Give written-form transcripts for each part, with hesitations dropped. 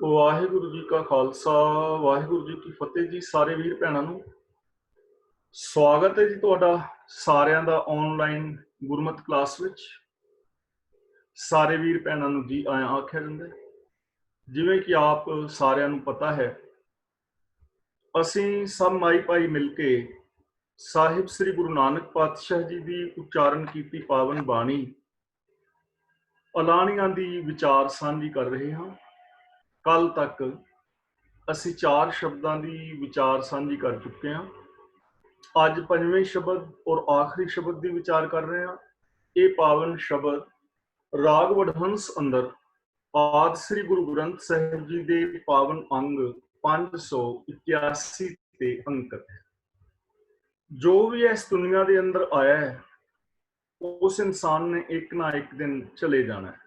ਵਾਹਿਗੁਰੂ ਜੀ ਕਾ ਖਾਲਸਾ, ਵਾਹਿਗੁਰੂ ਜੀ ਕੀ ਫਤਿਹ ਜੀ। ਸਾਰੇ ਵੀਰ ਭੈਣਾਂ ਨੂੰ ਸਵਾਗਤ ਹੈ ਜੀ ਤੁਹਾਡਾ ਸਾਰਿਆਂ ਦਾ ਆਨਲਾਈਨ ਗੁਰਮਤਿ ਕਲਾਸ ਵਿੱਚ। ਸਾਰੇ ਵੀਰ ਭੈਣਾਂ ਨੂੰ ਜੀ ਆਇਆਂ ਆਖਿਆ ਜਾਂਦਾ ਹੈ। ਜਿਵੇਂ ਕਿ ਆਪ ਸਾਰਿਆਂ ਨੂੰ ਪਤਾ ਹੈ, ਅਸੀਂ ਸਭ ਮਾਈ ਭਾਈ ਮਿਲ ਕੇ ਸਾਹਿਬ ਸ੍ਰੀ ਗੁਰੂ ਨਾਨਕ ਪਾਤਸ਼ਾਹ ਜੀ ਦੀ ਉਚਾਰਨ ਕੀਤੀ ਪਾਵਨ ਬਾਣੀ ਅਲਾਣੀਆਂ ਦੀ ਵਿਚਾਰ ਸਾਂਝੀ ਕਰ ਰਹੇ ਹਾਂ। ਕੱਲ ਤੱਕ ਅਸੀਂ 4 ਸ਼ਬਦਾਂ ਦੀ ਵਿਚਾਰ ਸਾਂਝੀ ਕਰ ਚੁੱਕੇ ਹਾਂ। ਅੱਜ 5ਵੇਂ ਸ਼ਬਦ ਔਰ ਆਖਰੀ ਸ਼ਬਦ ਦੀ ਵਿਚਾਰ ਕਰ ਰਹੇ ਹਾਂ। ਇਹ ਪਾਵਨ ਸ਼ਬਦ ਰਾਗ ਵਡਹੰਸ ਅੰਦਰ ਆਦਿ ਸ੍ਰੀ ਗੁਰੂ ਗ੍ਰੰਥ ਸਾਹਿਬ ਜੀ ਦੇ ਪਾਵਨ ਅੰਗ 581 ਤੇ ਅੰਕਿਤ ਹੈ। ਜੋ ਵੀ ਇਸ ਦੁਨੀਆ ਦੇ ਅੰਦਰ ਆਇਆ ਹੈ, ਉਸ ਇਨਸਾਨ ਨੇ ਇੱਕ ਨਾ ਇੱਕ ਦਿਨ ਚਲੇ ਜਾਣਾ ਹੈ।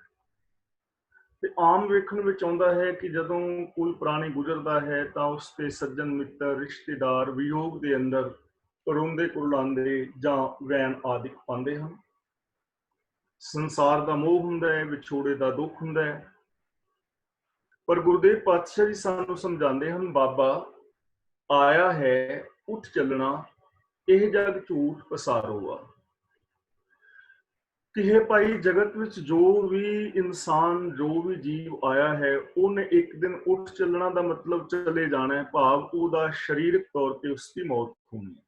ਤੇ ਆਮ ਵੇਖਣ ਵਿੱਚ ਆਉਂਦਾ ਹੈ ਕਿ ਜਦੋਂ ਕੋਈ ਪ੍ਰਾਣੀ ਗੁਜ਼ਰਦਾ ਹੈ ਤਾਂ ਉਸ ਤੇ ਸੱਜਣ ਮਿੱਤਰ ਰਿਸ਼ਤੇਦਾਰ ਵਿਯੋਗ ਦੇ ਅੰਦਰ ਰੋਂਦੇ ਕੁਰਲਾਉਂਦੇ ਜਾਂ ਵੈਣ ਆਦਿਕ ਪਾਉਂਦੇ ਹਨ। ਸੰਸਾਰ ਦਾ ਮੋਹ ਹੁੰਦਾ ਹੈ, ਵਿਛੋੜੇ ਦਾ ਦੁੱਖ ਹੁੰਦਾ ਹੈ। ਪਰ ਗੁਰਦੇਵ ਪਾਤਸ਼ਾਹ ਜੀ ਸਾਨੂੰ ਸਮਝਾਉਂਦੇ ਹਨ, ਬਾਬਾ ਆਇਆ ਹੈ ਉੱਠ ਚੱਲਣਾ, ਇਹ ਜਗ ਝੂਠ ਪਸਾਰੋ ਆ। ਕਿ ਹੈ ਭਾਈ, ਜਗਤ ਵਿੱਚ ਜੋ ਵੀ ਇਨਸਾਨ, ਜੋ ਵੀ ਜੀਵ ਆਇਆ ਹੈ, ਉਹਨੇ ਇੱਕ ਦਿਨ ਉੱਠ ਚੱਲਣਾ ਦਾ ਮਤਲਬ ਚਲੇ ਜਾਣਾ ਹੈ, ਭਾਵ ਉਹਦਾ ਸਰੀਰਕ ਤੌਰ ਤੇ ਉਸ ਦੀ ਮੌਤ ਹੋਣੀ ਹੈ।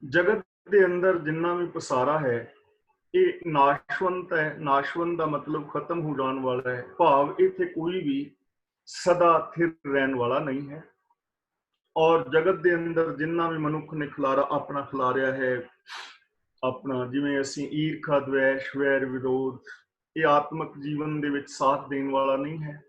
ਜਗਤ ਦੇ ਅੰਦਰ ਜਿੰਨਾ ਵੀ ਪਸਾਰਾ ਹੈ, ਇਹ ਨਾਸ਼ਵੰਤ ਹੈ। ਨਾਸ਼ਵੰਤ ਦਾ ਮਤਲਬ ਖਤਮ ਹੋ ਜਾਣ ਵਾਲਾ ਹੈ, ਭਾਵ ਇੱਥੇ ਕੋਈ ਵੀ ਸਦਾ ਥਿਰ ਰਹਿਣ ਵਾਲਾ ਨਹੀਂ ਹੈ। ਔਰ ਜਗਤ ਦੇ ਅੰਦਰ ਜਿੰਨਾ ਵੀ ਮਨੁੱਖ ਨੇ ਖਿਲਾਰਾ ਆਪਣਾ ਖਿਲਾਰਿਆ ਹੈ, ਆਪਣਾ ਜਿਵੇਂ ਅਸੀਂ ਈਰਖਾ, ਦਵੈਸ਼, ਵੈਰ, ਵਿਰੋਧ, ਇਹ ਆਤਮਿਕ ਜੀਵਨ ਦੇ ਵਿੱਚ ਸਾਥ ਦੇਣ ਵਾਲਾ ਨਹੀਂ ਹੈ।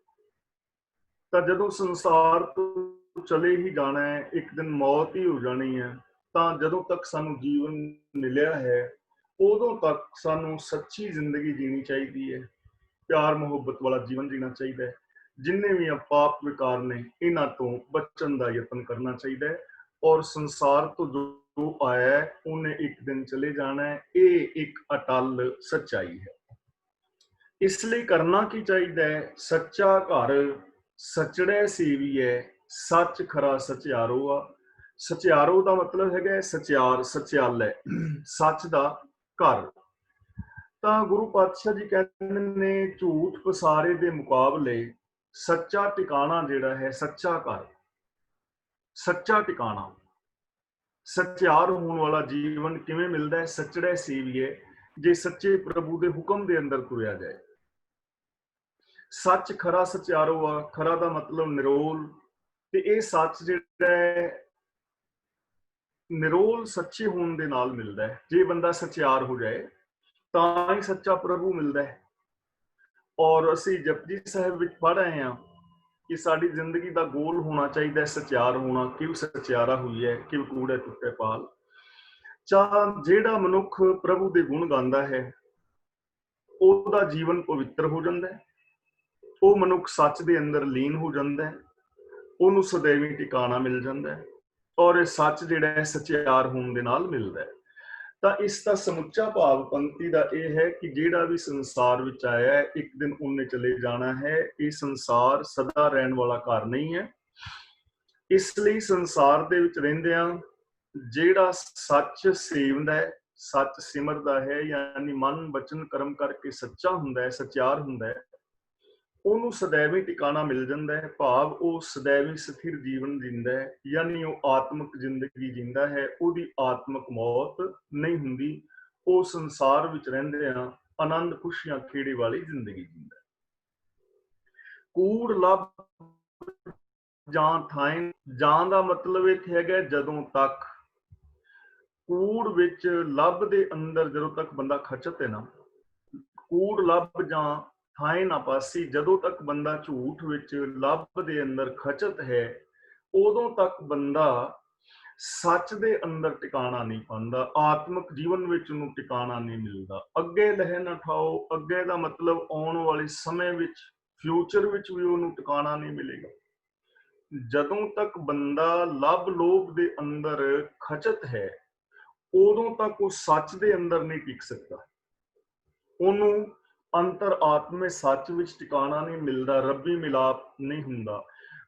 ਤਾਂ ਜਦੋਂ ਸੰਸਾਰ ਤੋਂ ਚਲੇ ਹੀ ਜਾਣਾ ਹੈ, ਇੱਕ ਦਿਨ ਮੌਤ ਹੀ ਹੋ ਜਾਣੀ ਹੈ, ਤਾਂ ਜਦੋਂ ਤੱਕ ਸਾਨੂੰ ਜੀਵਨ ਮਿਲਿਆ ਹੈ, ਉਦੋਂ ਤੱਕ ਸਾਨੂੰ ਸੱਚੀ ਜ਼ਿੰਦਗੀ ਜੀਣੀ ਚਾਹੀਦੀ ਹੈ। ਪਿਆਰ ਮੁਹੱਬਤ ਵਾਲਾ ਜੀਵਨ ਜੀਣਾ ਚਾਹੀਦਾ ਹੈ। ਜਿੰਨੇ ਵੀ ਪਾਪ ਵਿਕਾਰ ਨੇ, ਇਹਨਾਂ ਤੋਂ ਬਚਣ ਦਾ ਯਤਨ ਕਰਨਾ ਚਾਹੀਦਾ ਹੈ। ਔਰ ਸੰਸਾਰ ਤੋਂ ਜੋ ਆਇਆ ਹੈ, ਉਹਨੇ ਇੱਕ ਦਿਨ ਚਲੇ ਜਾਣਾ ਹੈ। ਇਹ ਇੱਕ ਅਟੱਲ ਸੱਚਾਈ ਹੈ। ਇਸ ਲਈ ਕਰਨਾ ਕੀ ਚਾਹੀਦਾ ਹੈ? ਸੱਚਾ ਘਰ ਸਚੜੈ ਸੇਵੀਐ, ਸੱਚ ਖਰਾ ਸਚਿਆਰੋ ਆ। ਸਚਿਆਰੋ ਦਾ ਮਤਲਬ ਹੈਗਾ ਸਚਿਆਰ, ਸਚਿਆਲੈ, ਸੱਚ ਦਾ ਘਰ। ਤਾਂ ਗੁਰੂ ਪਾਤਸ਼ਾਹ ਜੀ ਕਹਿੰਦੇ ਨੇ, ਝੂਠ ਪਸਾਰੇ ਦੇ ਮੁਕਾਬਲੇ ਸੱਚਾ ਟਿਕਾਣਾ ਜਿਹੜਾ ਹੈ, ਸੱਚਾ ਘਰ, ਸੱਚਾ ਟਿਕਾਣਾ, ਸਚਿਆਰ ਹੋਣ ਵਾਲਾ ਜੀਵਨ ਕਿਵੇਂ ਮਿਲਦਾ ਹੈ? ਸਚੜੈ ਸੇਵੀਐ, ਜੇ ਸੱਚੇ ਪ੍ਰਭੂ ਦੇ ਹੁਕਮ ਦੇ ਅੰਦਰ ਤੁਰਿਆ ਜਾਏ। ਸੱਚ ਖਰਾ ਸਚਿਆਰੋ ਆ। ਖਰਾ ਦਾ ਮਤਲਬ ਨਿਰੋਲ, ਤੇ ਇਹ ਸੱਚ ਜਿਹੜਾ ਹੈ ਨਿਰੋਲ ਸੱਚੇ ਹੋਣ ਦੇ ਨਾਲ ਮਿਲਦਾ ਹੈ। ਜੇ ਬੰਦਾ ਸਚਿਆਰ ਹੋ ਜਾਏ ਤਾਂ ਹੀ ਸੱਚਾ ਪ੍ਰਭੂ ਮਿਲਦਾ ਹੈ। ਔਰ ਅਸੀਂ ਜਪਜੀ ਸਾਹਿਬ ਵਿੱਚ ਪੜ੍ਹ ਰਹੇ ਹਾਂ ਕਿ ਸਾਡੀ ਜ਼ਿੰਦਗੀ ਦਾ ਗੋਲ ਹੋਣਾ ਚਾਹੀਦਾ ਸਚਿਆਰ ਹੋਣਾ। ਕਿਉਂ ਸਚਿਆਰਾ ਹੋਈ ਹੈ, ਕਿਉਂ ਕੂੜੈ ਟੁੱਟੇ ਪਾਲ। ਚਾਹ ਜਿਹੜਾ ਮਨੁੱਖ ਪ੍ਰਭੂ ਦੇ ਗੁਣ ਗਾਉਂਦਾ ਹੈ, ਉਹਦਾ ਜੀਵਨ ਪਵਿੱਤਰ ਹੋ ਜਾਂਦਾ ਹੈ। ਉਹ ਮਨੁੱਖ ਸੱਚ ਦੇ ਅੰਦਰ ਲੀਨ ਹੋ ਜਾਂਦਾ ਹੈ, ਉਹਨੂੰ ਸदैवी ਟਿਕਾਣਾ ਮਿਲ ਜਾਂਦਾ ਹੈ। ਔਰ ਇਹ ਸੱਚ ਜਿਹੜਾ ਹੈ ਸਚਿਆਰ ਹੋਣ ਦੇ ਨਾਲ ਮਿਲਦਾ ਹੈ। ਤਾਂ ਇਸ ਦਾ ਸਮੁੱਚਾ ਭਾਵ ਪੰਕਤੀ ਦਾ ਇਹ ਹੈ ਕਿ ਜਿਹੜਾ ਵੀ ਸੰਸਾਰ ਵਿੱਚ ਆਇਆ ਹੈ, ਇੱਕ ਦਿਨ ਉਹਨੇ ਚਲੇ ਜਾਣਾ ਹੈ। ਇਹ ਸੰਸਾਰ ਸਦਾ ਰਹਿਣ ਵਾਲਾ ਘਰ ਨਹੀਂ ਹੈ। ਇਸ ਲਈ ਸੰਸਾਰ ਦੇ ਵਿੱਚ ਰਹਿੰਦਿਆਂ ਜਿਹੜਾ ਸੱਚ ਸੇਵਦਾ ਹੈ, ਸੱਚ ਸਿਮਰਦਾ ਹੈ, ਯਾਨੀ ਮਨ ਬਚਨ ਕਰਮ ਕਰਕੇ ਸੱਚਾ ਹੁੰਦਾ ਹੈ, ਸਚਿਆਰ ਹੁੰਦਾ ਹੈ, ਉਹਨੂੰ ਸदैवी ਟਿਕਾਣਾ ਮਿਲ ਜਾਂਦਾ ਹੈ। ਭਾਵ ਉਹ ਸदैवी ਸਥਿਰ ਜੀਵਨ ਜੀਂਦਾ ਹੈ, ਯਾਨੀ ਉਹ ਆਤਮਿਕ ਜ਼ਿੰਦਗੀ ਜੀਂਦਾ ਹੈ। ਉਹਦੀ ਆਤਮਿਕ ਮੌਤ ਨਹੀਂ ਹੁੰਦੀ। ਉਹ ਸੰਸਾਰ ਵਿੱਚ ਰਹਿੰਦਿਆਂ ਆਨੰਦ ਖੁਸ਼ੀਆਂ ਖੇੜੇ ਵਾਲੀ ਜ਼ਿੰਦਗੀ ਜੀਂਦਾ ਹੈ। ਕੂੜ ਲੱਭ ਜਾਂ ਥਾਈਂ, ਜਾਂ ਦਾ ਮਤਲਬ ਇਹ ਹੈਗਾ ਜਦੋਂ ਤੱਕ। ਕੂੜ ਵਿੱਚ ਲੱਭ ਦੇ ਅੰਦਰ ਜਦੋਂ ਤੱਕ ਬੰਦਾ ਖਚਤ ਹੈ ਨਾ, ਕੂੜ ਲੱਭ ਜਾਂ ਥਾਏ ਨਾ ਪਾਸੀ, ਜਦੋਂ ਤੱਕ ਬੰਦਾ ਝੂਠ ਵਿੱਚ ਲੱਭ ਦੇ ਅੰਦਰ ਖਚਤ ਹੈ, ਉਦੋਂ ਤੱਕ ਬੰਦਾ ਸੱਚ ਦੇ ਅੰਦਰ ਟਿਕਾਣਾ ਨਹੀਂ ਪਾਉਂਦਾ। ਆਤਮਿਕ ਜੀਵਨ ਵਿੱਚ ਉਹਨੂੰ ਟਿਕਾਣਾ ਨਹੀਂ ਮਿਲਦਾ। ਅੱਗੇ ਲਹਿ ਨਾ ਠਾਓ, ਅੱਗੇ ਦਾ ਮਤਲਬ ਆਉਣ ਵਾਲੇ ਸਮੇਂ ਵਿੱਚ, ਫਿਊਚਰ ਵਿੱਚ ਵੀ ਉਹਨੂੰ ਟਿਕਾਣਾ ਨਹੀਂ ਮਿਲੇਗਾ। ਜਦੋਂ ਤੱਕ ਬੰਦਾ ਲੱਭ ਲੋਭ ਦੇ ਅੰਦਰ ਖਚਤ ਹੈ, ਉਦੋਂ ਤੱਕ ਉਹ ਸੱਚ ਦੇ ਅੰਦਰ ਨਹੀਂ ਟਿਕ ਸਕਦਾ। ਉਹਨੂੰ ਅੰਤਰ ਆਤਮੇ ਸੱਚ ਵਿੱਚ ਟਿਕਾਣਾ ਨਹੀਂ ਮਿਲਦਾ, ਰੱਬੀ ਮਿਲਾਪ ਨਹੀਂ ਹੁੰਦਾ।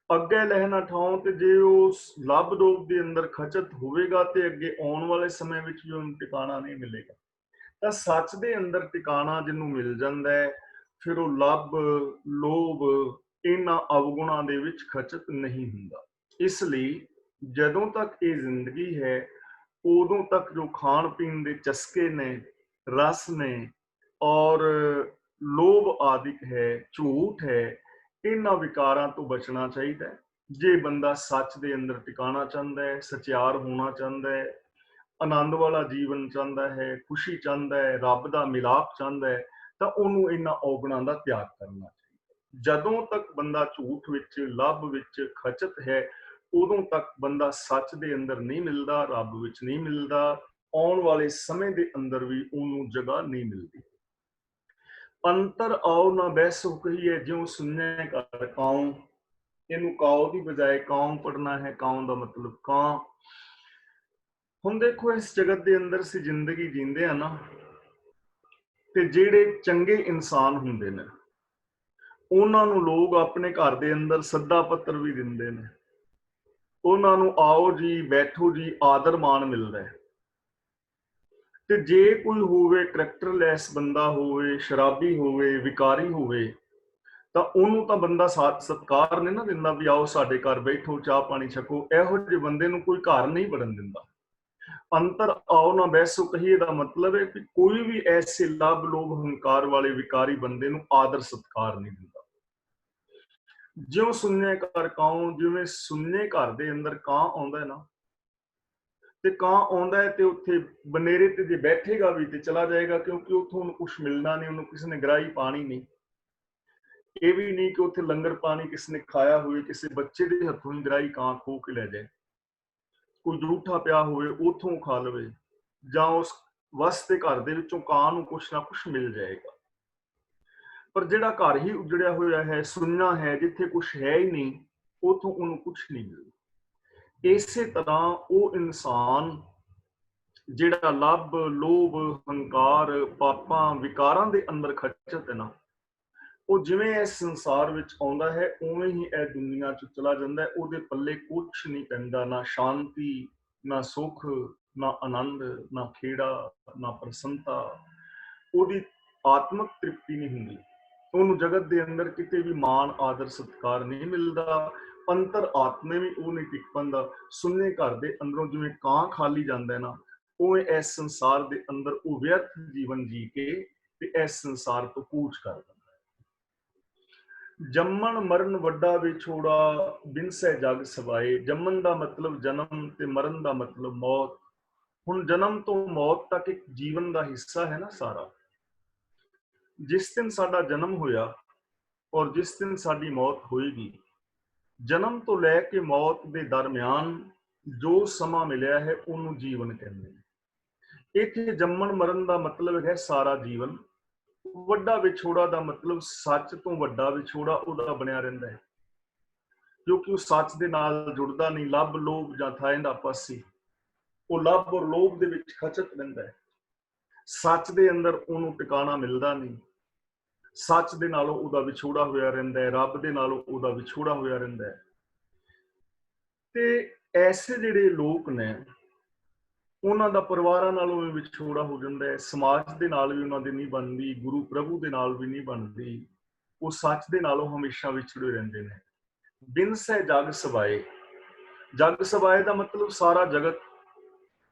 ਅੱਗੇ ਲਹਿਣਾ ਠਾਉ ਤੇ ਜੇ ਉਹ ਲੱਭ ਲੋਭ ਦੇ ਅੰਦਰ ਖਚਤ ਹੋਵੇਗਾ ਤੇ ਅੱਗੇ ਆਉਣ ਵਾਲੇ ਸਮੇਂ ਵਿੱਚ ਵੀ ਉਹਨੂੰ ਟਿਕਾਣਾ ਨਹੀਂ ਮਿਲੇਗਾ। ਤਾਂ ਸੱਚ ਦੇ ਅੰਦਰ ਟਿਕਾਣਾ ਜਿਹਨੂੰ ਮਿਲ ਜਾਂਦਾ ਹੈ, ਫਿਰ ਉਹ ਲੱਭ ਲੋਭ ਇਹਨਾਂ ਅਵਗੁਣਾਂ ਦੇ ਵਿੱਚ ਖਚਤ ਨਹੀਂ ਹੁੰਦਾ। ਇਸ ਲਈ ਜਦੋਂ ਤੱਕ ਇਹ ਜ਼ਿੰਦਗੀ ਹੈ, ਉਦੋਂ ਤੱਕ ਜੋ ਖਾਣ ਪੀਣ ਦੇ ਚਸਕੇ ਨੇ, ਰਸ ਨੇ ਔਰ ਲੋਭ ਆਦਿਕ ਹੈ, ਝੂਠ ਹੈ, ਇਹਨਾਂ ਵਿਕਾਰਾਂ ਤੋਂ ਬਚਣਾ ਚਾਹੀਦਾ ਹੈ। ਜੇ ਬੰਦਾ ਸੱਚ ਦੇ ਅੰਦਰ ਟਿਕਾਣਾ ਚਾਹੁੰਦਾ ਹੈ, ਸਚਿਆਰ ਹੋਣਾ ਚਾਹੁੰਦਾ ਹੈ, ਆਨੰਦ ਵਾਲਾ ਜੀਵਨ ਚਾਹੁੰਦਾ ਹੈ, ਖੁਸ਼ੀ ਚਾਹੁੰਦਾ ਹੈ, ਰੱਬ ਦਾ ਮਿਲਾਪ ਚਾਹੁੰਦਾ ਹੈ, ਤਾਂ ਉਹਨੂੰ ਇਹਨਾਂ ਔਗਣਾਂ ਦਾ ਤਿਆਗ ਕਰਨਾ ਚਾਹੀਦਾ। ਜਦੋਂ ਤੱਕ ਬੰਦਾ ਝੂਠ ਵਿੱਚ, ਲੱਭ ਵਿੱਚ ਖਚਤ ਹੈ, ਉਦੋਂ ਤੱਕ ਬੰਦਾ ਸੱਚ ਦੇ ਅੰਦਰ ਨਹੀਂ ਮਿਲਦਾ, ਰੱਬ ਵਿੱਚ ਨਹੀਂ ਮਿਲਦਾ, ਆਉਣ ਵਾਲੇ ਸਮੇਂ ਦੇ ਅੰਦਰ ਵੀ ਉਹਨੂੰ ਜਗ੍ਹਾ ਨਹੀਂ ਮਿਲਦੀ। ਅੰਤਰ ਆਓ ਨਾ ਬਹਿਸੋ ਕਹੀਏ, ਜਿਉਂ ਸੁਣਨੇ ਘਰ ਕਾਉ। ਇਹਨੂੰ ਕਾਉ ਦੀ ਬਜਾਏ ਕਾਉ ਪੜਨਾ ਹੈ। ਕਾਉ ਦਾ ਮਤਲਬ ਕਾਂ। ਹੁਣ ਦੇਖੋ, ਇਸ ਜਗਤ ਦੇ ਅੰਦਰ ਅਸੀਂ ਜ਼ਿੰਦਗੀ ਜੀਂਦੇ ਆ ਨਾ, ਤੇ ਜਿਹੜੇ ਚੰਗੇ ਇਨਸਾਨ ਹੁੰਦੇ ਨੇ ਉਹਨਾਂ ਨੂੰ ਲੋਕ ਆਪਣੇ ਘਰ ਦੇ ਅੰਦਰ ਸੱਦਾ ਪੱਤਰ ਵੀ ਦਿੰਦੇ ਨੇ, ਉਹਨਾਂ ਨੂੰ ਆਓ ਜੀ, ਬੈਠੋ ਜੀ, ਆਦਰ ਮਾਣ ਮਿਲਦਾ ਹੈ। ਤੇ ਜੇ ਕੋਈ ਹੋਵੇ ਕਰੈਕਟਰਲੈਸ ਬੰਦਾ ਹੋਵੇ, ਸ਼ਰਾਬੀ ਹੋਵੇ, ਵਿਕਾਰੀ ਹੋਵੇ, ਤਾਂ ਉਹਨੂੰ ਤਾਂ ਬੰਦਾ ਸਤਿਕਾਰ ਨਹੀਂ ਨਾ ਦਿੰਦਾ ਵੀ ਆਓ ਸਾਡੇ ਘਰ ਬੈਠੋ, ਚਾਹ ਪਾਣੀ ਛਕੋ। ਇਹੋ ਜਿਹੇ ਬੰਦੇ ਨੂੰ ਕੋਈ ਘਰ ਨਹੀਂ ਵੜਨ ਦਿੰਦਾ। ਅੰਤਰ ਆਓ ਨਾ ਬਹਿਸੋ ਕਹੀਏ ਦਾ ਮਤਲਬ ਹੈ ਕਿ ਕੋਈ ਵੀ ਐਸੇ ਲੱਭ ਲੋਭ ਹੰਕਾਰ ਵਾਲੇ ਵਿਕਾਰੀ ਬੰਦੇ ਨੂੰ ਆਦਰ ਸਤਿਕਾਰ ਨਹੀਂ ਦਿੰਦਾ। ਜਿਉਂ ਸੁਣਨੇ ਘਰ ਕਾਉ, ਜਿਵੇਂ ਸੁਣਨੇ ਘਰ ਦੇ ਅੰਦਰ ਕਾਂ ਆਉਂਦਾ ਹੈ ਨਾ, ਤੇ ਕਾਂ ਆਉਂਦਾ ਹੈ ਤੇ ਉੱਥੇ ਬਨੇਰੇ ਤੇ ਜੇ ਬੈਠੇਗਾ ਵੀ ਤੇ ਚਲਾ ਜਾਏਗਾ, ਕਿਉਂਕਿ ਉੱਥੋਂ ਉਹਨੂੰ ਕੁਛ ਮਿਲਣਾ ਨਹੀਂ, ਉਹਨੂੰ ਕਿਸੇ ਨੇ ਗਰਾਹੀ ਪਾਣੀ ਨਹੀਂ। ਇਹ ਵੀ ਨਹੀਂ ਕਿ ਉੱਥੇ ਲੰਗਰ ਪਾਣੀ ਕਿਸੇ ਨੇ ਖਾਇਆ ਹੋਵੇ, ਕਿਸੇ ਬੱਚੇ ਦੇ ਹੱਥੋਂ ਹੀ ਗਰਾਹੀ ਕਾਂ ਖੋਹ ਕੇ ਲੈ ਜਾਏ। ਕੋਈ ਜੂਠਾ ਪਿਆ ਹੋਵੇ ਉਥੋਂ ਖਾ ਲਵੇ, ਜਾਂ ਉਸ ਵਸਤੇ ਘਰ ਦੇ ਵਿੱਚੋਂ ਕਾਂ ਨੂੰ ਕੁਛ ਨਾ ਕੁਛ ਮਿਲ ਜਾਏਗਾ। ਪਰ ਜਿਹੜਾ ਘਰ ਹੀ ਉਜੜਿਆ ਹੋਇਆ ਹੈ, ਸੁੰਨਾ ਹੈ, ਜਿੱਥੇ ਕੁਛ ਹੈ ਹੀ ਨਹੀਂ, ਉਥੋਂ ਉਹਨੂੰ ਕੁਛ ਨਹੀਂ ਮਿਲਦਾ। ਇਸੇ ਤਰ੍ਹਾਂ ਉਹ ਇਨਸਾਨ ਜਿਹੜਾ ਲੱਭ ਲੋਭ ਹੰਕਾਰ ਪਾਪਾਂ ਵਿਕਾਰਾਂ ਦੇ ਅੰਦਰ ਖਚਤ ਹੈ ਨਾ, ਉਹ ਜਿਵੇਂ ਇਸ ਸੰਸਾਰ ਵਿੱਚ ਆਉਂਦਾ ਹੈ ਉਵੇਂ ਹੀ ਇਹ ਦੁਨੀਆ ਚ ਚਲਾ ਜਾਂਦਾ ਹੈ। ਉਹਦੇ ਪੱਲੇ ਕੁਛ ਨਹੀਂ ਪੈਂਦਾ, ਨਾ ਸ਼ਾਂਤੀ, ਨਾ ਸੁੱਖ, ਨਾ ਆਨੰਦ, ਨਾ ਖੇੜਾ, ਨਾ ਪ੍ਰਸੰਨਤਾ। ਉਹਦੀ ਆਤਮਿਕ ਤ੍ਰਿਪਤੀ ਨਹੀਂ ਹੁੰਦੀ, ਉਹਨੂੰ ਜਗਤ ਦੇ ਅੰਦਰ ਕਿਤੇ ਵੀ ਮਾਣ ਆਦਰ ਸਤਿਕਾਰ ਨਹੀਂ ਮਿਲਦਾ। ਅੰਤਰ ਆਤਮੇ ਵੀ ਉਹ ਨਹੀਂ ਟਿਕ ਪਾਉਂਦਾ। ਸੁੰਨੇ ਘਰ ਦੇ ਅੰਦਰੋਂ ਜਿਵੇਂ ਕਾਂ ਖਾਲੀ ਜਾਂਦਾ ਨਾ, ਉਵੇਂ ਇਸ ਸੰਸਾਰ ਦੇ ਅੰਦਰ ਉਹ ਵਿਅਰਥ ਜੀਵਨ ਜੀ ਕੇ ਤੇ ਇਸ ਸੰਸਾਰ ਤੋਂ ਕੂਚ ਕਰਦਾ। ਜੰਮਣ ਮਰਨ ਵੱਡਾ ਵਿਛੋੜਾ, ਬਿਨਸੈ ਜਗ ਸਵਾਏ। ਜੰਮਣ ਦਾ ਮਤਲਬ ਜਨਮ ਤੇ ਮਰਨ ਦਾ ਮਤਲਬ ਮੌਤ। ਹੁਣ ਜਨਮ ਤੋਂ ਮੌਤ ਤੱਕ ਇੱਕ ਜੀਵਨ ਦਾ ਹਿੱਸਾ ਹੈ ਨਾ ਸਾਰਾ। ਜਿਸ ਦਿਨ ਸਾਡਾ ਜਨਮ ਹੋਇਆ ਔਰ ਜਿਸ ਦਿਨ ਸਾਡੀ ਮੌਤ ਹੋਏਗੀ, ਜਨਮ ਤੋਂ ਲੈ ਕੇ ਮੌਤ ਦੇ ਦਰਮਿਆਨ ਜੋ ਸਮਾਂ ਮਿਲਿਆ ਹੈ ਉਹਨੂੰ ਜੀਵਨ ਕਹਿੰਦੇ ਨੇ। ਇੱਥੇ ਜੰਮਣ ਮਰਨ ਦਾ ਮਤਲਬ ਹੈ ਸਾਰਾ ਜੀਵਨ। ਵੱਡਾ ਵਿਛੋੜਾ ਦਾ ਮਤਲਬ ਸੱਚ ਤੋਂ ਵੱਡਾ ਵਿਛੋੜਾ ਉਹਦਾ ਬਣਿਆ ਰਹਿੰਦਾ ਹੈ, ਕਿਉਂਕਿ ਉਹ ਸੱਚ ਦੇ ਨਾਲ ਜੁੜਦਾ ਨਹੀਂ। ਲੱਭ ਲੋਭ ਜਾਂ ਥਾਂ ਦਾ ਪਾਸੀ, ਉਹ ਲੱਭ ਔਰ ਲੋਭ ਦੇ ਵਿੱਚ ਖਚਤ ਰਹਿੰਦਾ ਹੈ। ਸੱਚ ਦੇ ਅੰਦਰ ਉਹਨੂੰ ਟਿਕਾਣਾ ਮਿਲਦਾ ਨਹੀਂ। ਸੱਚ ਦੇ ਨਾਲੋਂ ਉਹਦਾ ਵਿਛੋੜਾ ਹੋਇਆ ਰਹਿੰਦਾ ਹੈ, ਰੱਬ ਦੇ ਨਾਲੋਂ ਉਹਦਾ ਵਿਛੋੜਾ ਹੋਇਆ ਰਹਿੰਦਾ ਹੈ। ਤੇ ਐਸੇ ਜਿਹੜੇ ਲੋਕ ਨੇ, ਉਹਨਾਂ ਦਾ ਪਰਿਵਾਰਾਂ ਨਾਲੋਂ ਵੀ ਵਿਛੋੜਾ ਹੋ ਜਾਂਦਾ ਹੈ, ਸਮਾਜ ਦੇ ਨਾਲ ਵੀ ਉਹਨਾਂ ਦੀ ਨਹੀਂ ਬਣਦੀ, ਗੁਰੂ ਪ੍ਰਭੂ ਦੇ ਨਾਲ ਵੀ ਨਹੀਂ ਬਣਦੀ। ਉਹ ਸੱਚ ਦੇ ਨਾਲੋਂ ਹਮੇਸ਼ਾ ਵਿਛੜੇ ਰਹਿੰਦੇ ਨੇ। ਬਿਨਸੈ ਜਗ ਸਵਾਏ। ਜਗ ਸਵਾਏ ਦਾ ਮਤਲਬ ਸਾਰਾ ਜਗਤ।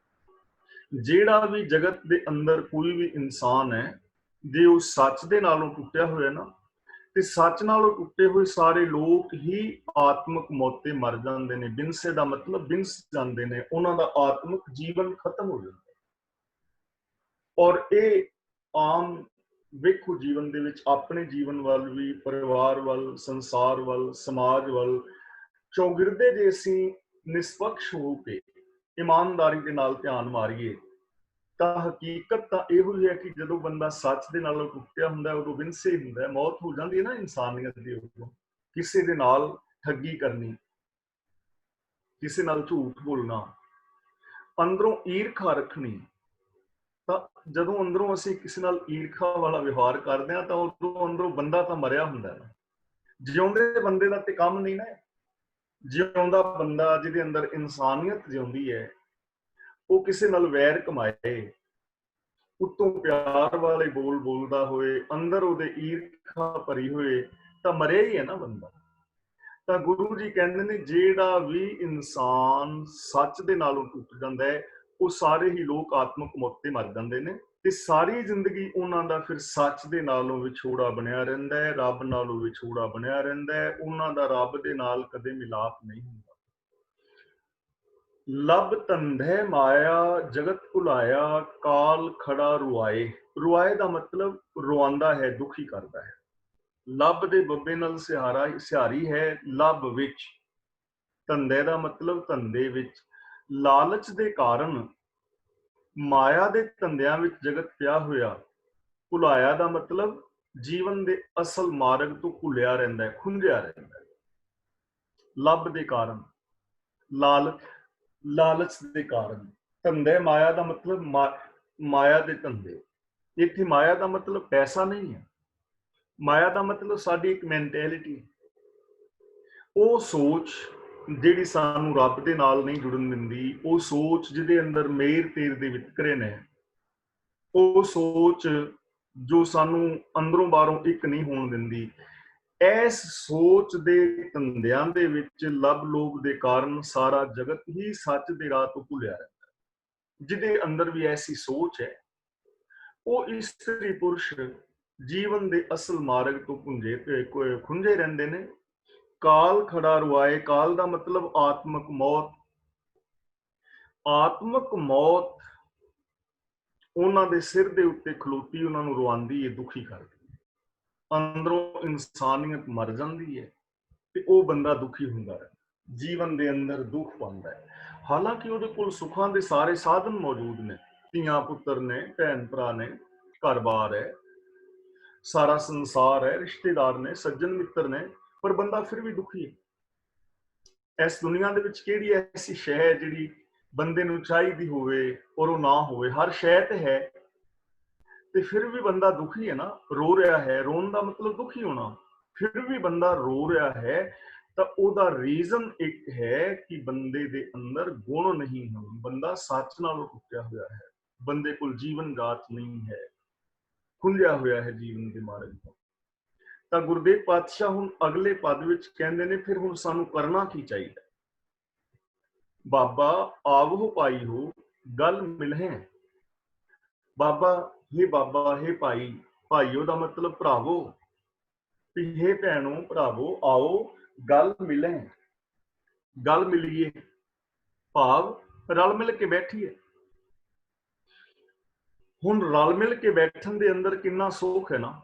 ਜਿਹੜਾ ਵੀ ਜਗਤ ਦੇ ਅੰਦਰ ਕੋਈ ਵੀ ਇਨਸਾਨ ਹੈ, ਜੇ ਉਹ ਸੱਚ ਦੇ ਨਾਲੋਂ ਟੁੱਟਿਆ ਹੋਇਆ ਨਾ, ਤੇ ਸੱਚ ਨਾਲੋਂ ਟੁੱਟੇ ਹੋਏ ਸਾਰੇ ਲੋਕ ਹੀ ਆਤਮਿਕ ਮੌਤੇ ਮਰ ਜਾਂਦੇ ਨੇ। ਬਿਨਸੇ ਦਾ ਮਤਲਬ ਬਿਨਸ ਜਾਂਦੇ ਨੇ, ਉਹਨਾਂ ਦਾ ਆਤਮਿਕ ਜੀਵਨ ਖਤਮ ਹੋ ਜਾਂਦਾ। ਔਰ ਇਹ ਆਮ ਵੇਖੋ ਜੀਵਨ ਦੇ ਵਿੱਚ, ਆਪਣੇ ਜੀਵਨ ਵੱਲ ਵੀ, ਪਰਿਵਾਰ ਵੱਲ, ਸੰਸਾਰ ਵੱਲ, ਸਮਾਜ ਵੱਲ ਚੌਗਿਰਦੇ ਜੇ ਅਸੀਂ ਨਿਸ਼ਪਕਸ਼ ਹੋ ਕੇ ਇਮਾਨਦਾਰੀ ਦੇ ਨਾਲ ਧਿਆਨ ਮਾਰੀਏ, ਤਾਂ ਹਕੀਕਤ ਤਾਂ ਇਹੋ ਹੀ ਹੈ ਕਿ ਜਦੋਂ ਬੰਦਾ ਸੱਚ ਦੇ ਨਾਲੋਂ ਟੁੱਟਿਆ ਹੁੰਦਾ ਉਦੋਂ ਵਿੰਸੇ ਹੁੰਦਾ। ਮੌਤ ਹੋ ਜਾਂਦੀ ਹੈ ਨਾ ਇਨਸਾਨੀਅਤ ਦੀ। ਉਦੋਂ ਕਿਸੇ ਦੇ ਨਾਲ ਠੱਗੀ ਕਰਨੀ, ਕਿਸੇ ਨਾਲ ਝੂਠ ਬੋਲਣਾ, ਅੰਦਰੋਂ ਈਰਖਾ ਰੱਖਣੀ, ਤਾਂ ਜਦੋਂ ਅੰਦਰੋਂ ਅਸੀਂ ਕਿਸੇ ਨਾਲ ਈਰਖਾ ਵਾਲਾ ਵਿਵਹਾਰ ਕਰਦੇ ਹਾਂ ਤਾਂ ਉਦੋਂ ਅੰਦਰੋਂ ਬੰਦਾ ਤਾਂ ਮਰਿਆ ਹੁੰਦਾ ਹੈ ਨਾ। ਜਿਉਂਦੇ ਬੰਦੇ ਦਾ ਤੇ ਕੰਮ ਨਹੀਂ ਨਾ। ਜਿਉਂਦਾ ਬੰਦਾ ਜਿਹਦੇ ਅੰਦਰ ਇਨਸਾਨੀਅਤ ਜਿਉਂਦੀ ਹੈ, ਉਹ ਕਿਸੇ ਨਾਲ ਵੈਰ ਕਮਾਏ, ਉੱਤੋਂ ਪਿਆਰ ਵਾਲੇ ਬੋਲ ਬੋਲਦਾ ਹੋਏ, ਅੰਦਰ ਉਹਦੇ ਈਰਖਾ ਭਰੀ ਹੋਏ, ਤਾਂ ਮਰਿਆ ਹੀ ਹੈ ਨਾ ਬੰਦਾ। ਤਾਂ ਗੁਰੂ ਜੀ ਕਹਿੰਦੇ ਨੇ ਜਿਹੜਾ ਵੀ ਇਨਸਾਨ ਸੱਚ ਦੇ ਨਾਲੋਂ ਟੁੱਟ ਜਾਂਦਾ ਹੈ, ਉਹ ਸਾਰੇ ਹੀ ਲੋਕ ਆਤਮਕ ਮੌਤ ਤੇ ਮਰ ਜਾਂਦੇ ਨੇ, ਤੇ ਸਾਰੀ ਜ਼ਿੰਦਗੀ ਉਹਨਾਂ ਦਾ ਫਿਰ ਸੱਚ ਦੇ ਨਾਲੋਂ ਵਿਛੋੜਾ ਬਣਿਆ ਰਹਿੰਦਾ ਹੈ, ਰੱਬ ਨਾਲੋਂ ਵਿਛੋੜਾ ਬਣਿਆ ਰਹਿੰਦਾ ਹੈ, ਉਹਨਾਂ ਦਾ ਰੱਬ ਦੇ ਨਾਲ ਕਦੇ ਮਿਲਾਪ ਨਹੀਂ ਹੁੰਦਾ। ਲਬ ਧੰਧੇ ਮਾਇਆ ਜਗਤ ਭੁਲਾਇਆ, ਕਾਲ ਖੜਾ ਰੁਆਏ। ਰੁਆਏ ਦਾ ਮਤਲਬ ਰੁਆਂਦਾ ਹੈ, ਦੁਖੀ ਕਰਦਾ ਹੈ। ਲੱਭ ਦੇ ਬੱਬੇ ਨਾਲ ਸਿਹਾਰੀ ਹੈ ਲੱਭ ਵਿੱਚ। ਧੰਦੇ ਦਾ ਮਤਲਬ ਧੰਦੇ ਵਿੱਚ। ਲਾਲਚ ਦੇ ਕਾਰਨ ਮਾਇਆ ਦੇ ਧੰਦਿਆਂ ਵਿੱਚ ਜਗਤ ਪਿਆ ਹੋਇਆ। ਭੁਲਾਇਆ ਦਾ ਮਤਲਬ ਜੀਵਨ ਦੇ ਅਸਲ ਮਾਰਗ ਤੋਂ ਭੁੱਲਿਆ ਰਹਿੰਦਾ ਹੈ, ਖੁੰਝਿਆ ਰਹਿੰਦਾ ਹੈ। ਲੱਭ ਦੇ ਕਾਰਨ, ਲਾਲਚ ਦੇ ਕਾਰਨ। ਧੰਦੇ ਮਾਇਆ ਦਾ ਮਤਲਬ ਮਾਇਆ ਦੇ ਧੰਦੇ। ਇੱਥੇ ਮਾਇਆ ਦਾ ਮਤਲਬ ਪੈਸਾ ਨਹੀਂ ਹੈ, ਮਾਇਆ ਦਾ ਮਤਲਬ ਸਾਡੀ ਇੱਕ ਮੈਂਟੈਲਿਟੀ, ਉਹ ਸੋਚ ਜਿਹੜੀ ਸਾਨੂੰ ਰੱਬ ਦੇ ਨਾਲ ਨਹੀਂ ਜੁੜਨ ਦਿੰਦੀ, ਉਹ ਸੋਚ ਜਿਹਦੇ ਅੰਦਰ ਮੇਰ ਤੇਰ ਦੇ ਵਿਤਕਰੇ ਨੇ, ਉਹ ਸੋਚ ਜੋ ਸਾਨੂੰ ਅੰਦਰੋਂ ਬਾਹਰੋਂ ਇੱਕ ਨਹੀਂ ਹੋਣ ਦਿੰਦੀ। ਇਸ ਸੋਚ ਦੇ ਧੰਦਿਆਂ ਦੇ ਵਿੱਚ ਲੱਭ ਲੋਭ ਦੇ ਕਾਰਨ ਸਾਰਾ ਜਗਤ ਹੀ ਸੱਚ ਦੇ ਰਾਹ ਤੋਂ ਭੁੱਲਿਆ ਰਹਿੰਦਾ। ਜਿਹਦੇ ਅੰਦਰ ਵੀ ਐਸੀ ਸੋਚ ਹੈ, ਉਹ ਇਸਤਰੀ ਪੁਰਸ਼ ਜੀਵਨ ਦੇ ਅਸਲ ਮਾਰਗ ਤੋਂ ਖੁੰਝੇ ਰਹਿੰਦੇ ਨੇ। ਕਾਲ ਖੜਾ ਰੁਆਏ। ਕਾਲ ਦਾ ਮਤਲਬ ਆਤਮਕ ਮੌਤ। ਆਤਮਕ ਮੌਤ ਉਹਨਾਂ ਦੇ ਸਿਰ ਦੇ ਉੱਤੇ ਖਲੋਤੀ ਉਹਨਾਂ ਨੂੰ ਰਵਾਉਂਦੀ ਹੈ, ਦੁਖੀ ਕਰਦੀ ਹੈ। ਅੰਦਰੋਂ ਇਨਸਾਨੀਅਤ ਮਰ ਜਾਂਦੀ ਹੈ ਤੇ ਉਹ ਬੰਦਾ ਦੁਖੀ ਹੁੰਦਾ ਹੈ, ਜੀਵਨ ਦੇ ਅੰਦਰ ਦੁੱਖ ਪਾਉਂਦਾ ਹੈ। ਹਾਲਾਂਕਿ ਉਹਦੇ ਕੋਲ ਸੁੱਖਾਂ ਦੇ ਸਾਰੇ ਸਾਧਨ ਮੌਜੂਦ ਨੇ, ਧੀਆਂ ਪੁੱਤਰ ਨੇ, ਭੈਣ ਭਰਾ ਨੇ, ਘਰ-ਬਾਰ ਹੈ, ਸਾਰਾ ਸੰਸਾਰ ਹੈ, ਰਿਸ਼ਤੇਦਾਰ ਨੇ, ਸੱਜਣ ਮਿੱਤਰ ਨੇ, ਪਰ ਬੰਦਾ ਫਿਰ ਵੀ ਦੁਖੀ ਹੈ। ਇਸ ਦੁਨੀਆ ਦੇ ਵਿੱਚ ਕਿਹੜੀ ਐਸੀ ਸ਼ੈ ਹੈ ਜਿਹੜੀ ਬੰਦੇ ਨੂੰ ਚਾਹੀਦੀ ਹੋਵੇ ਔਰ ਉਹ ਨਾ ਹੋਵੇ? ਹਰ ਸ਼ੈ ਤੇ ਹੈ, ਤੇ ਫਿਰ ਵੀ ਬੰਦਾ ਦੁਖੀ ਹੈ ਨਾ, ਰੋ ਰਿਹਾ ਹੈ। ਰੋਣ ਦਾ ਮਤਲਬ ਦੁਖੀ ਹੋਣਾ। ਫਿਰ ਵੀ ਬੰਦਾ ਰੋ ਰਿਹਾ ਹੈ ਤਾਂ ਉਹਦਾ ਰੀਜ਼ਨ ਇੱਕ ਹੈ ਕਿ ਬੰਦੇ ਦੇ ਅੰਦਰ ਗੁਣ ਨਹੀਂ ਹਨ, ਬੰਦਾ ਸੱਚ ਨਾਲੋਂ ਟੁੱਟਿਆ ਹੋਇਆ ਹੈ, ਬੰਦੇ ਕੋਲ ਜੀਵਨ ਜਾਚ ਨਹੀਂ ਹੈ, ਖੁੱਲਿਆ ਹੋਇਆ ਹੈ ਜੀਵਨ ਦੇ ਮਾਰਗ ਤੋਂ। ਤਾਂ ਗੁਰਦੇਵ ਪਾਤਸ਼ਾਹ ਹੁਣ ਅਗਲੇ ਪਦ ਵਿੱਚ ਕਹਿੰਦੇ ਨੇ, ਫਿਰ ਹੁਣ ਸਾਨੂੰ ਕਰਨਾ ਕੀ ਚਾਹੀਦਾ? ਬਾਬਾ ਆਵੋ ਭਾਈ ਹੋ ਗੱਲ ਮਿਲਹਿ। ਬਾਬਾ, हे ਬਾਬਾ, हे ਭਾਈ। ਭਾਈਓ ਦਾ ਮਤਲਬ ਭਰਾਵੋ, ਵੀ हे ਭੈਣੋ, ਭਰਾਵੋ, ਆਓ ਗੱਲ ਮਿਲਹਿ, ਗੱਲ ਮਿਲੀਏ, ਭਾਵ ਰਲ ਮਿਲ ਕੇ ਬੈਠੀਏ। ਹੁਣ ਰਲ ਮਿਲ ਕੇ ਬੈਠਣ ਦੇ ਅੰਦਰ ਕਿੰਨਾ ਸੁੱਖ ਹੈ ਨਾ।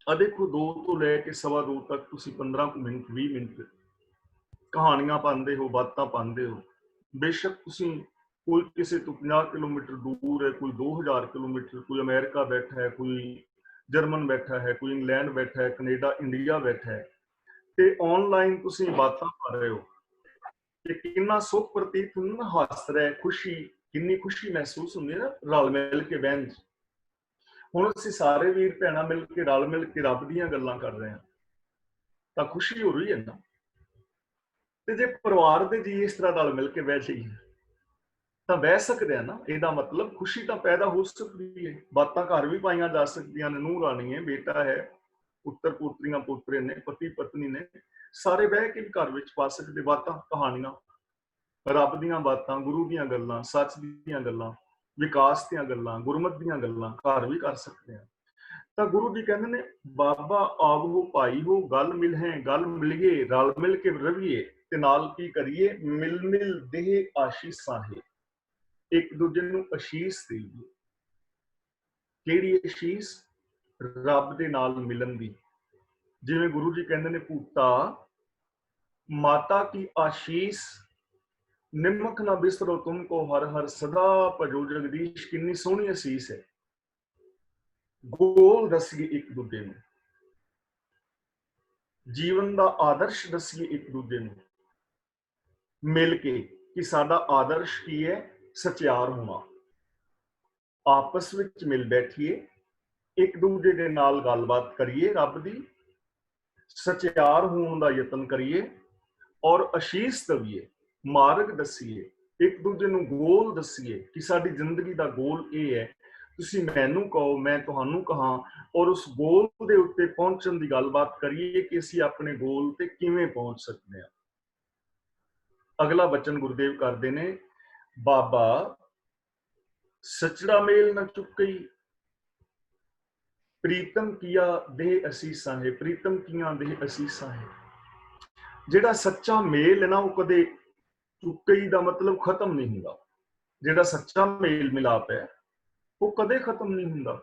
ਆ ਦੇਖੋ, 2 ਤੋਂ ਲੈ ਕੇ 2:15 ਤੱਕ ਤੁਸੀਂ 15 ਮਿੰਟ 20 ਮਿੰਟ ਕਹਾਣੀਆਂ ਪਾਉਂਦੇ ਹੋ, ਬਾਤਾਂ ਪਾਉਂਦੇ ਹੋ। ਬੇਸ਼ੱਕ ਤੁਸੀਂ ਕੋਈ ਕਿਸੇ ਤੋਂ 50 ਕਿਲੋਮੀਟਰ ਦੂਰ ਹੈ, ਕੋਈ 2000 ਕਿਲੋਮੀਟਰ, ਕੋਈ ਅਮਰੀਕਾ ਬੈਠਾ ਹੈ, ਕੋਈ ਜਰਮਨ ਬੈਠਾ ਹੈ, ਕੋਈ ਇੰਗਲੈਂਡ ਬੈਠਾ ਹੈ, ਕੈਨੇਡਾ, ਇੰਡੀਆ ਬੈਠਾ ਹੈ, ਤੇ ਆਨਲਾਈਨ ਤੁਸੀਂ ਬਾਤਾਂ ਕਰ ਰਹੇ ਹੋ ਤੇ ਕਿੰਨਾ ਸੁੱਖ ਪ੍ਰਤੀਤ ਹੁੰਦਾ, ਹੱਸ ਰਿਹਾ, ਖੁਸ਼ੀ, ਕਿੰਨੀ ਖੁਸ਼ੀ ਮਹਿਸੂਸ ਹੁੰਦੀ ਹੈ ਨਾ ਰਲ ਮਿਲ ਕੇ ਬਹਿਣ 'ਚ। ਹੁਣ ਅਸੀਂ ਸਾਰੇ ਵੀਰ ਭੈਣਾਂ ਮਿਲ ਕੇ ਰਲ ਮਿਲ ਕੇ ਰੱਬ ਦੀਆਂ ਗੱਲਾਂ ਕਰ ਰਹੇ ਹਾਂ ਤਾਂ ਖੁਸ਼ੀ ਹੋ ਰਹੀ ਹੈ ਨਾ। ਤੇ ਜੇ ਪਰਿਵਾਰ ਦੇ ਜੀ ਇਸ ਤਰ੍ਹਾਂ ਰਲ ਮਿਲ ਕੇ ਬਹਿ ਜਾਈਏ ਤਾਂ ਬਹਿ ਸਕਦੇ ਆ ਨਾ। ਇਹਦਾ ਮਤਲਬ ਖੁਸ਼ੀ ਤਾਂ ਪੈਦਾ ਹੋ ਸਕਦੀ ਹੈ, ਬਾਤਾਂ ਘਰ ਵੀ ਪਾਈਆਂ ਜਾ ਸਕਦੀਆਂ ਨੇ। ਨੂੰਹ ਰਾਣੀ ਹੈ, ਬੇਟਾ ਹੈ, ਪੁੱਤਰ ਪੁੱਤਰੀਆਂ ਪੋਤਰੇ ਨੇ, ਪਤੀ ਪਤਨੀ ਨੇ, ਸਾਰੇ ਬਹਿ ਕੇ ਵੀ ਘਰ ਵਿੱਚ ਪਾ ਸਕਦੇ ਬਾਤਾਂ, ਕਹਾਣੀਆਂ, ਰੱਬ ਦੀਆਂ ਬਾਤਾਂ, ਗੁਰੂ ਦੀਆਂ ਗੱਲਾਂ, ਸੱਚ ਦੀਆਂ ਗੱਲਾਂ, ਵਿਕਾਸ ਦੀਆਂ ਗੱਲਾਂ, ਗੁਰਮਤਿ ਦੀਆਂ ਗੱਲਾਂ ਘਰ ਵੀ ਕਰ ਸਕਦੇ ਆ। ਤਾਂ ਗੁਰੂ ਜੀ ਕਹਿੰਦੇ ਨੇ, ਬਾਬਾ ਆਵੋ ਭਾਈ ਹੋ ਗੱਲ ਮਿਲਹਿ, ਗੱਲ ਮਿਲੀਏ, ਰਲ ਮਿਲ ਕੇ ਰਵੀਏ, ਤੇ ਨਾਲ ਕੀ ਕਰੀਏ? ਮਿਲ ਮਿਲ ਦੇਹ ਆਸ਼ੀਸਾਂ ਹੈ, ਇੱਕ ਦੂਜੇ ਨੂੰ ਅਸ਼ੀਸ਼ ਦੇਈਏ। ਕਿਹੜੀ ਅਸ਼ੀਸ਼? ਰੱਬ ਦੇ ਨਾਲ ਮਿਲਣ ਦੀ। ਜਿਵੇਂ ਗੁਰੂ ਜੀ ਕਹਿੰਦੇ ਨੇ, ਭੂਤਾ ਮਾਤਾ ਕੀ ਆਸ਼ੀਸ਼ ਨਿਮਕ ਨਾ ਬਿਸਰੋ ਤੁਮਕੋ ਹਰ ਹਰ ਸਦਾ ਭਜੋ ਜਗਦੀਸ਼। ਕਿੰਨੀ ਸੋਹਣੀ ਅਸੀਸ ਹੈ। ਗੋਲ ਦੱਸੀਏ ਇੱਕ ਦੂਜੇ ਨੂੰ, ਜੀਵਨ ਦਾ ਆਦਰਸ਼ ਦੱਸੀਏ ਇੱਕ ਦੂਜੇ ਨੂੰ ਮਿਲ ਕੇ, ਕਿ ਸਾਡਾ ਆਦਰਸ਼ ਕੀ ਹੈ? ਸਚਿਆਰ ਹੋਣਾ। आपस ਵਿੱਚ ਮਿਲ ਬੈਠੀਏ, ਇੱਕ ਦੂਜੇ ਦੇ ਨਾਲ ਗੱਲਬਾਤ ਕਰੀਏ, ਰੱਬ ਦੀ ਸਚਿਆਰ ਹੋਣ ਦਾ ਯਤਨ ਕਰੀਏ ਔਰ ਅਸ਼ੀਸ਼ ਦਵੀਏ, ਮਾਰਗ ਦਸੀਏ, ਇੱਕ ਦੂਜੇ ਨੂੰ ਗੋਲ ਦਸੀਏ ਕਿ ਸਾਡੀ ਜ਼ਿੰਦਗੀ ਦਾ ਗੋਲ ਇਹ ਹੈ, ਤੁਸੀਂ ਮੈਨੂੰ ਕਹੋ, ਮੈਂ ਤੁਹਾਨੂੰ ਕਹਾਂ, ਔਰ ਉਸ ਗੋਲ ਦੇ ਉੱਤੇ ਪਹੁੰਚਣ ਦੀ ਗੱਲਬਾਤ ਕਰੀਏ ਕਿ ਅਸੀਂ ਆਪਣੇ ਗੋਲ ਤੇ ਕਿਵੇਂ ਪਹੁੰਚ ਸਕਦੇ ਹਾਂ। ਅਗਲਾ ਬਚਨ ਗੁਰਦੇਵ ਕਰਦੇ ਨੇ, ਬਾਬਾ ਸਚੜਾ ਮੇਲ ਨਾ ਚੁੱਕਈ, ਪ੍ਰੀਤਮ ਕੀਆ ਦੇਹ ਅਸੀਸਾਂ ਹੈ, ਪ੍ਰੀਤਮ ਕੀਆਂ ਦੇਹ ਅਸੀਸਾਂ ਹੈ। ਜਿਹੜਾ ਸੱਚਾ ਮੇਲ ਹੈ ਨਾ, ਉਹ ਕਦੇ ਚੁੱਕਈ ਦਾ ਮਤਲਬ ਖਤਮ ਨਹੀਂ ਹੁੰਦਾ। ਜਿਹੜਾ ਸੱਚਾ ਮੇਲ ਮਿਲਾਪ ਹੈ ਉਹ ਕਦੇ ਖਤਮ ਨਹੀਂ ਹੁੰਦਾ।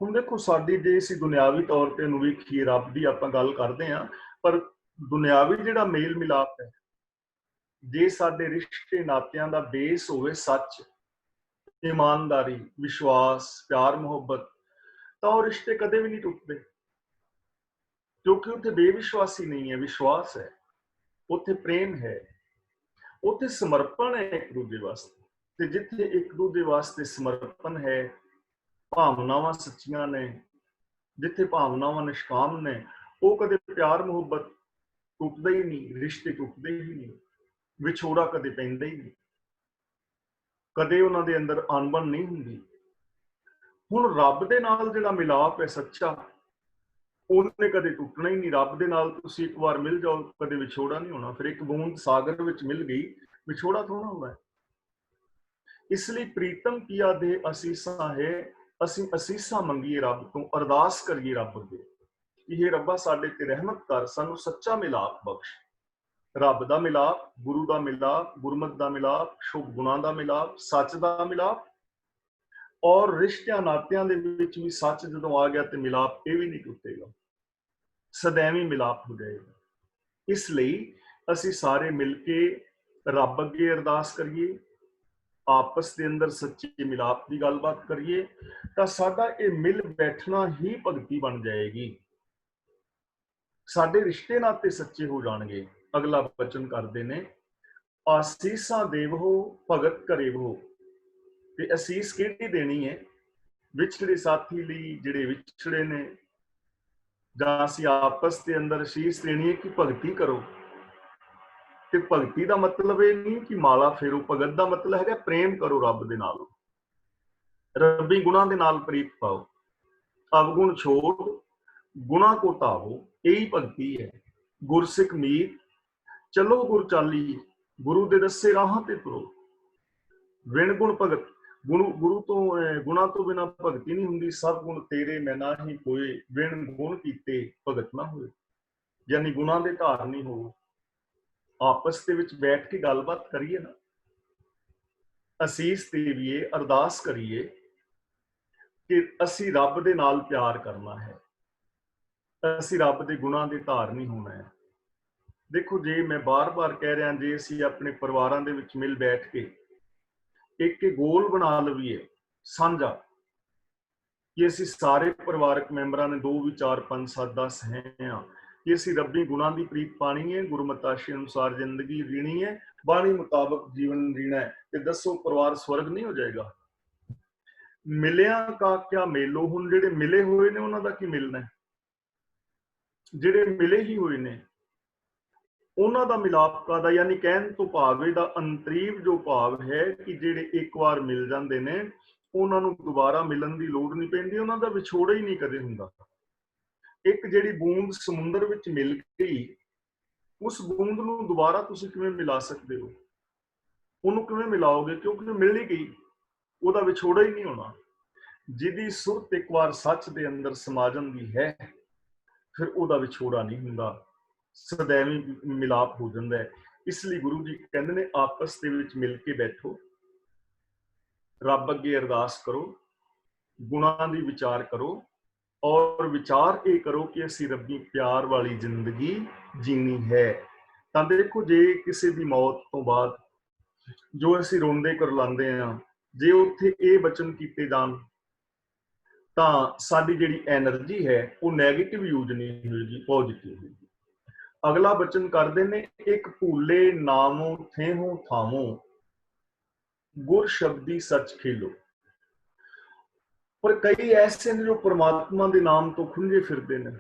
ਹੁਣ ਦੇਖੋ, ਸਾਡੀ ਜੇ ਅਸੀਂ ਦੁਨਿਆਵੀ ਤੌਰ ਤੇ ਨੂੰ ਵੇਖੀਏ, ਰੱਬ ਦੀ ਆਪਾਂ ਗੱਲ ਕਰਦੇ ਹਾਂ, ਪਰ ਦੁਨਿਆਵੀ ਜਿਹੜਾ ਮੇਲ ਮਿਲਾਪ ਹੈ, ਜੇ ਸਾਡੇ ਰਿਸ਼ਤੇ ਨਾਤਿਆਂ ਦਾ ਬੇਸ ਹੋਵੇ ਸੱਚ, ਈਮਾਨਦਾਰੀ, ਵਿਸ਼ਵਾਸ, ਪਿਆਰ, ਮੁਹੱਬਤ, ਤਾਂ ਉਹ ਰਿਸ਼ਤੇ ਕਦੇ ਵੀ ਨਹੀਂ ਟੁੱਟਦੇ, ਕਿਉਂਕਿ ਉੱਥੇ ਬੇਵਿਸ਼ਵਾਸੀ ਨਹੀਂ ਹੈ, ਵਿਸ਼ਵਾਸ ਹੈ, ਉੱਥੇ ਪ੍ਰੇਮ ਹੈ, ਉੱਥੇ ਸਮਰਪਣ ਹੈ ਇੱਕ ਦੂਜੇ ਵਾਸਤੇ। ਤੇ ਜਿੱਥੇ ਇੱਕ ਦੂਜੇ ਵਾਸਤੇ ਸਮਰਪਣ ਹੈ, ਭਾਵਨਾਵਾਂ ਸੱਚੀਆਂ ਨੇ, ਜਿੱਥੇ ਭਾਵਨਾਵਾਂ ਨਿਸ਼ਕਾਮ ਨੇ, ਉਹ ਕਦੇ ਪਿਆਰ ਮੁਹੱਬਤ ਟੁੱਟਦਾ ਹੀ ਨਹੀਂ, ਰਿਸ਼ਤੇ ਟੁੱਟਦੇ ਹੀ ਨਹੀਂ, ਵਿਛੋੜਾ ਕਦੇ ਪੈਂਦਾ ਹੀ ਨਹੀਂ, ਕਦੇ ਉਹਨਾਂ ਦੇ ਅੰਦਰ ਅਣਬਣ ਨਹੀਂ ਹੁੰਦੀ। ਹੁਣ ਰੱਬ ਦੇ ਨਾਲ ਜਿਹੜਾ ਮਿਲਾਪ ਹੈ ਸੱਚਾ, ਉਹਨੇ ਕਦੇ ਟੁੱਟਣਾ ਹੀ ਨਹੀਂ। ਰੱਬ ਦੇ ਨਾਲ ਤੁਸੀਂ ਇੱਕ ਵਾਰ ਮਿਲ ਜਾਓ, ਕਦੇ ਵਿਛੋੜਾ ਨਹੀਂ ਹੋਣਾ। ਫਿਰ ਇੱਕ ਬੂੰਦ ਸਾਗਰ ਵਿੱਚ ਮਿਲ ਗਈ, ਵਿਛੋੜਾ ਥੋੜਾ ਹੁੰਦਾ ਹੈ। ਇਸ ਲਈ ਪ੍ਰੀਤਮ ਕੀਆ ਦੇ ਅਸੀਸਾਂ ਹੈ, ਅਸੀਂ ਅਸੀਸਾਂ ਮੰਗੀਏ ਰੱਬ ਤੋਂ, ਅਰਦਾਸ ਕਰੀਏ ਰੱਬ ਅੱਗੇ, ਇਹ ਰੱਬਾ ਸਾਡੇ ਤੇ ਰਹਿਮਤ ਕਰ, ਸਾਨੂੰ ਸੱਚਾ ਮਿਲਾਪ ਬਖਸ਼। ਰੱਬ ਦਾ ਮਿਲਾਪ, ਗੁਰੂ ਦਾ ਮਿਲਾਪ, ਗੁਰਮਤਿ ਦਾ ਮਿਲਾਪ, ਸ਼ੁਭ ਗੁਣਾਂ ਦਾ ਮਿਲਾਪ, ਸੱਚ ਦਾ ਮਿਲਾਪ, ਔਰ ਰਿਸ਼ਤਿਆਂ ਨਾਤਿਆਂ ਦੇ ਵਿੱਚ ਵੀ ਸੱਚ ਜਦੋਂ ਆ ਗਿਆ ਤੇ ਮਿਲਾਪ ਇਹ ਵੀ ਨਹੀਂ ਟੁੱਟੇਗਾ, ਸदैवी ਮਿਲਾਪ ਹੋ ਜਾਏਗਾ। ਇਸ ਲਈ ਅਸੀਂ ਸਾਰੇ ਮਿਲ ਕੇ ਰੱਬ ਅੱਗੇ ਅਰਦਾਸ ਕਰੀਏ, ਆਪਸ ਦੇ ਅੰਦਰ ਸੱਚੇ ਮਿਲਾਪ ਦੀ ਗੱਲਬਾਤ ਕਰੀਏ, ਤਾਂ ਸਾਡਾ ਇਹ ਮਿਲ ਬੈਠਣਾ ਹੀ ਭਗਤੀ ਬਣ ਜਾਏਗੀ। ਸਾਡੇ ਰਿਸ਼ਤੇ ਨਾਤੇ ਸੱਚੇ ਹੋ ਜਾਣਗੇ। ਅਗਲਾ ਬਚਨ ਕਰਦੇ ਨੇ, ਆਸੀਸਾਂ ਦੇਵੋ ਭਗਤ ਕਰੇਵੋ। ਤੇ ਅਸੀਸ ਕਿਹੜੀ ਦੇਣੀ ਹੈ? ਵਿਛੜੇ ਸਾਥੀ ਲਈ, ਜਿਹੜੇ ਵਿਛੜੇ ਨੇ, ਜਾਂ ਅਸੀਂ ਆਪਸ ਦੇ ਅੰਦਰ ਅਸੀਸ ਦੇਣੀ ਹੈ ਕਿ ਭਗਤੀ ਕਰੋ। ਤੇ ਭਗਤੀ ਦਾ ਮਤਲਬ ਇਹ ਨਹੀਂ ਕਿ ਮਾਲਾ ਫੇਰੋ, ਭਗਤ ਦਾ ਮਤਲਬ ਹੈਗਾ ਪ੍ਰੇਮ ਕਰੋ ਰੱਬ ਦੇ ਨਾਲ, ਰੱਬੀ ਗੁਣਾਂ ਦੇ ਨਾਲ ਪ੍ਰੀਤ ਪਾਓ, ਅਵਗੁਣ ਛੋੜ ਗੁਣਾ ਕੋ ਧਾਵੋ, ਇਹੀ ਭਗਤੀ ਹੈ। ਗੁਰਸਿੱਖ ਮੀਤ ਚਲੋ ਗੁਰ ਚਾਲੀ, ਗੁਰੂ ਦੇ ਦੱਸੇ ਰਾਹਾਂ ਤੇ ਤੁਰੋ। ਵਿਣ ਗੁਣ ਭਗਤ, ਗੁਰੂ ਤੋਂ ਗੁਣਾ ਤੋਂ ਬਿਨਾਂ ਭਗਤੀ ਨਹੀਂ ਹੁੰਦੀ। ਸਭ ਗੁਣ ਤੇਰੇ ਮੈਂ ਨਾਹੀਂ ਕੋਏ, ਵਿਣ ਗੁਣ ਕੀਤੇ ਭਗਤ ਨਾ ਹੋਏ। ਯਾਨੀ ਗੁਣਾਂ ਦੇ ਧਾਰਨੀ ਹੋਵੋ। ਆਪਸ ਦੇ ਵਿੱਚ ਬੈਠ ਕੇ ਗੱਲਬਾਤ ਕਰੀਏ ਨਾ, ਅਸੀਸ ਦੇਵੀਏ, ਅਰਦਾਸ ਕਰੀਏ ਕਿ ਅਸੀਂ ਰੱਬ ਦੇ ਨਾਲ ਪਿਆਰ ਕਰਨਾ ਹੈ, ਅਸੀਂ ਰੱਬ ਦੇ ਗੁਣਾਂ ਦੇ ਧਾਰਨੀ ਹੋਣਾ ਹੈ। ਦੇਖੋ, ਜੇ ਮੈਂ ਬਾਰ-ਬਾਰ ਕਹਿ ਰਿਹਾ, ਜੇ ਅਸੀਂ ਆਪਣੇ ਪਰਿਵਾਰਾਂ ਦੇ ਵਿੱਚ ਮਿਲ ਬੈਠ ਕੇ ਇੱਕ ਗੋਲ ਬਣਾ ਲਈਏ ਸਾਂਝਾ, ਕਿ ਅਸੀਂ ਸਾਰੇ ਪਰਿਵਾਰਕ ਮੈਂਬਰਾਂ ਨੇ 2 ਵੀ 4 5 7 10 ਹੈ ਕਿ ਅਸੀਂ ਰੱਬੀ ਗੁਣਾਂ ਦੀ ਪ੍ਰੀਤ ਪਾਣੀ ਹੈ, ਗੁਰਮਤਿ ਆਸ਼ੇ ਅਨੁਸਾਰ ਜ਼ਿੰਦਗੀ ਜੀਣੀ ਹੈ, ਬਾਣੀ ਮੁਤਾਬਕ ਜੀਵਨ ਜੀਣਾ ਹੈ, ਤੇ ਦੱਸੋ ਪਰਿਵਾਰ ਸਵਰਗ ਨਹੀਂ ਹੋ ਜਾਏਗਾ? ਮਿਲਿਆਂ ਕਾ ਕਿਆ ਮੇਲੋ। ਹੁਣ ਜਿਹੜੇ ਮਿਲੇ ਹੋਏ ਨੇ ਉਹਨਾਂ ਦਾ ਕੀ ਮਿਲਣਾ? ਜਿਹੜੇ ਮਿਲੇ ਹੀ ਹੋਏ ਨੇ ਉਹਨਾਂ ਦਾ ਮਿਲਾਪ ਕਾਹਦਾ? ਯਾਨੀ ਕਹਿਣ ਤੋਂ ਭਾਵ ਇਹਦਾ ਅੰਤਰੀਵ ਜੋ ਭਾਵ ਹੈ ਕਿ ਜਿਹੜੇ ਇੱਕ ਵਾਰ ਮਿਲ ਜਾਂਦੇ ਨੇ ਉਹਨਾਂ ਨੂੰ ਦੁਬਾਰਾ ਮਿਲਣ ਦੀ ਲੋੜ ਨਹੀਂ ਪੈਂਦੀ, ਉਹਨਾਂ ਦਾ ਵਿਛੋੜਾ ਹੀ ਨਹੀਂ ਕਦੇ ਹੁੰਦਾ। ਇੱਕ ਜਿਹੜੀ ਬੂੰਦ ਸਮੁੰਦਰ ਵਿੱਚ ਮਿਲ ਗਈ, ਉਸ ਬੂੰਦ ਨੂੰ ਦੁਬਾਰਾ ਤੁਸੀਂ ਕਿਵੇਂ ਮਿਲਾ ਸਕਦੇ ਹੋ? ਉਹਨੂੰ ਕਿਵੇਂ ਮਿਲਾਓਗੇ? ਕਿਉਂਕਿ ਉਹ ਮਿਲ ਹੀ ਗਈ, ਉਹਦਾ ਵਿਛੋੜਾ ਹੀ ਨਹੀਂ ਹੋਣਾ। ਜਿਹਦੀ ਸੁਰਤ ਇੱਕ ਵਾਰ ਸੱਚ ਦੇ ਅੰਦਰ ਸਮਾ ਜਾਂਦੀ ਹੈ, ਫਿਰ ਉਹਦਾ ਵਿਛੋੜਾ ਨਹੀਂ ਹੁੰਦਾ, ਸदैवी ਮਿਲਾਪ ਹੋ ਜਾਂਦਾ ਹੈ। ਇਸ ਲਈ ਗੁਰੂ ਜੀ ਕਹਿੰਦੇ ਨੇ, ਆਪਸ ਦੇ ਵਿੱਚ ਮਿਲ ਕੇ ਬੈਠੋ, ਰੱਬ ਅੱਗੇ ਅਰਦਾਸ ਕਰੋ, ਗੁਣਾਂ ਦੀ ਵਿਚਾਰ ਕਰੋ, ਔਰ ਵਿਚਾਰ ਇਹ ਕਰੋ ਕਿ ਅਸੀਂ ਰੱਬੀ ਪਿਆਰ ਵਾਲੀ ਜ਼ਿੰਦਗੀ ਜੀਣੀ ਹੈ। ਤਾਂ ਦੇਖੋ, ਜੇ ਕਿਸੇ ਦੀ ਮੌਤ ਤੋਂ ਬਾਅਦ ਜੋ ਅਸੀਂ ਰੋਂਦੇ ਕਰਲਾਉਂਦੇ ਹਾਂ, ਜੇ ਉੱਥੇ ਇਹ ਬਚਨ ਕੀਤੇ ਜਾਣ ਤਾਂ ਸਾਡੀ ਜਿਹੜੀ ਐਨਰਜੀ ਹੈ ਉਹ ਨੈਗੇਟਿਵ ਯੂਜ਼ ਨਹੀਂ ਹੋਏਗੀ, ਪੋਜ਼ਿਟਿਵ ਹੋਏਗੀ। ਅਗਲਾ ਬਚਨ ਕਰਦੇ ਨੇ, ਇੱਕ ਭੂਲੇ ਨਾਮੋ ਥੇਹੋ ਥਾਮੋ, ਗੁਰ ਸ਼ਬਦੀ ਸੱਚ ਖੇਲੋ। पर कई ऐसे ने जो परमात्मा के नाम तो खुंझे फिरते ने,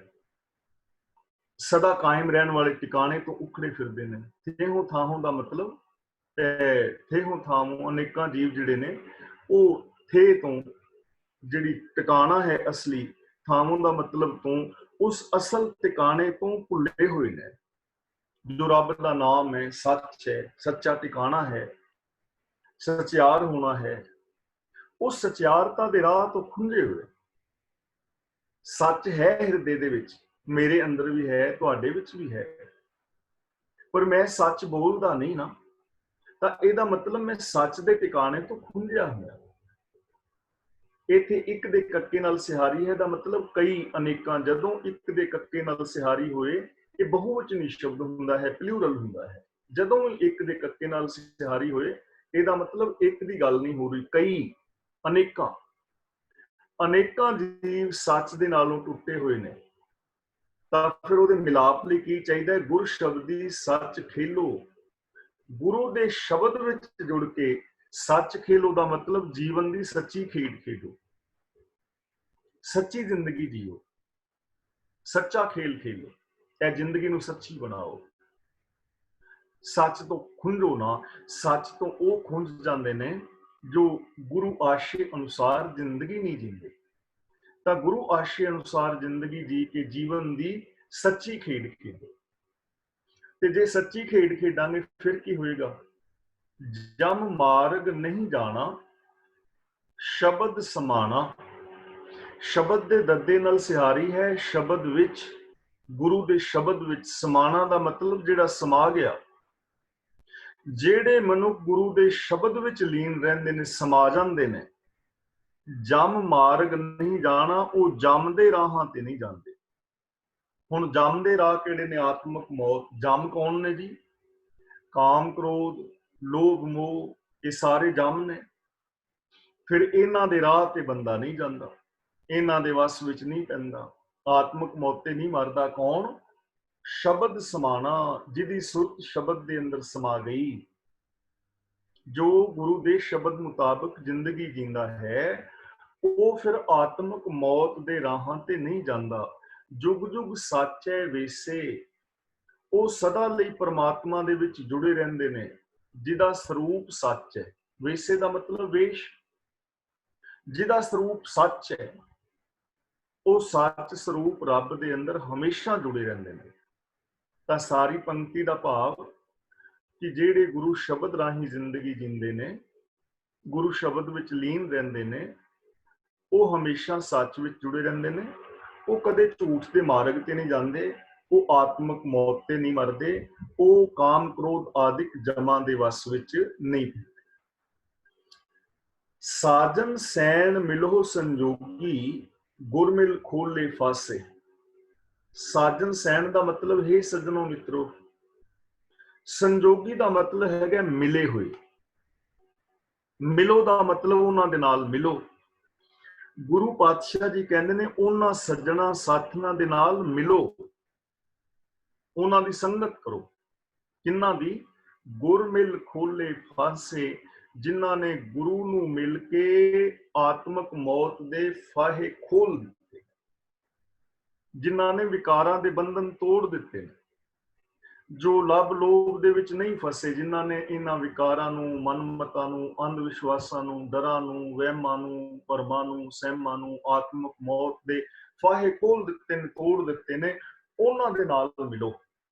सदा कायम रहने वाले टिकाने तो उखड़े फिरते ने। थेहों थाहों का मतलब थेहों थाहों अनेक जीव जिहड़े ने वो थे तो जिहड़ी टिकाना है असली, थावों का मतलब तो उस असल टिकाने तो भुले हुए ने। जो रब का नाम है, सच है, सच्चा टिकाना है, सचियार होना है, उस सचियारता के राह तो खुंझे हुए। सच है हिरदे दे विच, मेरे अंदर भी है, तुहाडे विच भी है, पर मैं सच बोलदा नहीं ना, ਤਾਂ ਇਹਦਾ मतलब मैं सच ਦੇ ਟਿਕਾਣੇ ਤੋਂ ਖੁੰਝਿਆ ਹੋਇਆ। ਇੱਥੇ ਇੱਕ ਦੇ ਕੱਕੇ ਨਾਲ ਸਿਹਾਰੀ ਹੈ ਦਾ ਮਤਲਬ ਕਈ ਅਨੇਕਾਂ, ਜਦੋਂ ਇੱਕ ਦੇ ਕੱਕੇ ਨਾਲ ਸਿਹਾਰੀ ਹੋਏ ਇਹ ਬਹੁਵਚਨੀ ਸ਼ਬਦ ਹੁੰਦਾ ਹੈ, ਪਲੂਰਲ ਹੁੰਦਾ ਹੈ। ਜਦੋਂ ਇੱਕ ਦੇ ਕੱਕੇ ਨਾਲ ਸਿਹਾਰੀ ਹੋਏ ਇਹਦਾ ਮਤਲਬ ਇੱਕ ਦੀ ਗੱਲ ਨਹੀਂ ਹੋ ਰਹੀ, ਕਈ ਅਨੇਕਾਂ ਅਨੇਕਾਂ ਜੀਵ ਸੱਚ ਦੇ ਨਾਲੋਂ ਟੁੱਟੇ ਹੋਏ ਨੇ। ਤਾਂ ਫਿਰ ਉਹਦੇ ਮਿਲਾਪ ਲਈ ਕੀ ਚਾਹੀਦਾ ਹੈ? ਗੁਰ ਸ਼ਬਦੀ ਸੱਚ ਖੇਲੋ। ਗੁਰੂ ਦੇ ਸ਼ਬਦ ਵਿੱਚ ਜੁੜ ਕੇ ਸੱਚ ਖੇਲੋ ਦਾ ਮਤਲਬ ਜੀਵਨ ਦੀ ਸੱਚੀ ਖੇਡ ਖੇਡੋ, ਸੱਚੀ ਜ਼ਿੰਦਗੀ ਜੀਓ, ਸੱਚਾ ਖੇਲ ਖੇਲੋ, ਇਹ ਜ਼ਿੰਦਗੀ ਨੂੰ ਸੱਚੀ ਬਣਾਓ। ਸੱਚ ਤੋਂ ਖੁੰਝੋ ਨਾ। ਸੱਚ ਤੋਂ ਉਹ ਖੁੰਝ ਜਾਂਦੇ ਨੇ ਜੋ ਗੁਰੂ ਆਸ਼ੇ ਅਨੁਸਾਰ ਜ਼ਿੰਦਗੀ ਨਹੀਂ ਜੀਂਦੇ। ਤਾਂ ਗੁਰੂ ਆਸ਼ੇ ਅਨੁਸਾਰ ਜ਼ਿੰਦਗੀ ਜੀ ਕੇ ਜੀਵਨ ਦੀ ਸੱਚੀ ਖੇਡ ਖੇਡੋ। ਤੇ ਜੇ ਸੱਚੀ ਖੇਡ ਖੇਡਾਂਗੇ ਫਿਰ ਕੀ ਹੋਏਗਾ? ਜਮ ਮਾਰਗ ਨਹੀਂ ਜਾਣਾ, ਸ਼ਬਦ ਸਮਾਣਾ। ਸ਼ਬਦ ਦੇ ਦੱਦੇ ਨਾਲ ਸਿਹਾਰੀ ਹੈ, ਸ਼ਬਦ ਵਿੱਚ, ਗੁਰੂ ਦੇ ਸ਼ਬਦ ਵਿੱਚ। ਸਮਾਣਾ ਦਾ ਮਤਲਬ ਜਿਹੜਾ ਸਮਾ ਗਿਆ। ਜਿਹੜੇ ਮਨੁੱਖ ਗੁਰੂ ਦੇ ਸ਼ਬਦ ਵਿੱਚ ਲੀਨ ਰਹਿੰਦੇ ਨੇ, ਸਮਾ ਜਾਂਦੇ ਨੇ। ਜਮ ਮਾਰਗ ਨਹੀਂ ਜਾਣਾ, ਉਹ ਜਮ ਦੇ ਰਾਹਾਂ ਤੇ ਨਹੀਂ ਜਾਂਦੇ। ਹੁਣ ਜਮ ਦੇ ਰਾਹ ਕਿਹੜੇ ਨੇ? ਆਤਮਕ ਮੌਤ। ਜਮ ਕੌਣ ਨੇ ਜੀ? ਕਾਮ, ਕ੍ਰੋਧ, ਲੋਭ, ਮੋਹ, ਇਹ ਸਾਰੇ ਜਮ ਨੇ। ਫਿਰ ਇਹਨਾਂ ਦੇ ਰਾਹ ਤੇ ਬੰਦਾ ਨਹੀਂ ਜਾਂਦਾ, ਇਹਨਾਂ ਦੇ ਵਸ ਵਿੱਚ ਨਹੀਂ ਪੈਂਦਾ, ਆਤਮਕ ਮੌਤ ਤੇ ਨਹੀਂ ਮਰਦਾ। ਕੌਣ? ਸ਼ਬਦ ਸਮਾਣਾ, ਜਿਹਦੀ ਸੁਰਤ ਸ਼ਬਦ ਦੇ ਅੰਦਰ ਸਮਾ ਗਈ। ਜੋ ਗੁਰੂ ਦੇ ਸ਼ਬਦ ਮੁਤਾਬਕ ਜ਼ਿੰਦਗੀ ਜੀਂਦਾ ਹੈ ਉਹ ਫਿਰ ਆਤਮਕ ਮੌਤ ਦੇ ਰਾਹਾਂ ਤੇ ਨਹੀਂ ਜਾਂਦਾ। ਜੁਗ ਜੁਗ ਸਾਚੈ ਵੇਸੇ, ਉਹ ਸਦਾ ਲਈ ਪਰਮਾਤਮਾ ਦੇ ਵਿੱਚ ਜੁੜੇ ਰਹਿੰਦੇ ਨੇ, ਜਿਹਦਾ ਸਰੂਪ ਸੱਚ ਹੈ। ਵੇਸੇ ਦਾ ਮਤਲਬ ਵੇਸ਼। ਜਿਹਦਾ ਸਰੂਪ ਸੱਚ ਹੈ, ਉਹ ਸੱਚ ਸਰੂਪ ਰੱਬ ਦੇ ਅੰਦਰ ਹਮੇਸ਼ਾ ਜੁੜੇ ਰਹਿੰਦੇ ਨੇ। ਤਾਂ ਸਾਰੀ ਪੰਕਤੀ ਦਾ ਭਾਵ ਕਿ ਜਿਹੜੇ ਗੁਰੂ ਸ਼ਬਦ ਰਾਹੀਂ ਜ਼ਿੰਦਗੀ ਜੀਂਦੇ ਨੇ, ਗੁਰੂ ਸ਼ਬਦ ਵਿੱਚ ਲੀਨ ਰਹਿੰਦੇ ਨੇ, ਉਹ ਹਮੇਸ਼ਾ ਸੱਚ ਵਿੱਚ ਜੁੜੇ ਰਹਿੰਦੇ ਨੇ। ਉਹ ਕਦੇ ਝੂਠ ਦੇ ਮਾਰਗ ਤੇ ਨਹੀਂ ਜਾਂਦੇ, ਉਹ ਆਤਮਕ ਮੌਤ ਤੇ ਨਹੀਂ ਮਰਦੇ, ਉਹ ਕਾਮ, ਕ੍ਰੋਧ ਆਦਿਕ ਜਮਾਂ ਦੇ ਵਸ ਵਿੱਚ ਨਹੀਂ ਪੈਂਦੇ। ਸਾਜਨ ਸੈਣ ਮਿਲੋ ਸੰਜੋਗੀ, ਗੁਰਮਿਲ ਖੋਲੇ ਫਾਸੇ। ਸਾਜਨ ਸੈਣ ਦਾ ਮਤਲਬ ਹੈ ਸੱਜਣੋ ਮਿੱਤਰੋ। ਸੰਜੋਗੀ ਦਾ ਮਤਲਬ ਹੈਗਾ ਮਿਲੇ ਹੋਏ। ਮਿਲੋ ਦਾ ਮਤਲਬ ਉਹਨਾਂ ਦੇ ਨਾਲ ਮਿਲੋ। ਗੁਰੂ ਪਾਤਸ਼ਾਹ ਜੀ ਕਹਿੰਦੇ ਨੇ ਉਹਨਾਂ ਸੱਜਣਾ ਸਾਥੀਆਂ ਦੇ ਨਾਲ ਮਿਲੋ, ਉਹਨਾਂ ਦੀ ਸੰਗਤ ਕਰੋ। ਕਿੰਨਾਂ ਦੀ? ਗੁਰਮਿਲ ਖੋਲੇ ਫਾਸੇ, ਜਿਨ੍ਹਾਂ ਨੇ ਗੁਰੂ ਨੂੰ ਮਿਲ ਕੇ ਆਤਮਕ ਮੌਤ ਦੇ ਫਾਹੇ ਖੋਲ ਦਿੱਤੇ, ਜਿਨ੍ਹਾਂ ਨੇ ਵਿਕਾਰਾਂ ਦੇ ਬੰਧਨ ਤੋੜ ਦਿੱਤੇ ਨੇ, ਜੋ ਲੱਭ ਲੋਭ ਦੇ ਵਿੱਚ ਨਹੀਂ ਫਸੇ, ਜਿਨ੍ਹਾਂ ਨੇ ਇਹਨਾਂ ਵਿਕਾਰਾਂ ਨੂੰ, ਮਨਮਤਾਂ ਨੂੰ, ਅੰਧ ਵਿਸ਼ਵਾਸਾਂ ਨੂੰ, ਡਰਾਂ ਨੂੰ, ਵਹਿਮਾਂ ਨੂੰ, ਭਰਮਾਂ ਨੂੰ, ਸਹਿਮਾਂ ਨੂੰ, ਆਤਮਕ ਮੌਤ ਦੇ ਫਾਹੇ ਖੋਲ ਦਿੱਤੇ ਨੇ, ਤੋੜ ਦਿੱਤੇ ਨੇ। ਉਹਨਾਂ ਦੇ ਨਾਲ ਮਿਲੋ,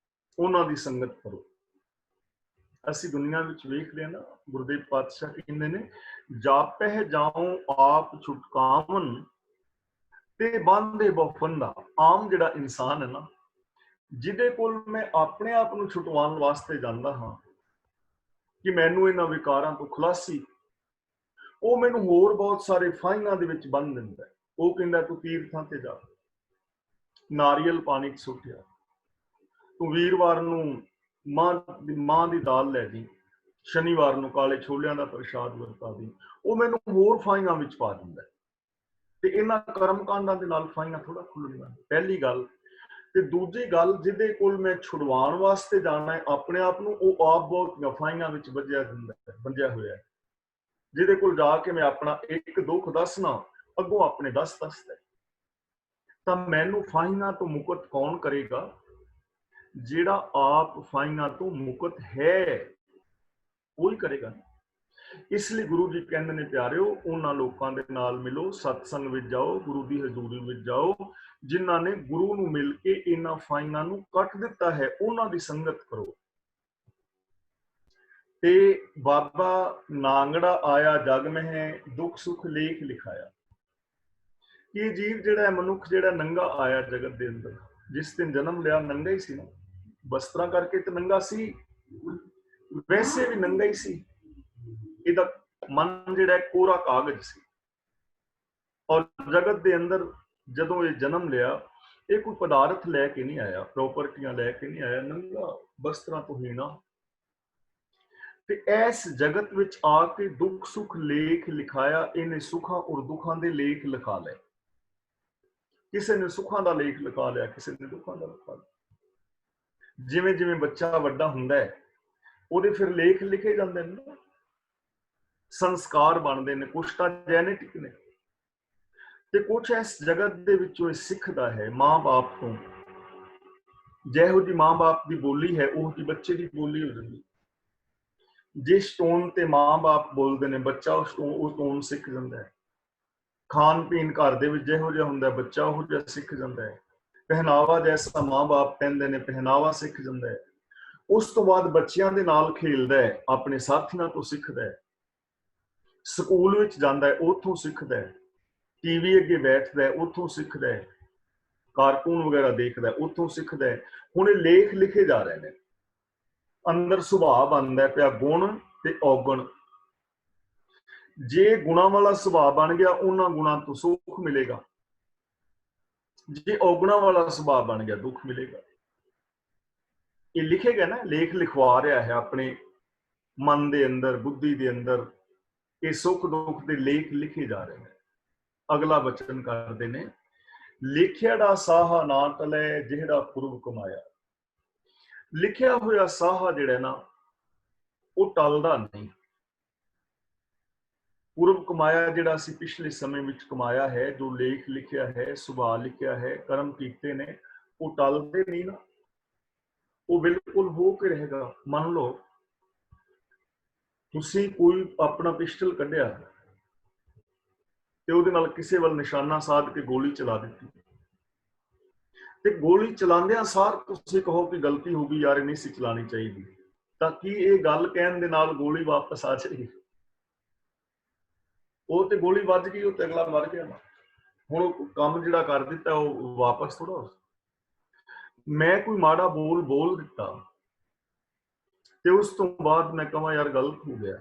ਉਹਨਾਂ ਦੀ ਸੰਗਤ ਕਰੋ। ਅਸੀਂ ਦੁਨੀਆ ਵਿੱਚ ਵੇਖਦੇ ਹਾਂ ਨਾ, ਗੁਰਦੇਵ ਪਾਤਸ਼ਾਹ ਕਹਿੰਦੇ ਨੇ, ਜਾਪਹਿ ਜਾਉ ਆਪ ਛੁਟਕਾਵਨ ਤੇ ਬਾਂਧੇ ਬਹੁ ਫੰਦਾ। ਆਮ ਜਿਹੜਾ ਇਨਸਾਨ ਹੈ ਨਾ, ਜਿਹਦੇ ਕੋਲ ਮੈਂ ਆਪਣੇ ਆਪ ਨੂੰ ਛੁਟਵਾਉਣ ਵਾਸਤੇ ਜਾਂਦਾ ਹਾਂ ਕਿ ਮੈਨੂੰ ਇਹਨਾਂ ਵਿਕਾਰਾਂ ਤੋਂ ਖੁਲਾਸੀ, ਉਹ ਮੈਨੂੰ ਹੋਰ ਬਹੁਤ ਸਾਰੇ ਫਾਹੀਆਂ ਦੇ ਵਿੱਚ ਬੰਨ ਦਿੰਦਾ। ਉਹ ਕਹਿੰਦਾ ਤੂੰ ਤੀਰਥਾਂ ਤੇ ਜਾ, ਨਾਰੀਅਲ ਪਾਣੀ 'ਚ ਸੁੱਟਿਆ, ਤੂੰ ਵੀਰਵਾਰ ਨੂੰ ਮਾਂ ਦੀ ਦਾਲ ਲੈ ਜੀ, ਸ਼ਨੀਵਾਰ ਨੂੰ ਕਾਲੇ ਛੋਲਿਆਂ ਦਾ ਪ੍ਰਸ਼ਾਦ ਵਰਤਾ ਦੀ। ਉਹ ਮੈਨੂੰ ਹੋਰ ਫਾਹੀਆਂ ਵਿੱਚ ਪਾ ਦਿੰਦਾ। ਤੇ ਇਹਨਾਂ ਕਰਮ ਕਾਂਡਾਂ ਦੇ ਨਾਲ ਫਾਹੀਆਂ ਥੋੜਾ ਖੁੱਲ੍ਹਦੀਆਂ। ਪਹਿਲੀ ਗੱਲ। ਤੇ ਦੂਜੀ ਗੱਲ, ਜਿਹਦੇ ਕੋਲ ਮੈਂ ਛੁਡਵਾਉਣ ਵਾਸਤੇ ਜਾਣਾ ਹੈ ਆਪਣੇ ਆਪ ਨੂੰ, ਉਹ ਆਪ ਬਹੁਤ ਗਫਾਈਆਂ ਵਿੱਚ ਬੰਝਿਆ ਹੋਇਆ ਹੈ। ਜਿਹਦੇ ਕੋਲ ਜਾ ਕੇ ਮੈਂ ਆਪਣਾ ਇੱਕ ਦੁੱਖ ਦੱਸਣਾ, ਅੱਗੋਂ ਆਪਣੇ ਦੱਸਦਾ। ਤਾਂ ਮੈਨੂੰ ਫਾਹੀਆਂ ਤੋਂ ਮੁਕਤ ਕੌਣ ਕਰੇਗਾ? ਜਿਹੜਾ ਆਪ ਫਾਹੀਆਂ ਤੋਂ ਮੁਕਤ ਹੈ ਉਹ ਹੀ ਕਰੇਗਾ। ਇਸ ਲਈ ਗੁਰੂ ਜੀ ਕਹਿੰਦੇ ਨੇ ਪਿਆਰਿਓ, ਉਹਨਾਂ ਲੋਕਾਂ ਦੇ ਨਾਲ ਮਿਲੋ, ਸਤਸੰਗ ਵਿੱਚ ਜਾਓ, ਗੁਰੂ ਦੀ ਹਜ਼ੂਰੀ ਵਿੱਚ ਜਾਓ, ਜਿਨ੍ਹਾਂ ਨੇ ਗੁਰੂ ਨੂੰ ਮਿਲ ਕੇ ਇਹਨਾਂ ਫਾਹੀਆਂ ਨੂੰ ਕੱਟ ਦਿੱਤਾ ਹੈ, ਉਹਨਾਂ ਦੀ ਸੰਗਤ ਕਰੋ। ਤੇ ਬਾਬਾ ਨਾਂਗੜਾ ਆਇਆ ਜਗ ਮਹਿ, ਦੁੱਖ ਸੁੱਖ ਲੇਖ ਲਿਖਾਇਆ। ਇਹ ਜੀਵ ਜਿਹੜਾ ਹੈ, ਮਨੁੱਖ ਜਿਹੜਾ ਨੰਗਾ ਆਇਆ ਜਗਤ ਦੇ ਅੰਦਰ, ਜਿਸ ਦਿਨ ਜਨਮ ਲਿਆ ਨੰਗਾ ਹੀ ਸੀ ਨਾ, ਵਸਤਰਾਂ ਕਰਕੇ ਤੇ ਨੰਗਾ ਸੀ, ਵੈਸੇ ਵੀ ਨੰਗਾ ਹੀ ਸੀ। ਇਹਦਾ ਮਨ ਜਿਹੜਾ ਕੋਰਾ ਕਾਗਜ਼ ਸੀ। ਔਰ ਜਗਤ ਦੇ ਅੰਦਰ ਜਦੋਂ ਇਹ ਜਨਮ ਲਿਆ, ਇਹ ਕੋਈ ਪਦਾਰਥ ਲੈ ਕੇ ਨਹੀਂ ਆਇਆ, ਪ੍ਰੋਪਰਟੀਆਂ ਲੈ ਕੇ ਨਹੀਂ ਆਇਆ, ਨੰਗਾ ਵਸਤਰਾਂ ਤੋਂ ਹੀਣਾ। ਤੇ ਇਸ ਜਗਤ ਵਿੱਚ ਆ ਕੇ ਦੁੱਖ ਸੁੱਖ ਲੇਖ ਲਿਖਾਇਆ। ਇਹਨੇ ਸੁੱਖਾਂ ਔਰ ਦੁੱਖਾਂ ਦੇ ਲੇਖ ਲਿਖਾ ਲਏ। ਕਿਸੇ ਨੇ ਸੁੱਖਾਂ ਦਾ ਲੇਖ ਲਿਖਾ ਲਿਆ, ਕਿਸੇ ਨੇ ਦੁੱਖਾਂ ਦਾ ਲਿਖਾ ਲਿਆ। ਜਿਵੇਂ ਜਿਵੇਂ ਬੱਚਾ ਵੱਡਾ ਹੁੰਦਾ ਹੈ, ਉਹਦੇ ਫਿਰ ਲੇਖ ਲਿਖੇ ਜਾਂਦੇ ਨੇ, ਸੰਸਕਾਰ ਬਣਦੇ ਨੇ। ਕੁਛ ਤਾਂ ਜੈਨੇਟਿਕ ਨੇ ਤੇ ਕੁਛ ਇਸ ਜਗਤ ਦੇ ਵਿੱਚੋਂ ਇਹ ਸਿੱਖਦਾ ਹੈ ਮਾਂ-ਬਾਪ ਤੋਂ। ਜਿਹੋ ਜੀ ਮਾਂ-ਬਾਪ ਦੀ ਬੋਲੀ ਹੈ, ਉਹ ਦੀ ਬੱਚੇ ਦੀ ਬੋਲੀ ਹੋ ਜਾਂਦੀ। ਜਿਸ ਟੋਨ ਤੇ ਮਾਂ-ਬਾਪ ਬੋਲਦੇ ਨੇ, ਬੱਚਾ ਉਸ ਟੋਨ ਸਿੱਖ ਜਾਂਦਾ ਹੈ। ਖਾਣ ਪੀਣ ਘਰ ਦੇ ਵਿੱਚ ਜਿਹੋ ਜਿਹਾ ਹੁੰਦਾ, ਬੱਚਾ ਉਹ ਜਿਹਾ ਸਿੱਖ ਜਾਂਦਾ ਹੈ। ਪਹਿਨਾਵਾ ਜੈਸਾ ਮਾਂ-ਬਾਪ ਪਹਿਨਦੇ ਨੇ, ਪਹਿਨਾਵਾ ਸਿੱਖ ਜਾਂਦਾ ਹੈ। ਉਸ ਤੋਂ ਬਾਅਦ ਬੱਚਿਆਂ ਦੇ ਨਾਲ ਖੇਲਦਾ ਹੈ, ਆਪਣੇ ਸਾਥੀਆਂ ਤੋਂ ਸਿੱਖਦਾ ਹੈ। ਸਕੂਲ ਵਿੱਚ ਜਾਂਦਾ ਹੈ, ਉੱਥੋਂ ਸਿੱਖਦਾ ਹੈ। ਟੀਵੀ ਅੱਗੇ ਬੈਠਦਾ ਹੈ, ਉੱਥੋਂ ਸਿੱਖਦਾ ਹੈ। ਕਾਰਟੂਨ ਵਗੈਰਾ ਦੇਖਦਾ, ਉੱਥੋਂ ਸਿੱਖਦਾ ਹੈ। ਹੁਣ ਇਹ ਲੇਖ ਲਿਖੇ ਜਾ ਰਹੇ ਨੇ। ਅੰਦਰ ਸੁਭਾਅ ਬਣਦਾ ਪਿਆ, ਗੁਣ ਤੇ ਔਗਣ। ਜੇ ਗੁਣਾਂ ਵਾਲਾ ਸੁਭਾਅ ਬਣ ਗਿਆ, ਉਹਨਾਂ ਗੁਣਾਂ ਤੋਂ ਸੁੱਖ ਮਿਲੇਗਾ। ਜੇ ਔਗਣਾਂ ਵਾਲਾ ਸੁਭਾਅ ਬਣ ਗਿਆ, ਦੁੱਖ ਮਿਲੇਗਾ। ਇਹ ਲਿਖੇਗਾ ਨਾ, ਲੇਖ ਲਿਖਵਾ ਰਿਹਾ ਹੈ ਆਪਣੇ ਮਨ ਦੇ ਅੰਦਰ, ਬੁੱਧੀ ਦੇ ਅੰਦਰ। ਇਹ ਸੁੱਖ ਦੁੱਖ ਦੇ ਲੇਖ ਲਿਖੇ ਜਾ ਰਹੇ ਨੇ। ਅਗਲਾ ਬਚਨ ਕਰਦੇ ਨੇ, ਲਿਖਿਆੜਾ ਸਾਹਾ ਨਾ ਟਲੈ, ਜਿਹੜਾ ਪੁਰਬ ਕਮਾਇਆ। ਲਿਖਿਆ ਹੋਇਆ ਸਾਹਾ ਜਿਹੜਾ ਨਾ, ਉਹ ਟਲਦਾ ਨਹੀਂ। ਪੁਰਬ ਕਮਾਇਆ ਜਿਹੜਾ ਅਸੀਂ ਪਿਛਲੇ ਸਮੇਂ ਵਿੱਚ ਕਮਾਇਆ ਹੈ, ਜੋ ਲੇਖ ਲਿਖਿਆ ਹੈ, ਸੁਭਾਅ ਲਿਖਿਆ ਹੈ, ਕਰਮ ਕੀਤੇ ਨੇ, ਉਹ ਟਲਦੇ ਨਹੀਂ ਨਾ, ਉਹ ਬਿਲਕੁਲ ਹੋ ਕੇ ਰਹੇਗਾ। ਮੰਨ ਲਓ ਤੁਸੀਂ ਕੋਈ ਆਪਣਾ ਪਿਸਟਲ ਕੱਢਿਆ ਤੇ ਉਹਦੇ ਨਾਲ ਕਿਸੇ ਵੱਲ ਨਿਸ਼ਾਨਾ ਸਾਧ ਕੇ ਗੋਲੀ ਚਲਾ ਦਿੱਤੀ, ਤੇ ਗੋਲੀ ਚਲਾਉਂਦਿਆਂ ਸਾਰ ਤੁਸੀਂ ਕਹੋ ਕਿ ਗਲਤੀ ਹੋ ਗਈ ਯਾਰ, ਇਹ ਨਹੀਂ ਸੀ ਚਲਾਉਣੀ ਚਾਹੀਦੀ, ਤਾਂ ਕੀ ਇਹ ਗੱਲ ਕਹਿਣ ਦੇ ਨਾਲ ਗੋਲੀ ਵਾਪਸ ਆ ਜਾਏਗੀ? ਉਹ ਤੇ ਗੋਲੀ ਵੱਜ ਗਈ, ਉਹ ਤੇ ਅਗਲਾ ਮਰ ਗਿਆ ਨਾ। ਹੁਣ ਉਹ ਕੰਮ ਜਿਹੜਾ ਕਰ ਦਿੱਤਾ ਉਹ ਵਾਪਸ ਥੋੜਾ। ਮੈਂ ਕੋਈ ਮਾੜਾ ਬੋਲ ਦਿੱਤਾ ਤੇ ਉਸ ਤੋਂ ਬਾਅਦ ਮੈਂ ਕਹਾਂ ਯਾਰ ਗਲਤ ਹੋ ਗਿਆ,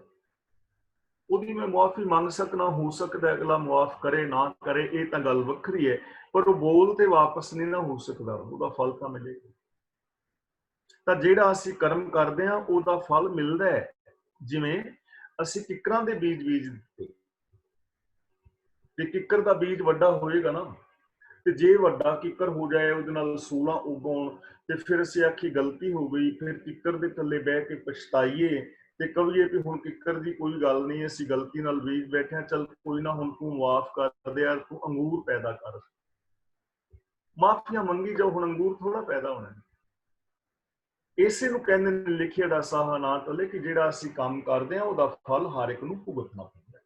ਉਹਦੀ ਮੈਂ ਮੁਆਫੀ ਮੰਗ ਸਕਣਾ। ਹੋ ਸਕਦਾ ਅਗਲਾ ਮੁਆਫ ਕਰੇ ਨਾ ਕਰੇ, ਇਹ ਤਾਂ ਗੱਲ ਵੱਖਰੀ ਹੈ, ਪਰ ਉਹ ਬੋਲ ਤੇ ਵਾਪਸ ਨਹੀਂ ਨਾ ਹੋ ਸਕਦਾ, ਉਹਦਾ ਫਲ ਤਾਂ ਮਿਲੇਗਾ। ਤਾਂ ਜਿਹੜਾ ਅਸੀਂ ਕਰਮ ਕਰਦੇ ਹਾਂ ਉਹਦਾ ਫਲ ਮਿਲਦਾ ਹੈ। ਜਿਵੇਂ ਅਸੀਂ ਕਿੱਕਰਾਂ ਦੇ ਬੀਜ ਦਿੱਤੇ, ਤੇ ਕਿੱਕਰ ਦਾ ਬੀਜ ਵੱਡਾ ਹੋਏਗਾ ਨਾ, ਤੇ ਜੇ ਵੱਡਾ ਕਿੱਕਰ ਹੋ ਜਾਏ, ਉਹਦੇ ਨਾਲ ਸੂਲਾਂ ਉਗਾਉਣ, ਤੇ ਫਿਰ ਅਸੀਂ ਆਖੀ ਗਲਤੀ ਹੋ ਗਈ, ਫਿਰ ਕਿੱਕਰ ਦੇ ਥੱਲੇ ਬਹਿ ਕੇ ਪਛਤਾਈਏ ਤੇ ਕਹੀਏ ਵੀ ਹੁਣ ਕਿੱਕਰ ਦੀ ਕੋਈ ਗੱਲ ਨਹੀਂ, ਅਸੀਂ ਗਲਤੀ ਨਾਲ ਬੀਜ ਬੈਠੇ ਹਾਂ, ਚੱਲ ਕੋਈ ਨਾ, ਹੁਣ ਤੂੰ ਮਾਫ ਕਰ ਦੇ ਯਾਰ, ਤੂੰ ਅੰਗੂਰ ਪੈਦਾ ਕਰ। ਮਾਫੀਆਂ ਮੰਗੀ ਜਾਓ, ਹੁਣ ਅੰਗੂਰ ਥੋੜਾ ਪੈਦਾ ਹੋਣਾ। ਇਸੇ ਨੂੰ ਕਹਿੰਦੇ ਨੇ ਲਿਖਿਆ ਦਾ ਸਾਹਾ ਨਾ ਟਲੇ, ਕਿ ਜਿਹੜਾ ਅਸੀਂ ਕੰਮ ਕਰਦੇ ਹਾਂ ਉਹਦਾ ਫਲ ਹਰ ਇੱਕ ਨੂੰ ਭੁਗਤਣਾ ਪੈਂਦਾ।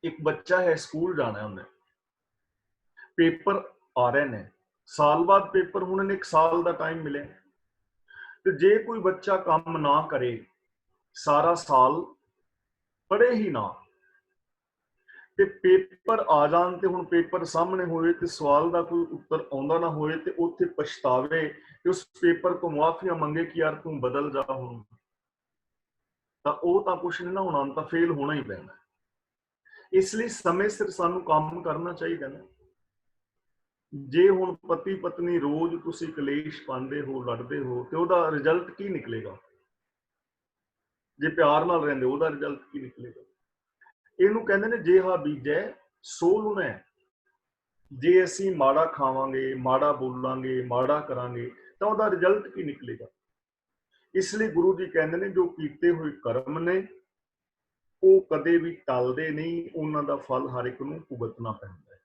ਇੱਕ ਬੱਚਾ ਹੈ, ਸਕੂਲ ਜਾਣਾ ਉਹਨੇ, ਪੇਪਰ ਆ ਰਹੇ ਨੇ, ਸਾਲ ਬਾਅਦ ਪੇਪਰ, ਹੁਣ ਇਹਨੇ 1 ਸਾਲ ਦਾ ਟਾਈਮ ਮਿਲਿਆ, ਤੇ ਜੇ ਕੋਈ ਬੱਚਾ ਕੰਮ ਨਾ ਕਰੇ, ਸਾਰਾ ਸਾਲ ਪੜ੍ਹੇ ਹੀ ਨਾ, ਤੇ ਪੇਪਰ ਆ ਜਾਣ, ਤੇ ਹੁਣ ਪੇਪਰ ਸਾਹਮਣੇ ਹੋਏ ਤੇ ਸਵਾਲ ਦਾ ਕੋਈ ਉੱਤਰ ਆਉਂਦਾ ਨਾ ਹੋਏ, ਤੇ ਉੱਥੇ ਪਛਤਾਵੇ ਤੇ ਉਸ ਪੇਪਰ ਤੋਂ ਮੁਆਫੀਆਂ ਮੰਗੇ ਕਿ ਯਾਰ ਤੂੰ ਬਦਲ ਜਾ ਹੁਣ, ਤਾਂ ਉਹ ਤਾਂ ਕੁਛ ਨਹੀਂ ਨਾ ਹੋਣਾ, ਤਾਂ ਫੇਲ ਹੋਣਾ ਹੀ ਪੈਣਾ। ਇਸ ਲਈ ਸਮੇਂ ਸਿਰ ਸਾਨੂੰ ਕੰਮ ਕਰਨਾ ਚਾਹੀਦਾ ਨਾ। ਜੇ ਹੁਣ ਪਤੀ ਪਤਨੀ ਰੋਜ਼ ਤੁਸੀਂ ਕਲੇਸ਼ ਪਾਉਂਦੇ ਹੋ, ਲੜਦੇ ਹੋ, ਤੇ ਉਹਦਾ ਰਿਜ਼ਲਟ ਕੀ ਨਿਕਲੇਗਾ? ਜੇ ਪਿਆਰ ਨਾਲ ਰਹਿੰਦੇ, ਉਹਦਾ ਰਿਜ਼ਲਟ ਕੀ ਨਿਕਲੇਗਾ? ਇਹਨੂੰ ਕਹਿੰਦੇ ਨੇ ਜੇ ਹਾ ਬੀਜੈ ਸੋ ਲੁਣੈ। ਜੇ ਅਸੀਂ ਮਾੜਾ ਖਾਵਾਂਗੇ, ਮਾੜਾ ਬੋਲਾਂਗੇ, ਮਾੜਾ ਕਰਾਂਗੇ, ਤਾਂ ਉਹਦਾ ਰਿਜ਼ਲਟ ਕੀ ਨਿਕਲੇਗਾ? ਇਸ ਲਈ ਗੁਰੂ ਜੀ ਕਹਿੰਦੇ ਨੇ ਜੋ ਕੀਤੇ ਹੋਏ ਕਰਮ ਨੇ ਉਹ ਕਦੇ ਵੀ ਟਲਦੇ ਨਹੀਂ, ਉਹਨਾਂ ਦਾ ਫਲ ਹਰ ਇੱਕ ਨੂੰ ਭੁਗਤਣਾ ਪੈਂਦਾ ਹੈ।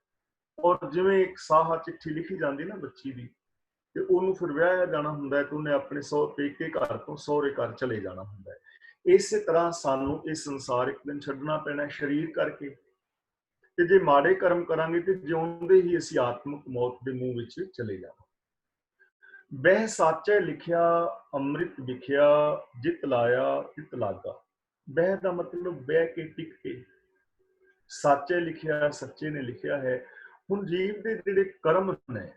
ਔਰ ਜਿਵੇਂ ਇੱਕ ਸਾਹਾ ਚਿੱਠੀ ਲਿਖੀ ਜਾਂਦੀ ਨਾ ਬੱਚੀ ਦੀ, ਤੇ ਉਹਨੂੰ ਫਿਰ ਵਿਆਹਿਆ ਜਾਣਾ ਹੁੰਦਾ ਹੈ, ਤੇ ਉਹਨੇ ਆਪਣੇ ਪੇਕੇ ਘਰ ਤੋਂ ਸਹੁਰੇ ਘਰ ਚਲੇ ਜਾਣਾ ਹੁੰਦਾ ਹੈ। ਇਸੇ ਤਰ੍ਹਾਂ ਸਾਨੂੰ ਇਹ ਸੰਸਾਰ ਇੱਕ ਦਿਨ ਛੱਡਣਾ ਪੈਣਾ ਸਰੀਰ ਕਰਕੇ, ਤੇ ਜੇ ਮਾੜੇ ਕਰਮ ਕਰਾਂਗੇ ਤੇ ਜਿਉਂਦੇ ਹੀ ਅਸੀਂ ਆਤਮਿਕ ਮੌਤ ਦੇ ਮੂੰਹ ਵਿੱਚ ਚਲੇ ਜਾਵਾਂਗੇ। ਬਹਿ ਸਾਚੈ ਲਿਖਿਆ ਅੰਮ੍ਰਿਤ ਵਿਖਿਆ, ਜਿਤ ਲਾਇਆ ਤਿਤ ਲਾਗਾ। ਬਹਿ ਦਾ ਮਤਲਬ ਬਹਿ ਕੇ ਟਿਕ ਕੇ, ਸਾਚੇ ਲਿਖਿਆ ਸੱਚੇ ਨੇ ਲਿਖਿਆ ਹੈ। ਹੁਣ ਜੀਵ ਦੇ ਜਿਹੜੇ ਕਰਮ ਨੇ,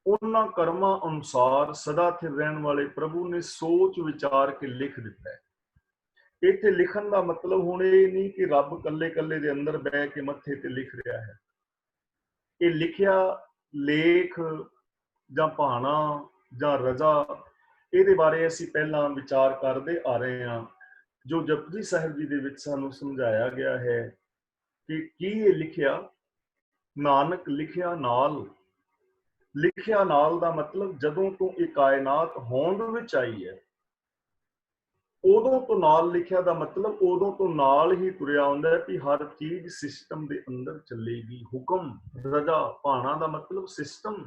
ਉਹਨਾਂ ਕਰਮਾਂ ਅਨੁਸਾਰ ਸਦਾ ਸਥਿਰ ਰਹਿਣ ਵਾਲੇ ਪ੍ਰਭੂ ਨੇ ਸੋਚ ਵਿਚਾਰ ਕੇ ਲਿਖ ਦਿੱਤਾ ਹੈ। ਇੱਥੇ ਲਿਖਣ ਦਾ ਮਤਲਬ ਹੁਣ ਇਹ ਨਹੀਂ ਕਿ ਰੱਬ ਕੱਲੇ ਕੱਲੇ ਦੇ ਅੰਦਰ ਬਹਿ ਕੇ ਮੱਥੇ ਤੇ ਲਿਖ ਰਿਹਾ ਹੈ। ਇਹ ਲਿਖਿਆ ਲੇਖ ਜਾਂ ਭਾਣਾ ਜਾਂ ਰਜ਼ਾ, ਇਹਦੇ ਬਾਰੇ ਅਸੀਂ ਪਹਿਲਾਂ ਵਿਚਾਰ ਕਰਦੇ ਆ ਰਹੇ ਹਾਂ। ਜੋ ਜਪਜੀ ਸਾਹਿਬ ਜੀ ਦੇ ਵਿੱਚ ਸਾਨੂੰ ਸਮਝਾਇਆ ਗਿਆ ਹੈ ਕਿ ਕੀ ਇਹ ਲਿਖਿਆ, ਨਾਨਕ ਲਿਖਿਆ ਨਾਲ। ਲਿਖਿਆ ਨਾਲ ਦਾ ਮਤਲਬ ਜਦੋਂ ਤੋਂ ਇਹ ਕਾਇਨਾਤ ਹੋਂਦ ਵਿੱਚ ਆਈ ਹੈ, ਉਦੋਂ ਤੋਂ ਨਾਲ ਲਿਖਿਆ ਦਾ ਮਤਲਬ ਉਦੋਂ ਤੋਂ ਨਾਲ ਹੀ ਤੁਰਿਆ ਆਉਂਦਾ ਹੈ ਕਿ ਹਰ ਚੀਜ਼ ਸਿਸਟਮ ਦੇ ਅੰਦਰ ਚੱਲੇਗੀ। ਹੁਕਮ, ਰਜ਼ਾ, ਭਾਣਾ ਦਾ ਮਤਲਬ ਸਿਸਟਮ।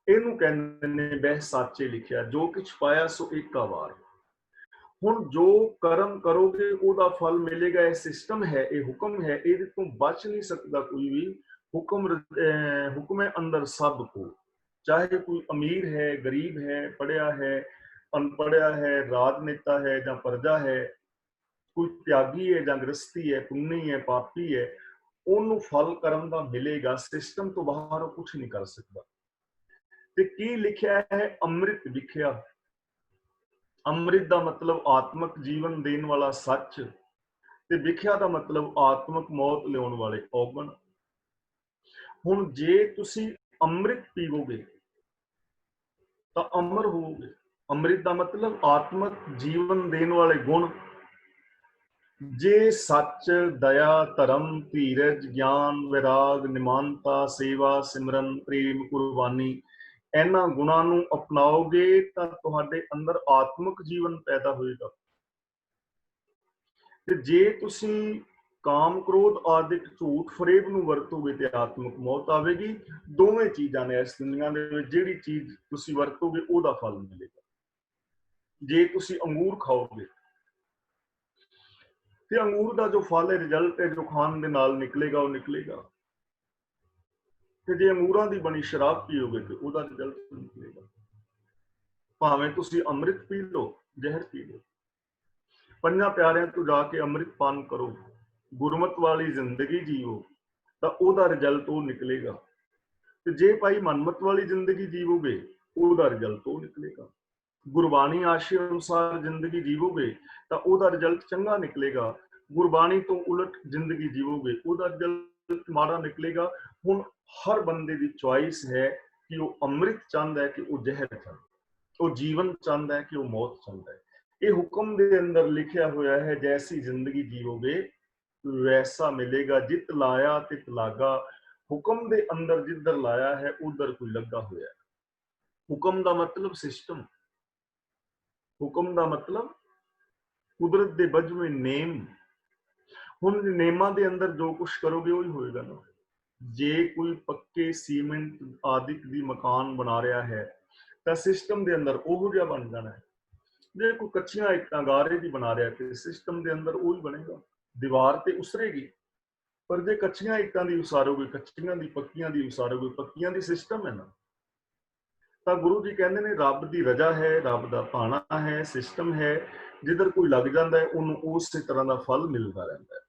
ਇਹਨੂੰ ਕਹਿੰਦੇ ਨੇ ਬਹਿ ਸਾਚੇ ਲਿਖਿਆ, ਜੋ ਕੁਛ ਪਾਇਆ ਸੋ ਏਕਾ ਵਾਰ। ਹੁਣ ਜੋ ਕਰਮ ਕਰੋਗੇ ਉਹਦਾ ਫਲ ਮਿਲੇਗਾ। ਇਹ ਸਿਸਟਮ ਹੈ, ਇਹ ਹੁਕਮ ਹੈ, ਇਹਦੇ ਤੋਂ ਬਚ ਨਹੀਂ ਸਕਦਾ ਕੋਈ ਵੀ। ਹੁਕਮ ਹੈ ਅੰਦਰ ਸਭ ਕੋ, ਚਾਹੇ ਕੋਈ ਅਮੀਰ ਹੈ, ਗਰੀਬ ਹੈ, ਪੜ੍ਹਿਆ ਹੈ, ਅਨਪੜ੍ਹਿਆ ਹੈ, ਰਾਜਨੇਤਾ ਹੈ ਜਾਂ ਪ੍ਰਜਾ ਹੈ, ਕੋਈ ਤਿਆਗੀ ਹੈ ਜਾਂ ਗ੍ਰਸਤੀ ਹੈ, ਪੁੰਨੀ ਹੈ, ਪਾਪੀ ਹੈ, ਉਹਨੂੰ ਫਲ ਕਰਮ ਦਾ ਮਿਲੇਗਾ। ਸਿਸਟਮ ਤੋਂ ਬਾਹਰ ਉਹ ਕੁਝ ਨਹੀਂ ਕਰ ਸਕਦਾ। ਤੇ ਕੀ ਲਿਖਿਆ ਹੈ? ਅੰਮ੍ਰਿਤ ਲਿਖਿਆ। ਅੰਮ੍ਰਿਤ ਦਾ ਮਤਲਬ ਆਤਮਿਕ ਜੀਵਨ ਦੇਣ ਵਾਲਾ ਸੱਚ, ਤੇ ਵਿਖਿਆ ਦਾ ਮਤਲਬ ਆਤਮਿਕ ਮੌਤ ਲਿਆਉਣ ਵਾਲੇ ਔਗਣ। ਹੁਣ ਜੇ ਤੁਸੀਂ ਅੰਮ੍ਰਿਤ ਪੀਵੋਗੇ ਤਾਂ ਅਮਰ ਹੋਵੋਗੇ। ਅੰਮ੍ਰਿਤ ਦਾ ਮਤਲਬ ਆਤਮਿਕ ਜੀਵਨ ਦੇਣ ਵਾਲੇ ਗੁਣ। ਜੇ ਸੱਚ, ਦਇਆ, ਧਰਮ, ਧੀਰਜ, ਗਿਆਨ, ਵਿਰਾਗ, ਨਿਮਾਨਤਾ, ਸੇਵਾ, ਸਿਮਰਨ, ਪ੍ਰੇਮ, ਕੁਰਬਾਨੀ, ਇਹਨਾਂ ਗੁਣਾਂ ਨੂੰ ਅਪਣਾਓਗੇ ਤਾਂ ਤੁਹਾਡੇ ਅੰਦਰ ਆਤਮਿਕ ਜੀਵਨ ਪੈਦਾ ਹੋਏਗਾ। ਤੇ ਜੇ ਤੁਸੀਂ ਕਾਮ, ਕ੍ਰੋਧ ਆਦਿਕ ਝੂਠ ਫਰੇਬ ਨੂੰ ਵਰਤੋਗੇ ਤੇ ਆਤਮਿਕ ਮੌਤ ਆਵੇਗੀ। ਦੋਵੇਂ ਚੀਜ਼ਾਂ ਨੇ ਇਸ ਦੁਨੀਆ ਦੇ ਵਿੱਚ, ਜਿਹੜੀ ਚੀਜ਼ ਤੁਸੀਂ ਵਰਤੋਗੇ ਉਹਦਾ ਫਲ ਮਿਲੇਗਾ। ਜੇ ਤੁਸੀਂ ਅੰਗੂਰ ਖਾਓਗੇ ਤੇ ਅੰਗੂਰ ਦਾ ਜੋ ਫਲ ਹੈ, ਰਿਜ਼ਲਟ ਹੈ, ਜੋ ਖਾਣ ਦੇ ਨਾਲ ਨਿਕਲੇਗਾ ਉਹ ਨਿਕਲੇਗਾ। ਤੇ ਜੇ ਅੰਗੂਰਾਂ ਦੀ ਬਣੀ ਸ਼ਰਾਬ ਪੀਓਗੇ ਤੇ ਉਹਦਾ ਰਿਜ਼ਲਟ ਨਿਕਲੇਗਾ। ਭਾਵੇਂ ਤੁਸੀਂ ਅੰਮ੍ਰਿਤ ਪੀ ਲਓ, ਜ਼ਹਿਰ ਪੀ ਲਓ, ਪੰਜਾਂ ਪਿਆਰਿਆਂ ਤੋਂ ਜਾ ਕੇ ਅੰਮ੍ਰਿਤ ਪਾਨ ਕਰੋ, ਗੁਰਮਤ ਵਾਲੀ ਜ਼ਿੰਦਗੀ ਜੀਓ, ਤਾਂ ਉਹਦਾ ਰਿਜ਼ਲਟ ਉਹ ਨਿਕਲੇਗਾ। ਤੇ ਜੇ ਭਾਈ ਮਨਮਤ ਵਾਲੀ ਜ਼ਿੰਦਗੀ ਜੀਵੋਗੇ, ਉਹਦਾ ਰਿਜ਼ਲਟ ਉਹ ਨਿਕਲੇਗਾ। ਗੁਰਬਾਣੀ ਆਸ਼ੇ ਅਨੁਸਾਰ ਜ਼ਿੰਦਗੀ ਜੀਵੋਗੇ ਤਾਂ ਉਹਦਾ ਰਿਜ਼ਲਟ ਚੰਗਾ ਨਿਕਲੇਗਾ। ਗੁਰਬਾਣੀ ਤੋਂ ਉਲਟ ਜ਼ਿੰਦਗੀ ਜੀਵੋਗੇ, ਉਹਦਾ ਰਿਜ਼ਲਟ ਮਾੜਾ ਨਿਕਲੇਗਾ। ਹੁਣ ਹਰ ਬੰਦੇ ਦੀ ਚੁਆਇਸ ਹੈ ਕਿ ਉਹ ਅੰਮ੍ਰਿਤ ਚਾਹੁੰਦਾ ਹੈ ਕਿ ਉਹ ਜ਼ਹਿਰ ਚਾਹੁੰਦਾ, ਉਹ ਜੀਵਨ ਚਾਹੁੰਦਾ ਹੈ ਕਿ ਉਹ ਮੌਤ ਚਾਹੁੰਦਾ ਹੈ। ਇਹ ਹੁਕਮ ਦੇ ਅੰਦਰ ਲਿਖਿਆ ਹੋਇਆ ਹੈ, ਜੈਸੀ ਜ਼ਿੰਦਗੀ ਜੀਵੋਗੇ ਵੈਸਾ ਮਿਲੇਗਾ। ਜਿਤ ਲਾਇਆ ਤਿਤ ਲਾਗਾ। ਹੁਕਮ ਦੇ ਅੰਦਰ ਜਿੱਧਰ ਲਾਇਆ ਹੈ ਉਧਰ ਕੋਈ ਲੱਗਾ ਹੋਇਆ ਹੈ। ਹੁਕਮ ਦਾ ਮਤਲਬ ਸਿਸਟਮ, ਹੁਕਮ ਦਾ ਮਤਲਬ ਕੁਦਰਤ ਦੇ ਬਜਵੇਂ ਨੇਮ। ਹੁਣ ਨੇਮਾਂ ਦੇ ਅੰਦਰ ਜੋ ਕੁਝ ਕਰੋਗੇ ਉਹੀ ਹੋਏਗਾ ਨਾ। ਜੇ ਕੋਈ ਪੱਕੇ ਸੀਮੈਂਟ ਆਦਿਕ ਦੀ ਮਕਾਨ ਬਣਾ ਰਿਹਾ ਹੈ ਤਾਂ ਸਿਸਟਮ ਦੇ ਅੰਦਰ ਉਹੋ ਜਿਹਾ ਬਣ ਜਾਣਾ ਹੈ। ਜੇ ਕੋਈ ਕੱਚੀਆਂ ਇੱਟਾਂ ਗਾਰੇ ਦੀ ਬਣਾ ਰਿਹਾ ਤੇ ਸਿਸਟਮ ਦੇ ਅੰਦਰ ਉਹੀ ਬਣੇਗਾ। ਦੀਵਾਰ ਤੇ ਉਸਰੇਗੀ, ਪਰ ਜੇ ਕੱਚੀਆਂ ਇੱਟਾਂ ਦੀ ਉਸਾਰੋਗੇ, ਕੱਚੀਆਂ ਦੀ ਪੱਕੀਆਂ ਦੀ ਉਸਾਰੋਗੇ, ਪੱਕੀਆਂ ਦੀ ਸਿਸਟਮ ਹੈ ਨਾ। ਤਾਂ ਗੁਰੂ ਜੀ ਕਹਿੰਦੇ ਨੇ ਰੱਬ ਦੀ ਰਜ਼ਾ ਹੈ, ਰੱਬ ਦਾ ਭਾਣਾ ਹੈ, ਸਿਸਟਮ ਹੈ। ਜਿੱਧਰ ਕੋਈ ਲੱਗ ਜਾਂਦਾ ਹੈ ਉਹਨੂੰ ਉਸੇ ਤਰ੍ਹਾਂ ਦਾ ਫਲ ਮਿਲਦਾ ਰਹਿੰਦਾ ਹੈ।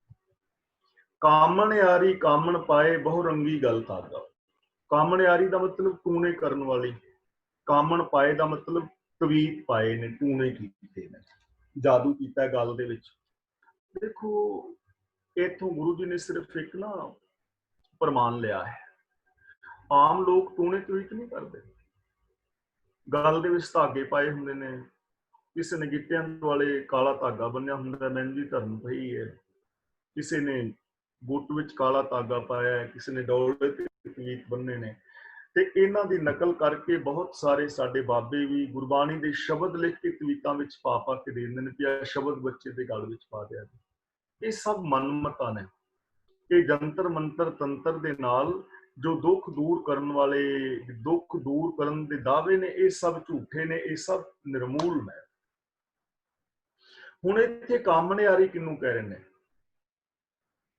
ਕਾਮਣਿਆਰੀ ਕਾਮਣ ਪਾਏ, ਬਹੁ ਰੰਗੀ ਗੱਲ ਧਾਗਾ। ਕਾਮਣਿਆਰੀ ਦਾ ਮਤਲਬ ਟੂਣੇ ਕਰਨ ਵਾਲੀ, ਕਾਮਣ ਪਾਏ ਦਾ ਮਤਲਬ ਤਵੀਤ ਪਾਏ ਨੇ, ਟੂਣੇ ਕੀਤੇ ਨੇ, ਜਾਦੂ ਕੀਤਾ ਗੱਲ ਦੇ ਵਿੱਚ। ਦੇਖੋ, ਇੱਥੋਂ ਗੁਰੂ ਜੀ ਨੇ ਸਿਰਫ ਇੱਕ ਨਾ ਪ੍ਰਮਾਣ ਲਿਆ ਹੈ। ਆਮ ਲੋਕ ਟੂਣੇ ਤਵੀਤ ਨਹੀਂ ਕਰਦੇ। ਗੱਲ ਦੇ ਵਿੱਚ ਧਾਗੇ ਪਾਏ ਹੁੰਦੇ ਨੇ, ਕਿਸੇ ਨੇ ਗਿੱਟਿਆਂ ਵਾਲੇ ਕਾਲਾ ਧਾਗਾ ਬੰਨਿਆ ਹੁੰਦਾ, ਮਹਿੰਦੀ ਧਰਨ ਪਈ ਹੈ, ਕਿਸੇ ਨੇ ਗੁੱਟ ਵਿੱਚ ਕਾਲਾ ਧਾਗਾ ਪਾਇਆ ਹੈ, ਕਿਸੇ ਨੇ ਡੋਲੇ ਤੇ ਤਵੀਤ ਬੰਨੇ ਨੇ। ਤੇ ਇਹਨਾਂ ਦੀ ਨਕਲ ਕਰਕੇ ਬਹੁਤ ਸਾਰੇ ਸਾਡੇ ਬਾਬੇ ਵੀ ਗੁਰਬਾਣੀ ਦੇ ਸ਼ਬਦ ਲਿਖ ਕੇ ਤਵੀਤਾਂ ਵਿੱਚ ਪਾ ਪਾ ਕੇ ਦੇ ਦਿੰਦੇ ਨੇ ਕਿ ਇਹ ਸ਼ਬਦ ਬੱਚੇ ਦੇ ਗਲ ਵਿੱਚ ਪਾ ਦਿਆ ਜੀ। ਇਹ ਸਭ ਮਨਮਤਾਂ ਨੇ। ਇਹ ਜੰਤਰ ਮੰਤਰ ਤੰਤਰ ਦੇ ਨਾਲ ਜੋ ਦੁੱਖ ਦੂਰ ਕਰਨ ਵਾਲੇ, ਦੁੱਖ ਦੂਰ ਕਰਨ ਦੇ ਦਾਅਵੇ ਨੇ, ਇਹ ਸਭ ਝੂਠੇ ਨੇ, ਇਹ ਸਭ ਨਿਰਮੂਲ ਨੇ। ਹੁਣ ਇੱਥੇ ਕਾਮਣਿਆਰੀ ਕਿਹਨੂੰ ਕਹਿ ਰਹੇ ਨੇ?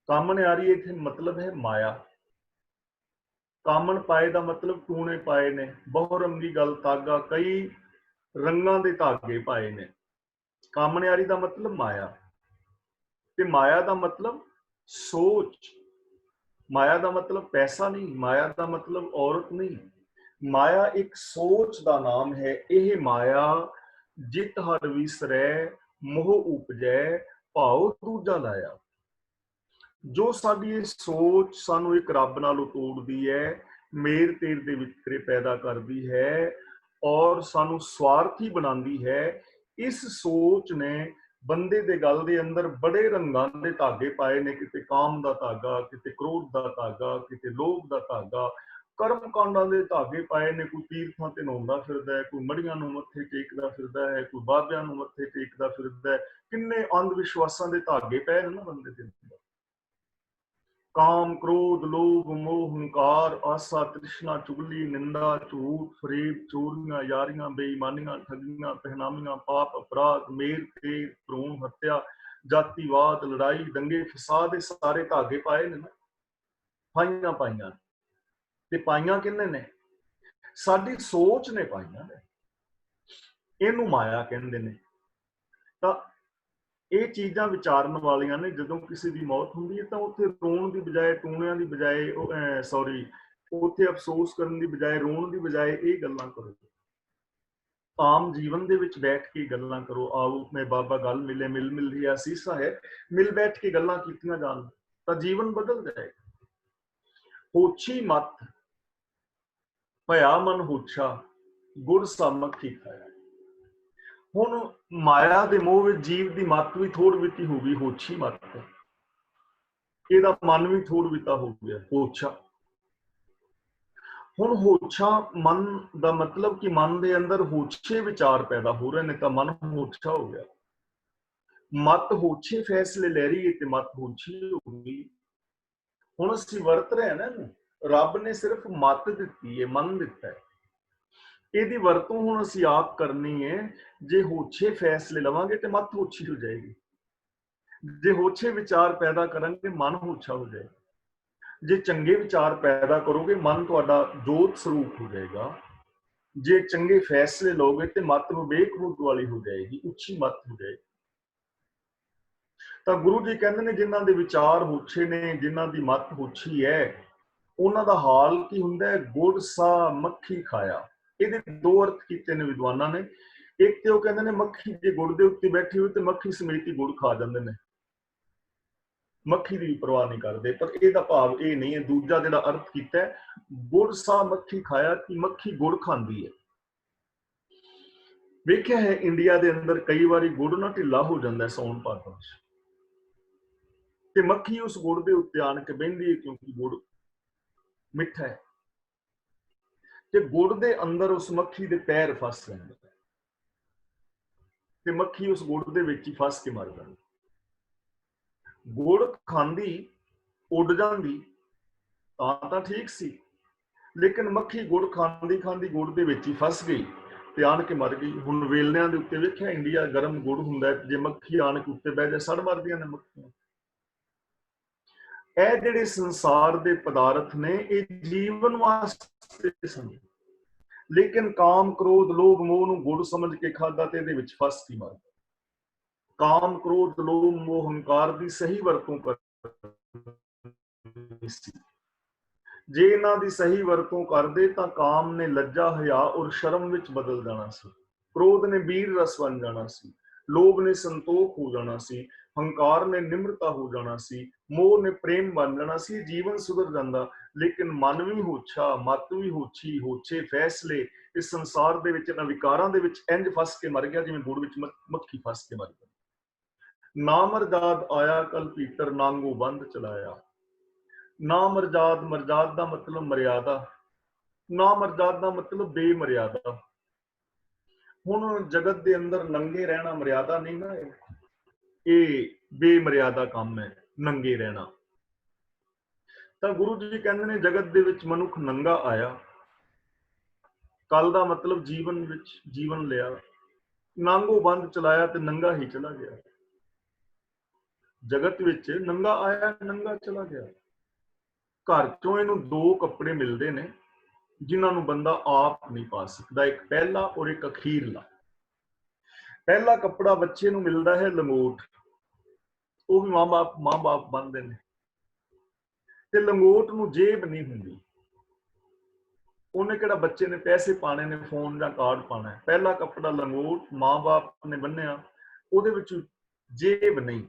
ਕਾਮਣਿਆਰੀ ਇੱਥੇ ਮਤਲਬ ਹੈ ਮਾਇਆ। ਕਾਮਣ ਪਾਏ ਦਾ ਮਤਲਬ ਟੂਣੇ ਪਾਏ ਨੇ, ਬਹੁਰੰਗੀ ਗਲ ਧਾਗਾ, ਕਈ ਰੰਗਾਂ ਦੇ ਧਾਗੇ ਪਾਏ ਨੇ। ਕਾਮਣਿਆਰੀ ਦਾ ਮਤਲਬ ਮਾਇਆ, ਤੇ ਮਾਇਆ ਦਾ ਮਤਲਬ ਸੋਚ। ਮਾਇਆ ਦਾ ਮਤਲਬ ਪੈਸਾ ਨਹੀਂ, ਮਾਇਆ ਦਾ ਮਤਲਬ ਔਰਤ ਨਹੀਂ। ਮਾਇਆ ਇੱਕ ਸੋਚ ਦਾ ਨਾਮ ਹੈ। ਇਹ ਮਾਇਆ ਜਿਤ ਹਰ ਵਿਸਰੈ, ਮੋਹ ਉਪਜੈ, ਭਾਉ ਦੂਜਾ ਲਾਇਆ। ਜੋ ਸਾਡੀ ਇਹ ਸੋਚ ਸਾਨੂੰ ਇੱਕ ਰੱਬ ਨਾਲੋਂ ਤੋੜਦੀ ਹੈ, ਮੇਰ ਤੇਰ ਦੇ ਵਿਤਕਰੇ ਪੈਦਾ ਕਰਦੀ ਹੈ ਔਰ ਸਾਨੂੰ ਸਵਾਰਥੀ ਬਣਾਉਂਦੀ ਹੈ, ਇਸ ਸੋਚ ਨੇ ਬੰਦੇ ਦੇ ਗਲ ਦੇ ਅੰਦਰ ਬੜੇ ਰੰਗਾਂ ਦੇ ਧਾਗੇ ਪਾਏ ਨੇ। ਕਿਤੇ ਕਾਮ ਦਾ ਧਾਗਾ, ਕਿਤੇ ਕ੍ਰੋਧ ਦਾ ਧਾਗਾ, ਕਿਤੇ ਲੋਭ ਦਾ ਧਾਗਾ, ਕਰਮ ਕਾਂਡਾਂ ਦੇ ਧਾਗੇ ਪਾਏ ਨੇ। ਕੋਈ ਤੀਰਥਾਂ ਤੇ ਨਹਾਉਂਦਾ ਫਿਰਦਾ ਹੈ, ਕੋਈ ਮੜੀਆਂ ਨੂੰ ਮੱਥੇ ਟੇਕਦਾ ਫਿਰਦਾ ਹੈ, ਕੋਈ ਬਾਬਿਆਂ ਨੂੰ ਮੱਥੇ ਟੇਕਦਾ ਫਿਰਦਾ ਹੈ। ਕਿੰਨੇ ਅੰਧ ਵਿਸ਼ਵਾਸਾਂ ਦੇ ਧਾਗੇ ਪਏ ਨੇ ਨਾ ਬੰਦੇ ਦੇ ਅੰਦਰ। ਕਾਮ, ਕ੍ਰੋਧ, ਲੋਭ, ਮੋਹ, ਹੰਕਾਰ, ਆਸਾ, ਤ੍ਰਿਸ਼ਨਾ, ਚੁਗਲੀ, ਨਿੰਦਾ, ਝੂਠ, ਫਰੇਬ, ਚੋਰੀਆਂ, ਯਾਰੀਆਂ, ਬੇਈਮਾਨੀਆਂ, ਠੱਗੀਆਂ, ਪਹਿਨਾਮੀਆਂ, ਪਾਪ, ਅਪਰਾਧ, ਮੇਰ ਤੇਰ, ਭਰੂਣ ਹੱਤਿਆ, ਜਾਤੀਵਾਦ, ਲੜਾਈ, ਦੰਗੇ ਫਸਾਦ, ਦੇ ਸਾਰੇ ਧਾਗੇ ਪਾਏ ਨੇ ਨਾ, ਪਾਈਆਂ ਪਾਈਆਂ। ਤੇ ਪਾਈਆਂ ਕਿਹਨੇ ਨੇ? ਸਾਡੀ ਸੋਚ ਨੇ ਪਾਈਆਂ ਨੇ। ਇਹਨੂੰ ਮਾਇਆ ਕਹਿੰਦੇ ਨੇ। ਤਾਂ ਇਹ ਚੀਜ਼ਾਂ ਵਿਚਾਰਨ ਵਾਲੀਆਂ ਨੇ। ਜਦੋਂ ਕਿਸੇ ਦੀ ਮੌਤ ਹੁੰਦੀ ਹੈ ਤਾਂ ਉੱਥੇ ਰੋਣ ਦੀ ਬਜਾਏ, ਟੂਣਿਆਂ ਦੀ ਬਜਾਏ, ਉੱਥੇ ਅਫਸੋਸ ਕਰਨ ਦੀ ਬਜਾਏ, ਰੋਣ ਦੀ ਬਜਾਏ ਇਹ ਗੱਲਾਂ ਕਰੋ। ਆਮ ਜੀਵਨ ਦੇ ਵਿੱਚ ਬੈਠ ਕੇ ਗੱਲਾਂ ਕਰੋ। ਆਓ ਮੈਂ ਬਾਬਾ ਗਲ ਮਿਲੇ, ਮਿਲ ਮਿਲ ਰਹੀ ਅਸੀਸਾ ਹੈ, ਮਿਲ ਬੈਠ ਕੇ ਗੱਲਾਂ ਕੀਤੀਆਂ ਜਾਣ ਤਾਂ ਜੀਵਨ ਬਦਲ ਜਾਏਗਾ। ਹੋਛੀ ਮਤ ਭਇਆ ਮਨ ਹੋਛਾ, ਗੁਰ ਸਾਮਖੀ ਖਾਇਆ। ਹੁਣ ਮਾਇਆ ਦੇ ਮੋਹ ਵਿੱਚ ਜੀਵ ਦੀ ਮੱਤ ਵੀ ਥੋੜ ਵਿੱਤੀ ਹੋ ਗਈ, ਹੋਛੀ ਮੱਤ। ਇਹਦਾ ਮਨ ਵੀ ਥੋੜ ਵਿੱਤਾ ਹੋ ਗਿਆ, ਹੋਛਾ। ਹੁਣ ਹੋਛਾ ਮਨ ਦਾ ਮਤਲਬ ਕਿ ਮਨ ਦੇ ਅੰਦਰ ਹੋਛੇ ਵਿਚਾਰ ਪੈਦਾ ਹੋ ਰਹੇ ਨੇ, ਤਾਂ ਮਨ ਹੋਛਾ ਹੋ ਗਿਆ। ਮਤ ਹੋਛੇ ਫੈਸਲੇ ਲੈ ਰਹੀ ਹੈ ਤੇ ਮਤ ਹੋਛੀ ਹੋ ਗਈ। ਹੁਣ ਅਸੀਂ ਵਰਤ ਰਹੇ ਹਾਂ ਨਾ ਇਹਨੂੰ। ਰੱਬ ਨੇ ਸਿਰਫ ਮਤ ਦਿੱਤੀ ਹੈ, ਮਨ ਦਿੱਤਾ ਹੈ। ਇਹਦੀ ਵਰਤੋਂ ਹੁਣ ਅਸੀਂ ਆਪ ਕਰਨੀ ਹੈ। ਜੇ ਹੋਛੇ ਫੈਸਲੇ ਲਵਾਂਗੇ ਤੇ ਮਤ ਹੋਛੀ ਹੋ ਜਾਏਗੀ। ਜੇ ਹੋਛੇ ਵਿਚਾਰ ਪੈਦਾ ਕਰਾਂਗੇ ਮਨ ਹੋਛਾ ਹੋ ਜਾਏਗਾ। ਜੇ ਚੰਗੇ ਵਿਚਾਰ ਪੈਦਾ ਕਰੋਗੇ ਮਨ ਤੁਹਾਡਾ ਜੋਤ ਸਰੂਪ ਹੋ ਜਾਏਗਾ। ਜੇ ਚੰਗੇ ਫੈਸਲੇ ਲਓਗੇ ਤੇ ਮਤ ਵਿਵੇਕ ਬੁੱਧ ਵਾਲੀ ਹੋ ਜਾਏਗੀ, ਉੱਚੀ ਮਤ ਹੋ ਜਾਏਗੀ। ਤਾਂ ਗੁਰੂ ਜੀ ਕਹਿੰਦੇ ਨੇ ਜਿਨ੍ਹਾਂ ਦੇ ਵਿਚਾਰ ਹੋਛੇ ਨੇ, ਜਿਨ੍ਹਾਂ ਦੀ ਮਤ ਹੋਛੀ ਹੈ, ਉਹਨਾਂ ਦਾ ਹਾਲ ਕੀ ਹੁੰਦਾ ਹੈ? ਗੁੜ ਸਾ ਮੱਖੀ ਖਾਇਆ। ਇਹਦੇ ਦੋ ਅਰਥ ਕੀਤੇ ਨੇ ਵਿਦਵਾਨਾਂ ਨੇ। ਇੱਕ ਤੇ ਉਹ ਕਹਿੰਦੇ ਨੇ ਮੱਖੀ ਜੇ ਗੁੜ ਦੇ ਉੱਤੇ ਬੈਠੀ ਹੋਈ ਤੇ ਮੱਖੀ ਸਮੇਤ ਹੀ ਗੁੜ ਖਾ ਜਾਂਦੇ ਨੇ, ਮੱਖੀ ਦੀ ਪਰਵਾਹ ਨਹੀਂ ਕਰਦੇ। ਪਰ ਇਹਦਾ ਭਾਵ ਇਹ ਨਹੀਂ ਹੈ। ਦੂਜਾ ਜਿਹੜਾ ਅਰਥ ਕੀਤਾ ਹੈ, ਗੁੜ ਸਾ ਮੱਖੀ ਖਾਇਆ, ਕਿ ਮੱਖੀ ਗੁੜ ਖਾਂਦੀ ਹੈ। ਵੇਖਿਆ ਹੈ ਇੰਡੀਆ ਦੇ ਅੰਦਰ ਕਈ ਵਾਰੀ ਗੁੜ ਨਾ ਢਿੱਲਾ ਹੋ ਜਾਂਦਾ ਸੌਣ ਭਾਦੋਂ ਵਿੱਚ, ਤੇ ਮੱਖੀ ਉਸ ਗੁੜ ਦੇ ਉੱਤੇ ਆਣ ਕੇ ਬਹਿੰਦੀ ਹੈ ਕਿਉਂਕਿ ਗੁੜ ਮਿੱਠਾ ਹੈ, ਤੇ ਗੁੜ ਦੇ ਅੰਦਰ ਉਸ ਮੱਖੀ ਦੇ ਪੈਰ ਫਸ ਜਾਂਦੇ ਤੇ ਮੱਖੀ ਉਸ ਗੁੜ ਦੇ ਵਿੱਚ ਹੀ ਫਸ ਕੇ ਮਰ ਜਾਂਦੀ। ਗੁੜ ਖਾਂਦੀ, ਉੱਡ ਜਾਂਦੀ ਤਾਂ ਠੀਕ ਸੀ, ਲੇਕਿਨ ਮੱਖੀ ਗੁੜ ਖਾਂਦੀ ਖਾਂਦੀ ਗੁੜ ਦੇ ਵਿੱਚ ਹੀ ਫਸ ਗਈ ਤੇ ਆਣ ਕੇ ਮਰ ਗਈ। ਹੁਣ ਵੇਲਣਿਆਂ ਦੇ ਉੱਤੇ ਵੇਖਿਆ ਇੰਡੀਆ ਗਰਮ ਗੁੜ ਹੁੰਦਾ, ਜੇ ਮੱਖੀ ਆਣ ਕੇ ਉੱਤੇ ਬਹਿ ਜਾਏ ਸੜ ਮਰਦੀਆਂ ਨੇ ਮੱਖੀਆਂ। ਇਹ ਜਿਹੜੇ ਸੰਸਾਰ ਦੇ ਪਦਾਰਥ ਨੇ ਇਹ ਜੀਵਨ ਵਾਸਤੇ ਸਨ, ਲੇਕਿਨ ਕਾਮ, ਕ੍ਰੋਧ, ਲੋਭ, ਮੋਹ ਨੂੰ ਗੁੜ ਸਮਝ ਕੇ ਖਾਧਾ ਤੇ ਇਹਦੇ ਵਿੱਚ ਫਸ ਕੇ ਮਰ ਗਿਆ। ਕਾਮ, ਕ੍ਰੋਧ, ਲੋਭ, ਮੋਹ, ਹੰਕਾਰ ਦੀ ਸਹੀ ਵਰਤੋਂ ਕਰਨੀ ਸੀ। ਜੇ ਇਹਨਾਂ ਦੀ ਸਹੀ ਵਰਤੋਂ ਕਰਦੇ ਤਾਂ ਕਾਮ ਨੇ ਲੱਜਾ, ਹਿਆ ਔਰ ਸ਼ਰਮ ਵਿੱਚ ਬਦਲ ਜਾਣਾ ਸੀ। ਕ੍ਰੋਧ ਨੇ ਵੀਰ ਰਸ ਬਣ ਜਾਣਾ ਸੀ। ਲੋਭ ਨੇ ਸੰਤੋਖ ਹੋ ਜਾਣਾ ਸੀ। ਹੰਕਾਰ ਨੇ ਨਿਮਰਤਾ ਹੋ ਜਾਣਾ ਸੀ। ਮੋਹ ਨੇ ਪ੍ਰੇਮ ਬਣ ਜਾਣਾ ਸੀ। ਜੀਵਨ ਸੁਧਰ ਜਾਂਦਾ। ਲੇਕਿਨ ਮਨ ਵੀ ਹੋਛਾ, ਮਤ ਵੀ ਹੋਛੀ, ਹੋਛੇ ਫੈਸਲੇ, ਇਸ ਸੰਸਾਰ ਦੇ ਵਿੱਚ ਇਹਨਾਂ ਵਿਕਾਰਾਂ ਦੇ ਵਿੱਚ ਇੰਜ ਫਸ ਕੇ ਮਰ ਗਿਆ ਜਿਵੇਂ ਗੁੜ ਵਿੱਚ ਮੱਖੀ ਫਸ ਕੇ ਮਰ ਗਈ। ਨਾ ਮਰਜਾਦ ਆਇਆ ਕਲ ਭੀਤਰ, ਨਾਂਗੋ ਬੰਦ ਚਲਾਇਆ। ਨਾ ਮਰਜਾਦ, ਮਰਜਾਦ ਦਾ ਮਤਲਬ ਮਰਿਆਦਾ। ਨਾ ਮਰਜ਼ਾਦਾ ਮਤਲਬ ਬੇਮਰਿਆਦਾ। ਹੁਣ ਜਗਤ ਦੇ ਅੰਦਰ ਨੰਗੇ ਰਹਿਣਾ ਮਰਿਆਦਾ ਨਹੀਂ ਨਾ, ਇਹ ਬੇਮਰਿਆਦਾ ਕੰਮ ਹੈ ਨੰਗੇ ਰਹਿਣਾ। ਤਾਂ ਗੁਰੂ ਜੀ ਕਹਿੰਦੇ ਨੇ ਜਗਤ ਦੇ ਵਿੱਚ ਮਨੁੱਖ ਨੰਗਾ ਆਇਆ, ਕੱਲ ਦਾ ਮਤਲਬ ਜੀਵਨ ਵਿੱਚ ਜੀਵਨ ਲਿਆ, ਨਾਂਗੋ ਬੰਦ ਚਲਾਇਆ ਤੇ ਨੰਗਾ ਹੀ ਚਲਾ ਗਿਆ। ਜਗਤ ਵਿੱਚ ਨੰਗਾ ਆਇਆ, ਨੰਗਾ ਚਲਾ ਗਿਆ। ਘਰ ਚੋਂ ਇਹਨੂੰ ਦੋ ਕੱਪੜੇ ਮਿਲਦੇ ਨੇ ਜਿਨ੍ਹਾਂ ਨੂੰ ਬੰਦਾ ਆਪ ਨਹੀਂ ਪਾ ਸਕਦਾ, ਇੱਕ ਪਹਿਲਾ ਔਰ ਇੱਕ ਅਖੀਰਲਾ। ਪਹਿਲਾ ਕੱਪੜਾ ਬੱਚੇ ਨੂੰ ਮਿਲਦਾ ਹੈ ਲੰਗੋਟ, ਉਹ ਵੀ ਮਾਂ ਬਾਪ ਬੰਨਦੇ ਨੇ, ਤੇ ਲੰਗੋਟ ਨੂੰ ਜੇਬ ਨਹੀਂ ਹੁੰਦੀ। ਉਹਨੇ ਕਿਹੜਾ ਬੱਚੇ ਨੇ ਪੈਸੇ ਪਾਣੇ ਨੇ, ਫੋਨ ਜਾਂ ਕਾਰਡ ਪਾਣਾ ਹੈ। ਪਹਿਲਾ ਕੱਪੜਾ ਲੰਗੋਟ ਮਾਂ ਬਾਪ ਨੇ ਬੰਨਿਆ, ਉਹਦੇ ਵਿੱਚ ਜੇਬ ਨਹੀਂ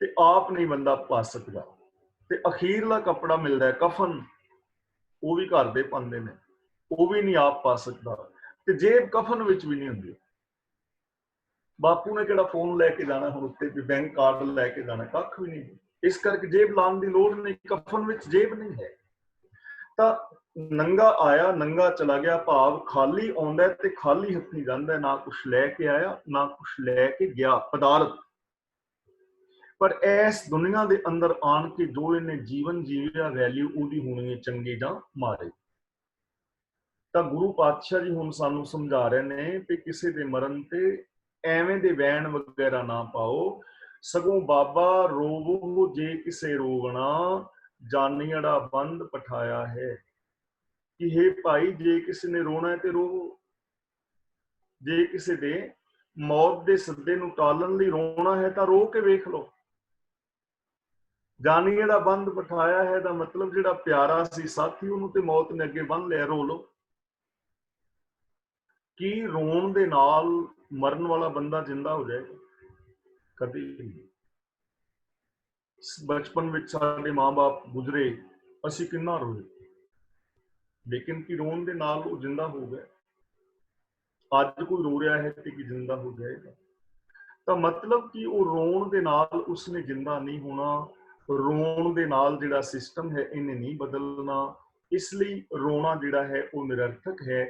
ਤੇ ਆਪ ਨਹੀਂ ਬੰਦਾ ਪਾ ਸਕਦਾ। ਤੇ ਅਖੀਰਲਾ ਕੱਪੜਾ ਮਿਲਦਾ ਹੈ ਕਫਨ, ਉਹ ਵੀ ਘਰ ਦੇ ਪਾਉਂਦੇ ਨੇ, ਉਹ ਵੀ ਨਹੀਂ ਆਪ ਪਾ ਸਕਦਾ, ਤੇ ਜੇਬ ਕਫਨ ਵਿੱਚ ਵੀ ਨਹੀਂ ਹੁੰਦੀ। ਬਾਪੂ ਨੇ ਕਿਹੜਾ ਫੋਨ ਲੈ ਕੇ ਜਾਣਾ ਹੁਣ ਉੱਤੇ, ਵੀ ਬੈਂਕ ਕਾਰਡ ਲੈ ਕੇ ਜਾਣਾ, ਕੱਖ ਵੀ ਨਹੀਂ। ਇਸ ਕਰਕੇ ਜੇਬ ਲਾਉਣ ਦੀ ਲੋੜ ਨਹੀਂ, ਕਫਨ ਵਿੱਚ ਜੇਬ ਨਹੀਂ ਹੈ। ਤਾਂ ਨੰਗਾ ਆਇਆ ਨੰਗਾ ਚਲਾ ਗਿਆ, ਭਾਵ ਖਾਲੀ ਆਉਂਦਾ ਤੇ ਖਾਲੀ ਹੱਥੀਂ ਜਾਂਦਾ, ਨਾ ਕੁਛ ਲੈ ਕੇ ਆਇਆ ਨਾ ਕੁਛ ਲੈ ਕੇ ਗਿਆ ਪਦਾਰਥ। ਪਰ ਇਸ ਦੁਨੀਆ ਦੇ ਅੰਦਰ ਆਣ ਕੇ ਜੋ ਇਹਨੇ ਜੀਵਨ ਜੀਵਿਆ, ਵੈਲਿਊ ਉਹਦੀ ਹੋਣੀ ਹੈ ਚੰਗੀ ਜਾਂ ਮਾੜੀ। ਤਾਂ ਗੁਰੂ ਪਾਤਸ਼ਾਹ ਜੀ ਹੁਣ ਸਾਨੂੰ ਸਮਝਾ ਰਹੇ ਨੇ ਕਿ ਕਿਸੇ ਦੇ ਮਰਨ ਤੇ ਐਵੇਂ ਦੇ ਵੈਣ ਵਗੈਰਾ ਨਾ ਪਾਓ, ਸਗੋਂ ਬਾਬਾ ਰੋਵੋ ਜੇ ਕਿਸੇ ਰੋਵਣਾ, ਜਾਨੀੜਾ ਬੰਦ ਪਠਾਇਆ ਹੈ। ਕਿ ਹੇ ਭਾਈ, ਜੇ ਕਿਸੇ ਨੇ ਰੋਣਾ ਹੈ ਤੇ ਰੋਵੋ। ਜੇ ਕਿਸੇ ਦੇ ਮੌਤ ਦੇ ਸੱਦੇ ਨੂੰ ਟਾਲਣ ਲਈ ਰੋਣਾ ਹੈ ਤਾਂ ਰੋ ਕੇ ਵੇਖ ਲਓ। ਜਾਨੀੜਾ ਬੰਦ ਪਠਾਇਆ ਹੈ ਦਾ ਮਤਲਬ ਜਿਹੜਾ ਪਿਆਰਾ ਸੀ ਸਾਥੀ, ਉਹਨੂੰ ਤੇ ਮੌਤ ਨੇ ਅੱਗੇ ਬੰਨ ਲਿਆ, ਰੋ ਲਓ। ਕੀ ਰੋਣ ਦੇ ਨਾਲ ਮਰਨ ਵਾਲਾ ਬੰਦਾ ਜਿੰਦਾ ਹੋ ਜਾਏਗਾ? ਕਦੀ ਨਹੀਂ। ਬਚਪਨ ਵਿੱਚ ਸਾਡੇ ਮਾਂ-ਬਾਪ ਗੁਜ਼ਰੇ, ਅਸੀਂ ਕਿੰਨਾ ਰੋਏ, ਲੇਕਿਨ ਕੀ ਰੋਣ ਦੇ ਨਾਲ ਉਹ ਜਿੰਦਾ ਹੋ ਗਏ? ਅੱਜ ਕੋਈ ਰੋ ਰਿਹਾ ਹੈ ਤੇ ਕੀ ਜਿੰਦਾ ਹੋ ਜਾਏਗਾ? ਤਾਂ ਮਤਲਬ ਕਿ ਉਹ ਰੋਣ ਦੇ ਨਾਲ ਉਸਨੇ ਜਿੰਦਾ ਨਹੀਂ ਹੋਣਾ, ਰੋਣ ਦੇ ਨਾਲ ਜਿਹੜਾ ਸਿਸਟਮ ਹੈ ਇਹਨੇ ਨਹੀਂ ਬਦਲਣਾ। ਇਸ ਲਈ ਰੋਣਾ ਜਿਹੜਾ ਹੈ ਉਹ ਨਿਰਰਥਕ ਹੈ।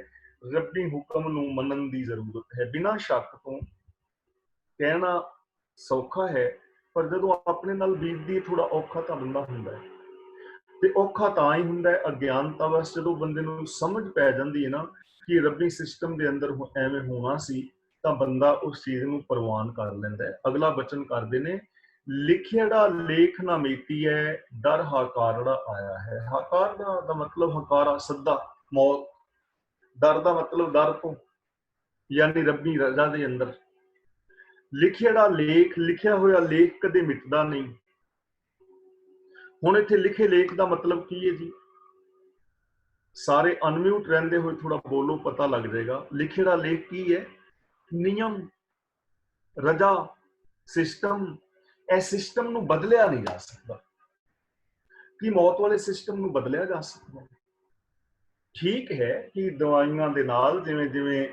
ਰੱਬੀ ਹੁਕਮ ਨੂੰ ਮੰਨਣ ਦੀ ਜ਼ਰੂਰਤ ਹੈ। ਬਿਨਾਂ ਸ਼ੱਕ ਤੋਂ ਕਹਿਣਾ ਸੌਖਾ ਹੈ, ਪਰ ਜਦੋਂ ਆਪਣੇ ਨਾਲ ਬੀਤਦੀ ਥੋੜਾ ਔਖਾ ਤਾਂ ਬੰਦਾ ਹੁੰਦਾ ਹੈ। ਤੇ ਔਖਾ ਤਾਂ ਹੀ ਹੁੰਦਾ ਹੈ ਅਗਿਆਨਤਾ ਵਸ, ਜਦੋਂ ਬੰਦੇ ਨੂੰ ਸਮਝ ਪੈ ਜਾਂਦੀ ਹੈ ਨਾ ਕਿ ਰੱਬੀ ਸਿਸਟਮ ਦੇ ਅੰਦਰ ਐਵੇਂ ਹੋਣਾ ਸੀ, ਤਾਂ ਬੰਦਾ ਉਸ ਚੀਜ਼ ਨੂੰ ਪ੍ਰਵਾਨ ਕਰ ਲੈਂਦਾ ਹੈ। ਅਗਲਾ ਬਚਨ ਕਰਦੇ ਨੇ, ਲਿਖਿਆੜਾ ਲੇਖ ਨਾ ਮੇਟੀਐ, ਡਰ ਹਾਕਾਰੜਾ ਆਇਆ ਹੈ। ਹਾਕਾਰ ਦਾ ਮਤਲਬ ਹਕਾਰਾ, ਸੱਦਾ, ਮੌਤ। ਡਰ ਦਾ ਮਤਲਬ ਡਰ ਤੋਂ, ਯਾਨੀ ਰੱਬੀ ਰਜ਼ਾ ਦੇ ਅੰਦਰ। ਲਿਖਿਆੜਾ ਲੇਖ, ਲਿਖਿਆ ਹੋਇਆ ਲੇਖ ਕਦੇ ਮਿਟਦਾ ਨਹੀਂ। ਹੁਣ ਇੱਥੇ ਲਿਖੇ ਲੇਖ ਦਾ ਮਤਲਬ ਕੀ ਹੈ ਜੀ? ਸਾਰੇ ਅਨਮਿਊਟ ਰਹਿੰਦੇ ਹੋਏ ਥੋੜਾ ਬੋਲੋ, ਪਤਾ ਲੱਗ ਜਾਏਗਾ। ਲਿਖਿਆ ਲੇਖ ਕੀ ਹੈ? ਨਿਯਮ, ਰਜਾ, ਸਿਸਟਮ। ਇਸ ਸਿਸਟਮ ਨੂੰ ਬਦਲਿਆ ਨਹੀਂ ਜਾ ਸਕਦਾ। ਕੀ ਮੌਤ ਵਾਲੇ ਸਿਸਟਮ ਨੂੰ ਬਦਲਿਆ ਜਾ ਸਕਦਾ? ਠੀਕ ਹੈ ਕਿ ਦਵਾਈਆਂ ਦੇ ਨਾਲ, ਜਿਵੇਂ ਜਿਵੇਂ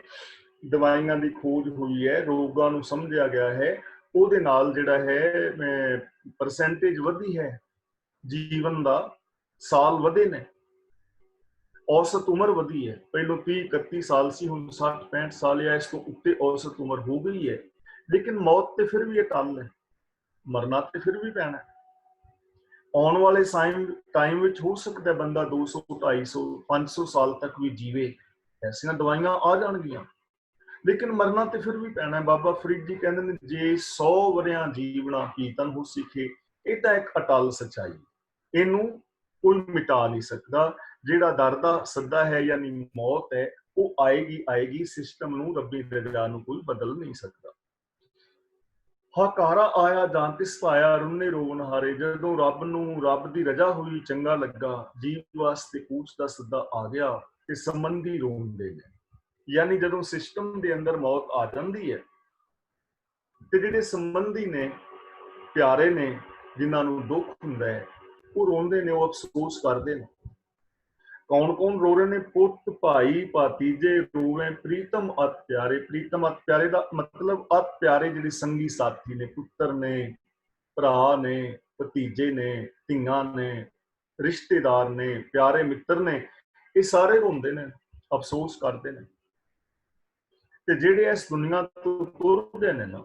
ਦਵਾਈਆਂ ਦੀ ਖੋਜ ਹੋਈ ਹੈ, ਰੋਗਾਂ ਨੂੰ ਸਮਝਿਆ ਗਿਆ ਹੈ, ਉਹਦੇ ਨਾਲ ਜਿਹੜਾ ਹੈ ਪਰਸੈਂਟੇਜ ਵਧੀ ਹੈ, ਜੀਵਨ ਦਾ ਸਾਲ ਵਧੇ ਨੇ, औसत उम्र वधी है। पहले 30-31 साल सी, हुण 60-65 साल या इस तो उत्ते औसत उम्र हो गई है। लेकिन मौत ते फिर भी अटल है, मरना ते फिर भी पैना है। आने वाले टाइम विच हो सकता है बंदा 200, 250, 500 साल तक भी जीवे, ऐसियां दवाइयां आ जाणगियां, लेकिन मरना ते फिर भी पैना है। बाबा फरीद जी कहते हैं, जे 100 वरियां जीवना कीर्तन हो सीखे, ये तो एक अटल सच्चाई, इनू कोई मिटा नहीं सकता। ਜਿਹੜਾ ਦਰ ਦਾ ਸੱਦਾ ਹੈ ਯਾਨੀ ਮੌਤ ਹੈ, ਉਹ ਆਏਗੀ ਆਏਗੀ। ਸਿਸਟਮ ਨੂੰ, ਰੱਬੀ ਰਜ਼ਾ ਨੂੰ ਕੋਈ ਬਦਲ ਨਹੀਂ ਸਕਦਾ। ਹਕਾਰਾ ਆਇਆ ਜਾਂ ਤਿਸ ਪਾਇਆ, ਰੁੰਨੇ ਰੋਵਨ ਹਾਰੇ। ਜਦੋਂ ਰੱਬ ਨੂੰ, ਰੱਬ ਦੀ ਰਜ਼ਾ ਹੋਈ, ਚੰਗਾ ਲੱਗਾ, ਜੀਵ ਵਾਸਤੇ ਕੂਚ ਦਾ ਸੱਦਾ ਆ ਗਿਆ ਤੇ ਸੰਬੰਧੀ ਰੋਂਦੇ ਨੇ। ਯਾਨੀ ਜਦੋਂ ਸਿਸਟਮ ਦੇ ਅੰਦਰ ਮੌਤ ਆ ਜਾਂਦੀ ਹੈ ਤੇ ਜਿਹੜੇ ਸੰਬੰਧੀ ਨੇ, ਪਿਆਰੇ ਨੇ, ਜਿਨ੍ਹਾਂ ਨੂੰ ਦੁੱਖ ਹੁੰਦਾ ਹੈ, ਉਹ ਰੋਂਦੇ ਨੇ, ਉਹ ਅਫਸੋਸ ਕਰਦੇ ਨੇ। कौन कौन रो रहे ने? पुत भाई भातीजे रोवे, प्रीतम अत प्यारे। प्रीतम अत प्यारे का मतलब अत प्यारे जिहड़े संगी साथी ने, पुत्र ने, भरा ने, भतीजे ने, धीआं ने, रिश्तेदार ने, प्यारे मित्र ने, ਇਹ ਸਾਰੇ ਰੋਂਦੇ ਨੇ, ਅਫਸੋਸ ਕਰਦੇ ਨੇ। ਤੇ ਜਿਹੜੇ ਇਸ ਦੁਨੀਆ ਤੋਂ ਤੁਰਦੇ ਨੇ ਨਾ,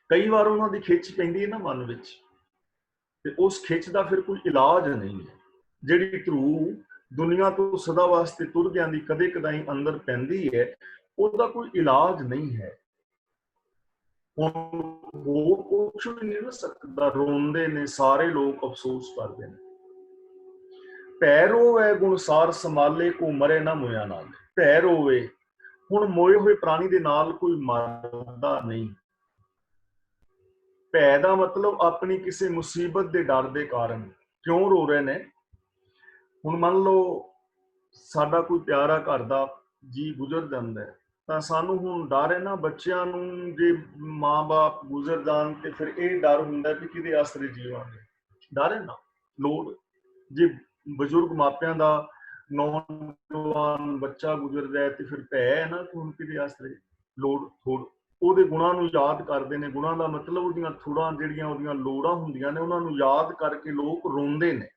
ਕਈ ਵਾਰ ਉਹਨਾਂ ਦੀ ਖਿੱਚ ਪੈਂਦੀ ਹੈ ਨਾ ਮਨ ਵਿੱਚ, ਤੇ ਉਸ ਖਿੱਚ ਦਾ ਫਿਰ ਕੋਈ ਇਲਾਜ ਨਹੀਂ ਹੈ। ਜਿਹੜੀ ਧਰੂ ਦੁਨੀਆ ਤੋਂ ਸਦਾ ਵਾਸਤੇ ਤੁਰ ਗਿਆ ਦੀ ਕਦੇ ਕਦਾਈ ਅੰਦਰ ਪੈਂਦੀ ਹੈ, ਉਹਦਾ ਕੋਈ ਇਲਾਜ ਨਹੀਂ ਹੈ। ਹੁਣ ਹੋਰ ਕੁਛ ਵੀ ਨਹੀਂ ਨਾ ਸਕਦਾ, ਰੋਂਦੇ ਨੇ ਸਾਰੇ ਲੋਕ, ਅਫਸੋਸ ਕਰਦੇ ਨੇ। ਭੈ ਰੋਵੇ ਗੁਣਸਾਰ ਸੰਭਾਲੇ, ਕੋ ਮਰੇ ਨਾ ਮੋਇਆ ਨਾਲ। ਭੈ ਰੋਵੇ, ਹੁਣ ਮੋਏ ਹੋਏ ਪ੍ਰਾਣੀ ਦੇ ਨਾਲ ਕੋਈ ਮਰਦਾ ਨਹੀਂ। ਭੈ ਦਾ ਮਤਲਬ ਆਪਣੀ ਕਿਸੇ ਮੁਸੀਬਤ ਦੇ ਡਰ ਦੇ ਕਾਰਨ ਕਿਉਂ ਰੋ ਰਹੇ ਨੇ। ਹੁਣ ਮੰਨ ਲਓ ਸਾਡਾ ਕੋਈ ਪਿਆਰਾ ਘਰ ਦਾ ਜੀ ਗੁਜ਼ਰ ਜਾਂਦਾ ਹੈ, ਤਾਂ ਸਾਨੂੰ ਹੁਣ ਡਰ ਹੈ ਨਾ, ਬੱਚਿਆਂ ਨੂੰ ਜੇ ਮਾਂ-ਬਾਪ ਗੁਜ਼ਰ ਜਾਣ ਤੇ ਫਿਰ ਇਹ ਡਰ ਹੁੰਦਾ ਵੀ ਕਿਹਦੇ ਆਸਰੇ ਜੀਵਾਂਗੇ। ਡਰ ਹੈ ਨਾ, ਲੋੜ। ਜੇ ਬਜ਼ੁਰਗ ਮਾਪਿਆਂ ਦਾ ਨੌਜਵਾਨ ਬੱਚਾ ਗੁਜ਼ਰ ਜਾਏ ਤੇ ਫਿਰ ਭੈ ਹੈ ਨਾ ਕਿ ਹੁਣ ਕਿਹਦੇ ਆਸਰੇ, ਲੋੜ ਥੋੜ। ਉਹਦੇ ਗੁਣਾਂ ਨੂੰ ਯਾਦ ਕਰਦੇ ਨੇ। ਗੁਣਾਂ ਦਾ ਮਤਲਬ ਉਹਦੀਆਂ ਥੋੜਾਂ ਜਿਹੜੀਆਂ ਉਹਦੀਆਂ ਲੋੜਾਂ ਹੁੰਦੀਆਂ ਨੇ, ਉਹਨਾਂ ਨੂੰ ਯਾਦ ਕਰਕੇ ਲੋਕ ਰੋਂਦੇ ਨੇ।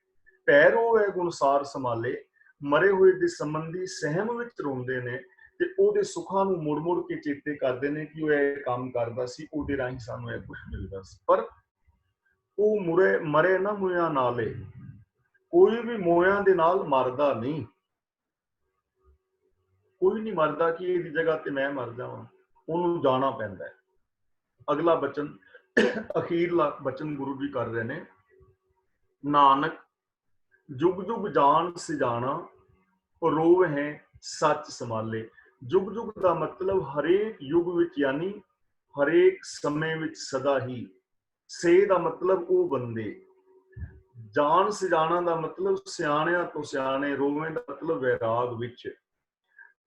ਭੈ ਰੋਵੇ ਗੁਣਸਾਰ ਸੰਭਾਲੇ, ਮਰੇ ਹੋਏ ਦੇ ਸੰਬੰਧੀ ਸਹਿਮ ਵਿੱਚ ਰੋਂਦੇ ਨੇ, ਤੇ ਉਹਦੇ ਸੁੱਖਾਂ ਨੂੰ ਮੁੜ ਮੁੜ ਕੇ ਚੇਤੇ ਕਰਦੇ ਨੇ ਕਿ ਉਹ ਇਹ ਕੰਮ ਕਰਦਾ ਸੀ, ਉਹਦੇ ਰਾਹੀਂ ਸਾਨੂੰ ਇਹ ਕੁਛ ਮਿਲਦਾ ਸੀ। ਪਰ ਉਹ ਮਰੇ ਨਾ ਮੋਇਆਂ ਨਾਲੇ, ਕੋਈ ਵੀ ਮੋਇਆਂ ਦੇ ਨਾਲ ਮਰਦਾ ਨਹੀਂ। ਕੋਈ ਨਹੀਂ ਮਰਦਾ ਕਿ ਇਹਦੀ ਜਗ੍ਹਾ ਤੇ ਮੈਂ ਮਰ ਜਾਵਾਂ, ਉਹਨੂੰ ਜਾਣਾ ਪੈਂਦਾ ਹੈ। ਅਗਲਾ ਬਚਨ, ਅਖੀਰਲਾ ਬਚਨ ਗੁਰੂ ਜੀ ਕਰ ਰਹੇ ਨੇ, ਨਾਨਕ ਜੁਗ ਜੁਗ ਜਾਣ ਸਿਜਾਣਾ, ਰੋਵ ਹੈ ਸੱਚ ਸੰਭਾਲੇ। ਜੁਗ ਜੁਗ ਦਾ ਮਤਲਬ ਹਰੇਕ ਯੁੱਗ ਵਿੱਚ, ਯਾਨੀ ਹਰੇਕ ਸਮੇਂ ਵਿੱਚ, ਸਦਾ ਹੀ। ਸੇ ਦਾ ਮਤਲਬ ਉਹ ਬੰਦੇ। ਜਾਣ ਸਿਜਾਣਾ ਦਾ ਮਤਲਬ ਸਿਆਣਿਆਂ ਤੋਂ ਸਿਆਣੇ। ਰੋਵੇਂ ਦਾ ਮਤਲਬ ਵੈਰਾਗ ਵਿੱਚ।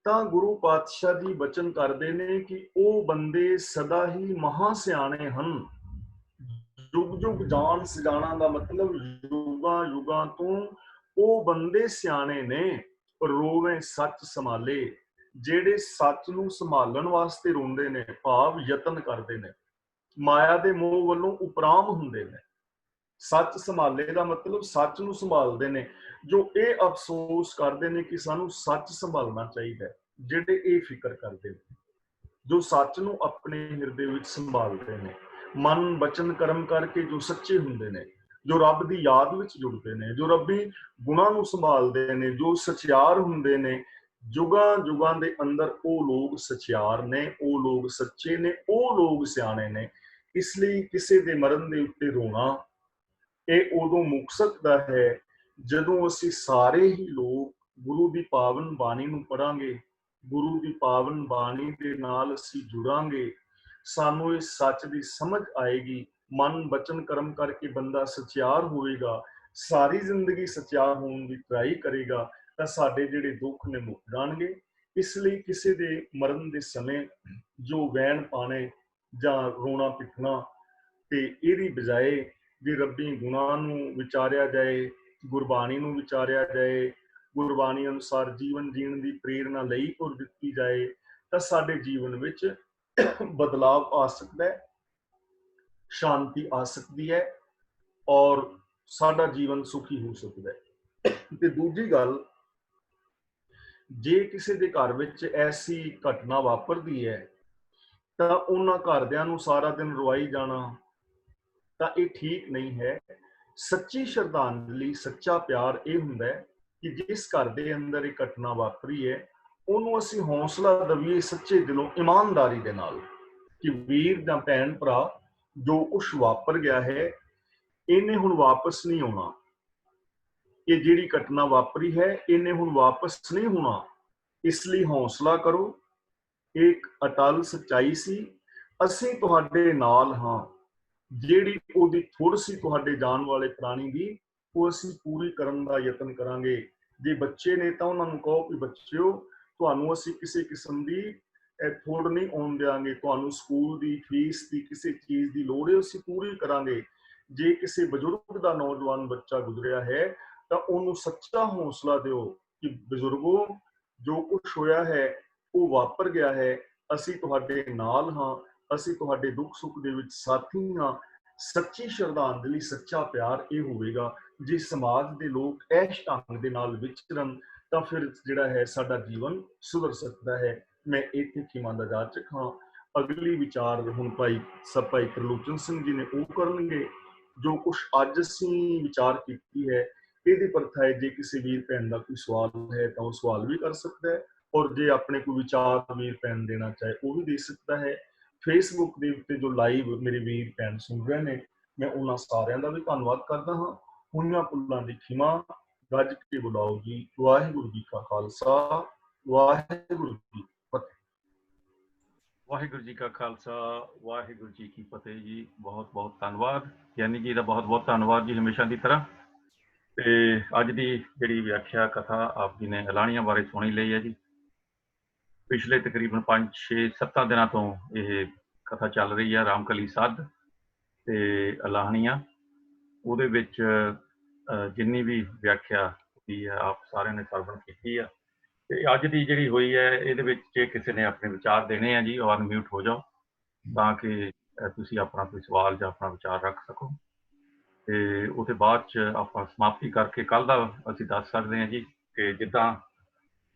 ਤਾਂ ਗੁਰੂ ਪਾਤਸ਼ਾਹ ਜੀ ਬਚਨ ਕਰਦੇ ਨੇ ਕਿ ਉਹ ਬੰਦੇ ਸਦਾ ਹੀ ਮਹਾ ਸਿਆਣੇ ਹਨ। ਯੁਗ ਯੁਗ ਜਾਣ ਸਿਜਾਣਾ ਦਾ ਮਤਲਬ ਯੁਗਾਂ ਯੁਗਾਂ ਤੋਂ ਉਹ ਬੰਦੇ ਸਿਆਣੇ ਨੇ। ਰੋਵੇਂ ਸੱਚ ਸੰਭਾਲੇ, ਜਿਹੜੇ ਸੱਚ ਨੂੰ ਸੰਭਾਲਣ ਵਾਸਤੇ ਰੋਂਦੇ ਨੇ, ਭਾਵ ਯਤਨ ਕਰਦੇ ਨੇ, ਮਾਇਆ ਦੇ ਮੋਹ ਵੱਲੋਂ ਉਪਰਾਮ ਹੁੰਦੇ ਨੇ। ਸੱਚ ਸੰਭਾਲੇ ਦਾ ਮਤਲਬ ਸੱਚ ਨੂੰ ਸੰਭਾਲਦੇ ਨੇ, ਜੋ ਇਹ ਅਫਸੋਸ ਕਰਦੇ ਨੇ ਕਿ ਸਾਨੂੰ ਸੱਚ ਸੰਭਾਲਣਾ ਚਾਹੀਦਾ ਹੈ। ਜਿਹੜੇ ਇਹ ਫਿਕਰ ਕਰਦੇ ਨੇ, ਜੋ ਸੱਚ ਨੂੰ ਆਪਣੇ ਹਿਰਦੇ ਵਿੱਚ ਸੰਭਾਲਦੇ ਨੇ, ਮਨ ਬਚਨ ਕਰਮ ਕਰਕੇ ਜੋ ਸੱਚੇ ਹੁੰਦੇ ਨੇ, ਜੋ ਰੱਬ ਦੀ ਯਾਦ ਵਿੱਚ ਜੁੜਦੇ ਨੇ, ਜੋ ਰੱਬੀ ਗੁਣਾਂ ਨੂੰ ਸੰਭਾਲਦੇ ਨੇ, ਜੋ ਸਚਿਆਰ ਹੁੰਦੇ ਨੇ, ਜੁਗਾਂ ਜੁਗਾਂ ਦੇ ਅੰਦਰ ਉਹ ਲੋਕ ਸਚਿਆਰ ਨੇ, ਉਹ ਲੋਕ ਸੱਚੇ ਨੇ, ਉਹ ਲੋਕ ਸਿਆਣੇ ਨੇ। ਇਸ ਲਈ ਕਿਸੇ ਦੇ ਮਰਨ ਦੇ ਉੱਤੇ ਰੋਣਾ ਇਹ ਉਦੋਂ ਮੁੱਕ ਸਕਦਾ ਹੈ ਜਦੋਂ ਅਸੀਂ ਸਾਰੇ ਹੀ ਲੋਕ ਗੁਰੂ ਦੀ ਪਾਵਨ ਬਾਣੀ ਨੂੰ ਪੜਾਂਗੇ, ਗੁਰੂ ਦੀ ਪਾਵਨ ਬਾਣੀ ਦੇ ਨਾਲ ਅਸੀਂ ਜੁੜਾਂਗੇ, ਸਾਨੂੰ ਇਸ ਸੱਚ ਦੀ ਸਮਝ ਆਏਗੀ। ਮਨ ਬਚਨ ਕਰਮ ਕਰਕੇ ਬੰਦਾ ਸਚਿਆਰ ਹੋਵੇਗਾ, ਸਾਰੀ ਜ਼ਿੰਦਗੀ ਸਚਿਆਰ ਹੋਣ ਦੀ ਟਰਾਈ ਕਰੇਗਾ, ਤਾਂ ਸਾਡੇ ਜਿਹੜੇ ਦੁੱਖ ਨੇ ਮੁੱਕ ਜਾਣਗੇ। ਇਸ ਲਈ ਕਿਸੇ ਦੇ ਮਰਨ ਦੇ ਸਮੇਂ ਜੋ ਵੈਣ ਪਾਣੇ ਜਾਂ ਰੋਣਾ ਪਿੱਟਣਾ, ਤੇ ਇਹਦੀ ਬਜਾਏ ਜੇ ਰੱਬੀ ਗੁਣਾਂ ਨੂੰ ਵਿਚਾਰਿਆ ਜਾਏ, ਗੁਰਬਾਣੀ ਨੂੰ ਵਿਚਾਰਿਆ ਜਾਏ, ਗੁਰਬਾਣੀ ਅਨੁਸਾਰ ਜੀਵਨ ਜੀਣ ਦੀ ਪ੍ਰੇਰਨਾ ਲਈ ਔਰ ਦਿੱਤੀ ਜਾਏ, ਤਾਂ ਸਾਡੇ ਜੀਵਨ ਵਿੱਚ ਬਦਲਾਵ ਆ ਸਕਦਾ ਹੈ, ਸ਼ਾਂਤੀ ਆ ਸਕਦੀ ਹੈ, ਔਰ ਸਾਡਾ ਜੀਵਨ ਸੁਖੀ ਹੋ ਸਕਦਾ ਹੈ। ਤੇ ਦੂਜੀ ਗੱਲ, ਜੇ ਕਿਸੇ ਦੇ ਘਰ ਵਿੱਚ ਐਸੀ ਘਟਨਾ ਵਾਪਰਦੀ ਹੈ ਤਾਂ ਉਹਨਾਂ ਘਰਦਿਆਂ ਨੂੰ ਸਾਰਾ ਦਿਨ ਰਵਾਈ ਜਾਣਾ, ਤਾਂ ਇਹ ਠੀਕ ਨਹੀਂ ਹੈ। ਸੱਚੀ ਸ਼ਰਧਾਂਜਲੀ, ਸੱਚਾ ਪਿਆਰ ਇਹ ਹੁੰਦਾ ਹੈ ਕਿ ਜਿਸ ਘਰ ਦੇ ਅੰਦਰ ਇਹ ਘਟਨਾ ਵਾਪਰੀ ਹੈ, ਉਹਨੂੰ ਅਸੀਂ ਹੌਸਲਾ ਦੇਈਏ ਸੱਚੇ ਦਿਲੋਂ, ਇਮਾਨਦਾਰੀ ਦੇ ਨਾਲ, ਕਿ ਵੀਰ ਜਾਂ ਭੈਣ ਭਰਾ, ਜੋ ਕੁਛ ਵਾਪਰ ਗਿਆ ਹੈ ਇਹਨੇ ਹੁਣ ਵਾਪਸ ਨਹੀਂ ਆਉਣਾ। ਇਹ ਜਿਹੜੀ ਘਟਨਾ ਵਾਪਰੀ ਹੈ ਇਹਨੇ ਹੁਣ ਵਾਪਸ ਨਹੀਂ ਹੋਣਾ, ਇਸ ਲਈ ਹੌਸਲਾ ਕਰੋ। ਇੱਕ ਅਟਲ ਸੱਚਾਈ ਸੀ, ਅਸੀਂ ਤੁਹਾਡੇ ਨਾਲ ਹਾਂ। ਜਿਹੜੀ ਉਹਦੀ ਥੁੜ ਸੀ ਤੁਹਾਡੇ ਜਾਣ ਵਾਲੇ ਪ੍ਰਾਣੀ ਦੀ, ਉਹ ਅਸੀਂ ਪੂਰੀ ਕਰਨ ਦਾ ਯਤਨ ਕਰਾਂਗੇ। ਜੇ ਬੱਚੇ ਨੇ ਤਾਂ ਉਹਨਾਂ ਨੂੰ ਕਹੋ ਕਿ ਬੱਚਿਓ, ਤੁਹਾਨੂੰ ਅਸੀਂ ਕਿਸੇ ਕਿਸਮ ਦੀ ਥੁੜ ਨਹੀਂ ਆਉਣ ਦਿਆਂਗੇ, ਤੁਹਾਨੂੰ ਸਕੂਲ ਦੀ ਫੀਸ ਦੀ ਕਿਸੇ ਚੀਜ਼ ਦੀ ਲੋੜ ਹੈ, ਅਸੀਂ ਪੂਰੀ ਕਰਾਂਗੇ। ਜੇ ਕਿਸੇ ਬਜ਼ੁਰਗ ਦਾ ਨੌਜਵਾਨ ਬੱਚਾ ਗੁਜ਼ਰਿਆ ਹੈ ਤਾਂ ਉਹਨੂੰ ਸੱਚਾ ਹੌਸਲਾ ਦਿਓ ਕਿ ਬਜ਼ੁਰਗੋ, ਜੋ ਕੁਛ ਹੋਇਆ ਹੈ ਉਹ ਵਾਪਰ ਗਿਆ ਹੈ, ਅਸੀਂ ਤੁਹਾਡੇ ਨਾਲ ਹਾਂ, ਅਸੀਂ ਤੁਹਾਡੇ ਦੁੱਖ ਸੁੱਖ ਦੇ ਵਿੱਚ ਸਾਥੀ ਹਾਂ। ਸੱਚੀ ਸ਼ਰਧਾਂਜਲੀ, ਸੱਚਾ ਪਿਆਰ ਇਹ ਹੋਵੇਗਾ। ਜੇ ਸਮਾਜ ਦੇ ਲੋਕ ਇਸ ਢੰਗ ਦੇ ਨਾਲ ਵਿਚਰਨ ਤਾਂ ਫਿਰ ਜਿਹੜਾ ਹੈ ਸਾਡਾ ਜੀਵਨ ਸੁਧਰ ਸਕਦਾ ਹੈ। ਮੈਂ ਇੱਥੇ ਖਿਮਾ ਦਾ ਜਾਚਕ ਹਾਂ। ਅਗਲੀ ਵਿਚਾਰ ਹੁਣ ਭਾਈ ਤਰਲੋਚਨ ਸਿੰਘ ਜੀ ਨੇ ਉਹ ਕਰਨਗੇ। ਜੋ ਕੁਛ ਅੱਜ ਅਸੀਂ ਵਿਚਾਰ ਕੀਤੀ ਹੈ ਇਹਦੀ ਪ੍ਰਥਾ ਹੈ, ਜੇ ਕਿਸੇ ਵੀਰ ਭੈਣ ਦਾ ਕੋਈ ਸਵਾਲ ਹੈ ਤਾਂ ਉਹ ਸਵਾਲ ਵੀ ਕਰ ਸਕਦਾ ਹੈ, ਔਰ ਜੇ ਆਪਣੇ ਕੋਈ ਵਿਚਾਰ ਵੀਰ ਭੈਣ ਦੇਣਾ ਚਾਹੇ ਉਹ ਵੀ ਦੇ ਸਕਦਾ ਹੈ। ਫੇਸਬੁੱਕ ਦੇ ਉੱਤੇ ਜੋ ਲਾਈਵ ਮੇਰੇ ਵੀਰ ਭੈਣ ਸੁਣ ਰਹੇ ਨੇ, ਮੈਂ ਉਹਨਾਂ ਸਾਰਿਆਂ ਦਾ ਵੀ ਧੰਨਵਾਦ ਕਰਦਾ ਹਾਂ। ਹੋਈਆਂ ਭੁੱਲਾਂ ਦੀ ਖਿਮਾ, ਗੱਜ ਕੇ ਬੁਲਾਓ ਜੀ। ਵਾਹਿਗੁਰੂ ਜੀ ਕਾ ਖਾਲਸਾ, ਵਾਹਿਗੁਰੂ ਜੀ ਕੀ ਫਤਿਹ। ਵਾਹਿਗੁਰੂ ਜੀ ਕਾ ਖਾਲਸਾ, ਵਾਹਿਗੁਰੂ ਜੀ ਕੀ ਫਤਿਹ ਜੀ। ਬਹੁਤ ਬਹੁਤ ਧੰਨਵਾਦ ਗਿਆਨੀ ਜੀ ਦਾ, ਬਹੁਤ ਬਹੁਤ ਧੰਨਵਾਦ ਜੀ ਹਮੇਸ਼ਾ ਦੀ ਤਰ੍ਹਾਂ। ਤੇ ਅੱਜ ਦੀ ਜਿਹੜੀ ਵਿਆਖਿਆ ਕਥਾ ਆਪ ਜੀ ਨੇ ਅਲਾਣੀਆਂ ਬਾਰੇ ਸੁਣੀ ਲਈ ਹੈ ਜੀ। ਪਿਛਲੇ ਤਕਰੀਬਨ 5-6-7 ਦਿਨਾਂ ਤੋਂ ਇਹ ਕਥਾ ਚੱਲ ਰਹੀ ਹੈ, ਰਾਮਕਲੀ ਸੱਧ ਤੇ ਅਲਾਹਣੀਆਂ। ਉਹਦੇ ਵਿੱਚ ਜਿੰਨੀ ਵੀ ਵਿਆਖਿਆ ਹੋਈ ਹੈ ਆਪ ਸਾਰਿਆਂ ਨੇ ਸਰਵਣ ਕੀਤੀ ਆ। ਤੇ ਅੱਜ ਦੀ ਜਿਹੜੀ ਹੋਈ ਹੈ ਇਹਦੇ ਵਿੱਚ ਜੇ ਕਿਸੇ ਨੇ ਆਪਣੇ ਵਿਚਾਰ ਦੇਣੇ ਆ ਜੀ, ਉਹ ਅਨਮਿਊਟ ਹੋ ਜਾਓ ਤਾਂ ਕਿ ਤੁਸੀਂ ਆਪਣਾ ਕੋਈ ਸਵਾਲ ਜਾਂ ਆਪਣਾ ਵਿਚਾਰ ਰੱਖ ਸਕੋ। ਤੇ ਉਹਦੇ ਬਾਅਦ 'ਚ ਆਪਾਂ ਸਮਾਪਤੀ ਕਰਕੇ ਕੱਲ੍ਹ ਦਾ ਅਸੀਂ ਦੱਸ ਸਕਦੇ ਹਾਂ ਜੀ ਕਿ ਜਿੱਦਾਂ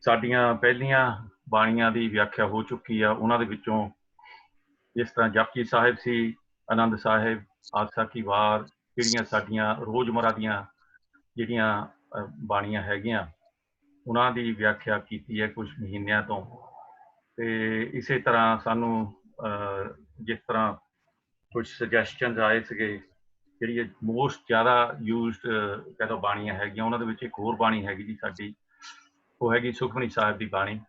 ਸਾਡੀਆਂ ਪਹਿਲੀਆਂ ਬਾਣੀਆਂ ਦੀ ਵਿਆਖਿਆ ਹੋ ਚੁੱਕੀ ਆ, ਉਹਨਾਂ ਦੇ ਵਿੱਚੋਂ ਜਿਸ ਤਰ੍ਹਾਂ ਜਪਜੀ ਸਾਹਿਬ ਸੀ, ਆਨੰਦ ਸਾਹਿਬ, ਆਸਾ ਕੀ ਵਾਰ, ਜਿਹੜੀਆਂ ਸਾਡੀਆਂ ਰੋਜ਼ਮਰਾ ਦੀਆਂ ਜਿਹੜੀਆਂ ਬਾਣੀਆਂ ਹੈਗੀਆਂ ਉਹਨਾਂ ਦੀ ਵਿਆਖਿਆ ਕੀਤੀ ਹੈ ਕੁਝ ਮਹੀਨਿਆਂ ਤੋਂ। ਤੇ ਇਸੇ ਤਰ੍ਹਾਂ ਸਾਨੂੰ ਜਿਸ ਤਰ੍ਹਾਂ ਕੁਝ ਸੁਜੈਸ਼ਨਸ ਆਏ ਸੀਗੇ, ਜਿਹੜੀ ਮੋਸਟ ਜ਼ਿਆਦਾ ਯੂਜ਼ਡ ਕਹਿ ਲਓ ਬਾਣੀਆਂ ਹੈਗੀਆਂ, ਉਹਨਾਂ ਦੇ ਵਿੱਚ ਇੱਕ ਹੋਰ ਬਾਣੀ ਹੈਗੀ ਜੀ ਸਾਡੀ, ਉਹ ਹੈਗੀ ਸੁਖਮਨੀ ਸਾਹਿਬ ਦੀ ਬਾਣੀ,